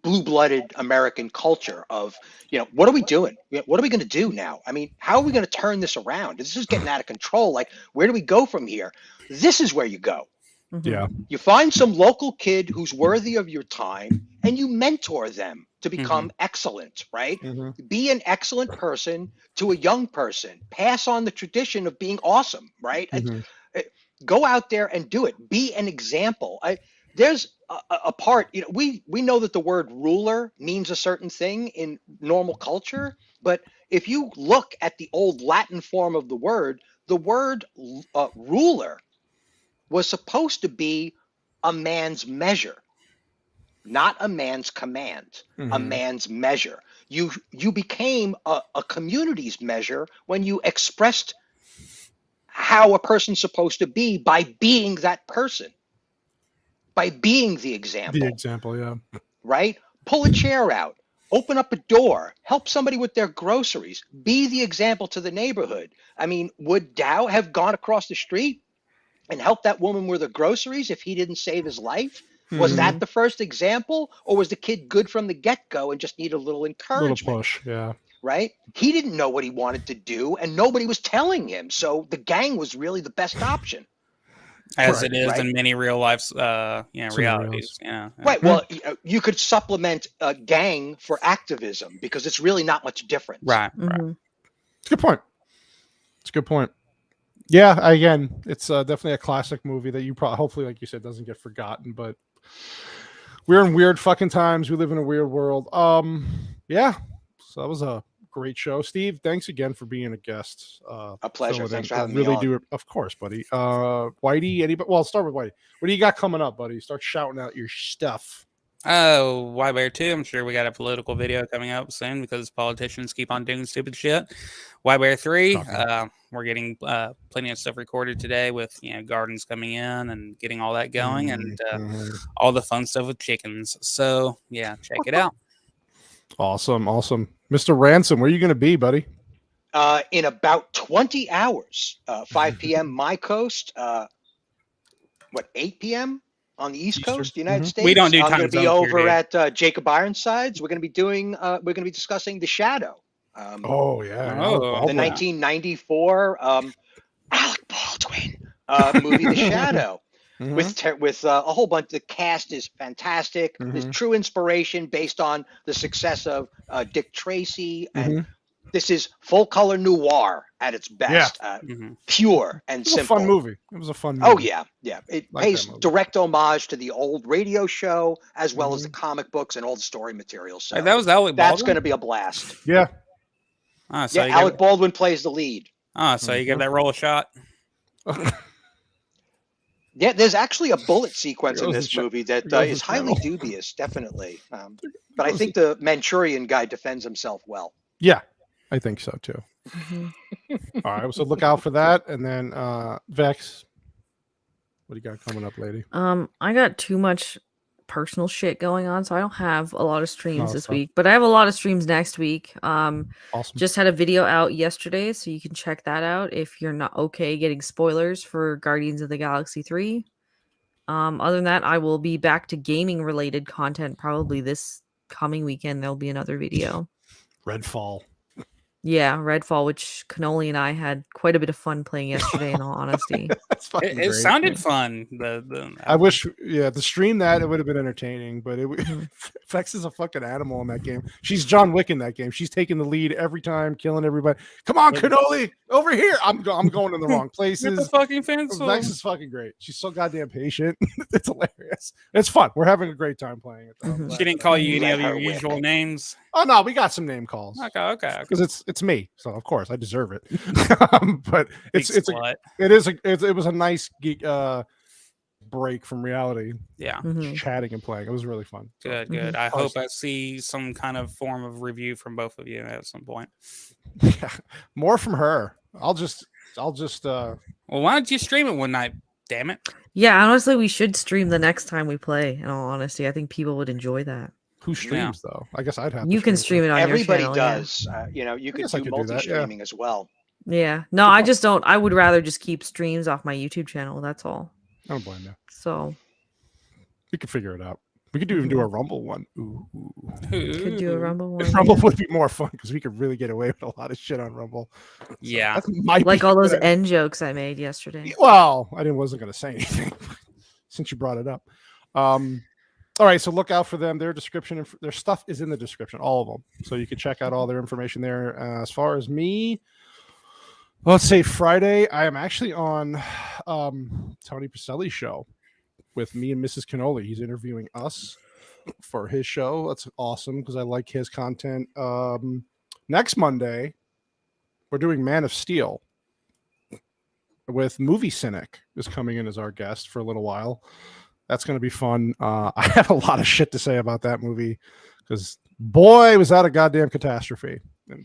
blue-blooded American culture of what are we doing? What are we going to do now? I mean, how are we going to turn this around? This is getting out of control. Like, where do we go from here? This is where you go. Yeah. You find some local kid who's worthy of your time and you mentor them to become excellent, right? Be an excellent person to a young person. Pass on the tradition of being awesome, right? Go out there and do it. Be an example. There's a part, we know that the word ruler means a certain thing in normal culture, but if you look at the old Latin form of the word ruler was supposed to be a man's measure, not a man's command, a man's measure. You became a community's measure when you expressed how a person's supposed to be by being that person, by being the example. The example, yeah. Right? Pull a chair out, open up a door, help somebody with their groceries, be the example to the neighborhood. I mean, would Dow have gone across the street and helped that woman with her groceries if he didn't save his life? Was that the first example, or was the kid good from the get-go and just needed a little encouragement? Little push, yeah. Right? He didn't know what he wanted to do, and nobody was telling him. So the gang was really the best option. As it is in many real life, realities. Yeah. Right. Well, you could supplement a gang for activism because it's really not much different. Right. It's a good point. It's a good point. Yeah. Again, it's definitely a classic movie that you probably, hopefully, like you said, doesn't get forgotten. But we're in weird fucking times. We live in a weird world. Yeah. So that was a great show. Steve, thanks again for being a guest. A pleasure. Thanks for having me on. Do, of course, buddy. Whitey, anybody? Well, I'll start with Whitey. What do you got coming up, buddy? Start shouting out your stuff. Oh, White Bear 2. I'm sure we got a political video coming up soon because politicians keep on doing stupid shit. White Bear 3. We're getting plenty of stuff recorded today with gardens coming in and getting all that going and all the fun stuff with chickens. So yeah, check it out. Awesome. Mr. Ransom, where are you going to be, buddy? In about 20 hours, 5 p.m. my coast, 8 p.m. on the East Coast, the United States. We don't do time I'm going to be over here, at Jacob Ironsides. We're going to be discussing The Shadow. The 1994 Alec Baldwin movie, The Shadow. With a whole bunch. The cast is fantastic. There's true inspiration based on the success of Dick Tracy, and this is full color noir at its best. Pure and simple. It was a fun movie. Oh yeah. It pays direct homage to the old radio show as well as the comic books and all the story materials. So that was Alec Baldwin? That's going to be a blast. Yeah. Alec Baldwin plays the lead. So you give that role a shot. Yeah, there's actually a bullet sequence in this movie that is highly dubious, definitely. But I think the Manchurian guy defends himself well. Yeah, I think so too. All right, so look out for that. And then Vex, what do you got coming up, lady? I got too much personal shit going on, so I don't have a lot of streams this week, but I have a lot of streams next week. Awesome. Just had a video out yesterday, so you can check that out if you're not okay getting spoilers for Guardians of the Galaxy 3. Other than that, I will be back to gaming related content probably this coming weekend. There'll be another video. Redfall. Yeah, Redfall, which Cannoli and I had quite a bit of fun playing yesterday, in all honesty. It sounded fun. I wish, to stream that, it would have been entertaining, but Vex is a fucking animal in that game. She's John Wick in that game. She's taking the lead every time, killing everybody. Come on, Cannoli, over here. I'm going in the wrong places. Get the fucking fence. Vex is fucking great. She's so goddamn patient. It's hilarious. It's fun. We're having a great time playing it. She didn't call you any of your usual names. Oh no, we got some name calls. Okay. Because it's me, so of course I deserve it. But it was a nice break from reality. Yeah, chatting and playing. It was really fun. Good. I hope I see some kind of form of review from both of you at some point. Yeah, more from her. I'll just. Well, why don't you stream it one night? Damn it. Yeah, honestly, we should stream the next time we play. In all honesty, I think people would enjoy that. Who streams though? I guess I'd have. You can stream it on Everybody your channel. Does. You could do multi-streaming as well. Yeah. No, I just don't. I would rather just keep streams off my YouTube channel. That's all. I don't blame you. So we could figure it out. We could even do a Rumble one. Ooh. Could do a Rumble one. Rumble would be more fun because we could really get away with a lot of shit on Rumble. Yeah. Like all those end jokes I made yesterday. Well, I wasn't going to say anything. since you brought it up. All right, so look out for them. Their description, their stuff is in the description, all of them. So you can check out all their information there. As far as me, let's say Friday, I am actually on Tony Pacelli's show with me and Mrs. Cannoli. He's interviewing us for his show. That's awesome because I like his content. Next Monday, we're doing Man of Steel with Movie Cynic is coming in as our guest for a little while. That's going to be fun. I have a lot of shit to say about that movie because boy, was that a goddamn catastrophe.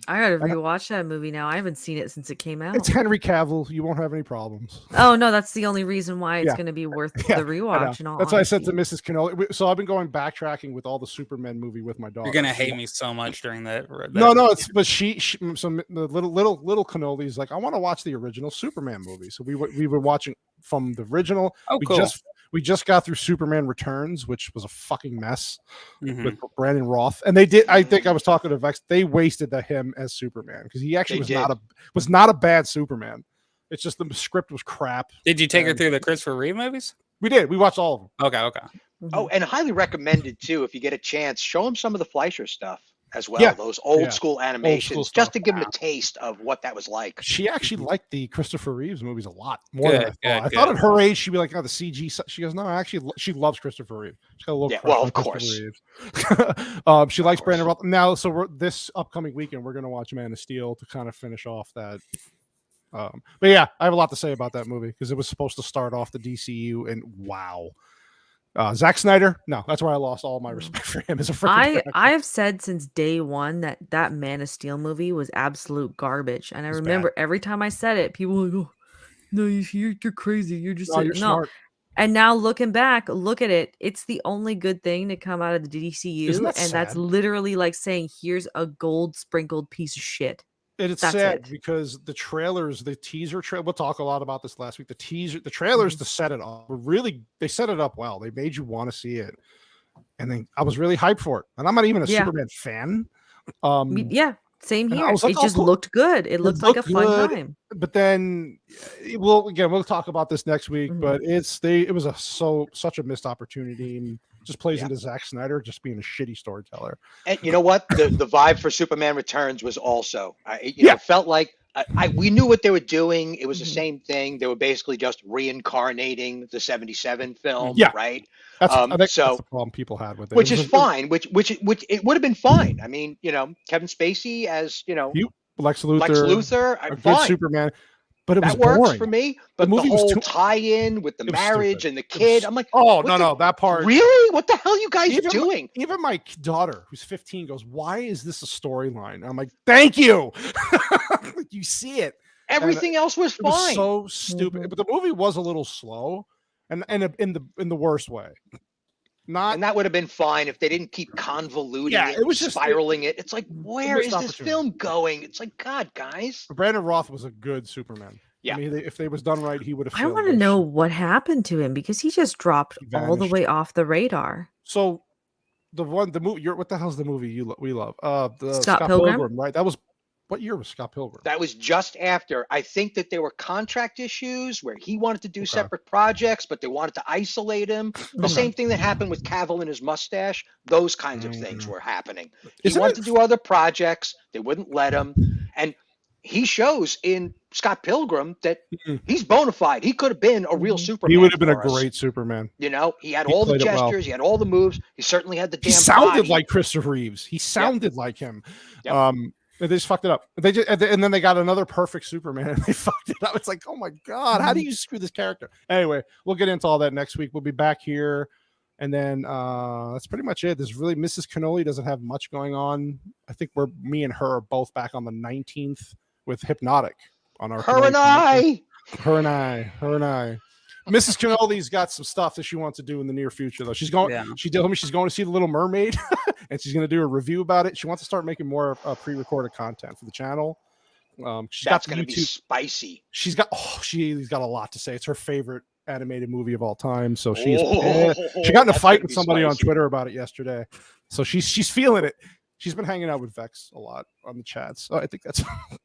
I gotta rewatch that movie now. I haven't seen it since it came out. It's Henry Cavill. You won't have any problems. Oh no, that's the only reason why it's going to be worth the rewatch. And all that's why I said to Mrs. Cannoli. So I've been going backtracking with all the Superman movie with my daughter. You're gonna hate me so much during that. No, it's but she so the little Cannoli's like, I want to watch the original Superman movie. So we were watching from the original. Oh, cool. We just got through Superman Returns, which was a fucking mess with Brandon Roth. And they did. I think I was talking to Vex. They wasted him as Superman because he actually was not a bad Superman. It's just the script was crap. Did you take her through the Christopher Reeve movies? We did. We watched all of them. Okay. Oh, and highly recommended too. If you get a chance, show him some of the Fleischer stuff as well. Yeah. Those old school animations, just to give him a taste of what that was like. She actually liked the Christopher Reeves movies a lot more than I thought. I thought at her age she'd be like, "Oh, the CG." She goes, "No, actually, she loves Christopher Reeve. She's got a little crush on of course. She likes Brandon Roth. Now, so this upcoming weekend, we're going to watch Man of Steel to kind of finish off that. But yeah, I have a lot to say about that movie because it was supposed to start off the DCU, and wow. Zack Snyder, no, that's where I lost all my respect for him as a freaking I've said since day one that Man of Steel movie was absolute garbage, and I remember every time I said it, people were like, "Oh, no, you're crazy. You're just you're smart." And now looking back, look at it. It's the only good thing to come out of the DCU, and that's literally like saying, "Here's a gold sprinkled piece of shit." It's sad because the trailers, the teaser trailer, we'll talk a lot about this last week. The trailers to set it up were really, they set it up well. They made you want to see it. And then I was really hyped for it. And I'm not even a Superman fan. Same here. It just looked good. It looked like a fun time. But then we'll talk about this next week, but it was such a missed opportunity. And just plays into Zack Snyder just being a shitty storyteller. And you know what? The vibe for Superman Returns was also, it felt like we knew what they were doing. It was the same thing. They were basically just reincarnating the 77 film, right? I think that's the problem people had with it. Which is fine, which it would have been fine. I mean, Kevin Spacey as, Lex Luthor, a good Superman. But it was works boring for me. But the whole tie-in with the marriage and the kid, I'm like, that part. Really? What the hell are you guys doing? Even my daughter, who's 15, goes, "Why is this a storyline?" I'm like, "Thank you." You see it. Everything else was fine. It was so stupid, but the movie was a little slow, and in the worst way. And that would have been fine if they didn't keep convoluting it was just spiraling it. It's like, where is this film going? It's like, God, guys. Brandon Roth was a good Superman. Yeah. I mean, if they was done right, he would have. I want to know what happened to him because he just dropped all the way off the radar. So the movie, what the hell's the movie we love? The Scott Pilgrim, right? That was. What year was Scott Pilgrim? That was just after. I think that there were contract issues where he wanted to do separate projects, but they wanted to isolate him. The same thing that happened with Cavill and his mustache. Those kinds of things were happening. He wanted to do other projects. They wouldn't let him. And he shows in Scott Pilgrim that he's bona fide. He could have been a real Superman. He would have been a great Superman. He had all the gestures. He had all the moves. He certainly had the damn He sounded body. like Christopher Reeves. He sounded like him. Yep. They just fucked it up. And then they got another perfect Superman and they fucked it up. It's like, oh my God, how do you screw this character? Anyway, we'll get into all that next week. We'll be back here. And then that's pretty much it. There's really Mrs. Cannoli doesn't have much going on. I think me and her are both back on the 19th with Hypnotic on our Her and I. Mrs. Cannoli's got some stuff that she wants to do in the near future, though. She told me she's going to see The Little Mermaid, and she's going to do a review about it. She wants to start making more pre-recorded content for the channel. That's going to be spicy. She's got a lot to say. It's her favorite animated movie of all time. So she got in a fight with somebody on Twitter about it yesterday. So she's feeling it. She's been hanging out with Vex a lot on the chats. So I think that's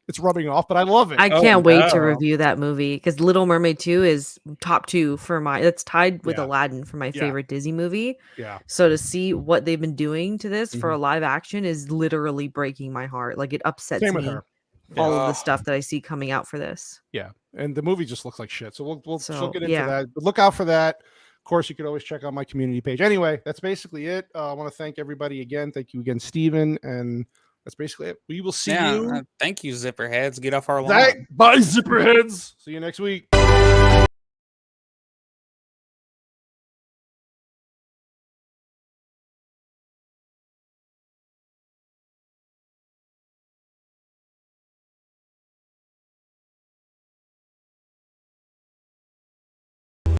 it's rubbing off, but I love it. I can't wait to review that movie because Little Mermaid 2 is top 2 for that's tied with Aladdin for my favorite Disney movie. Yeah. So to see what they've been doing to this for a live action is literally breaking my heart. Like it upsets Same with me. her. All of the stuff that I see coming out for this. Yeah. And the movie just looks like shit. So she'll get into yeah. that. But look out for that. Of course, you can always check out my community page. Anyway, that's basically it. I want to thank everybody again. Thank you again, Steven. And that's basically it. We will see you. Thank you, Zipperheads. Get off our lawn. Bye, Zipperheads. See you next week.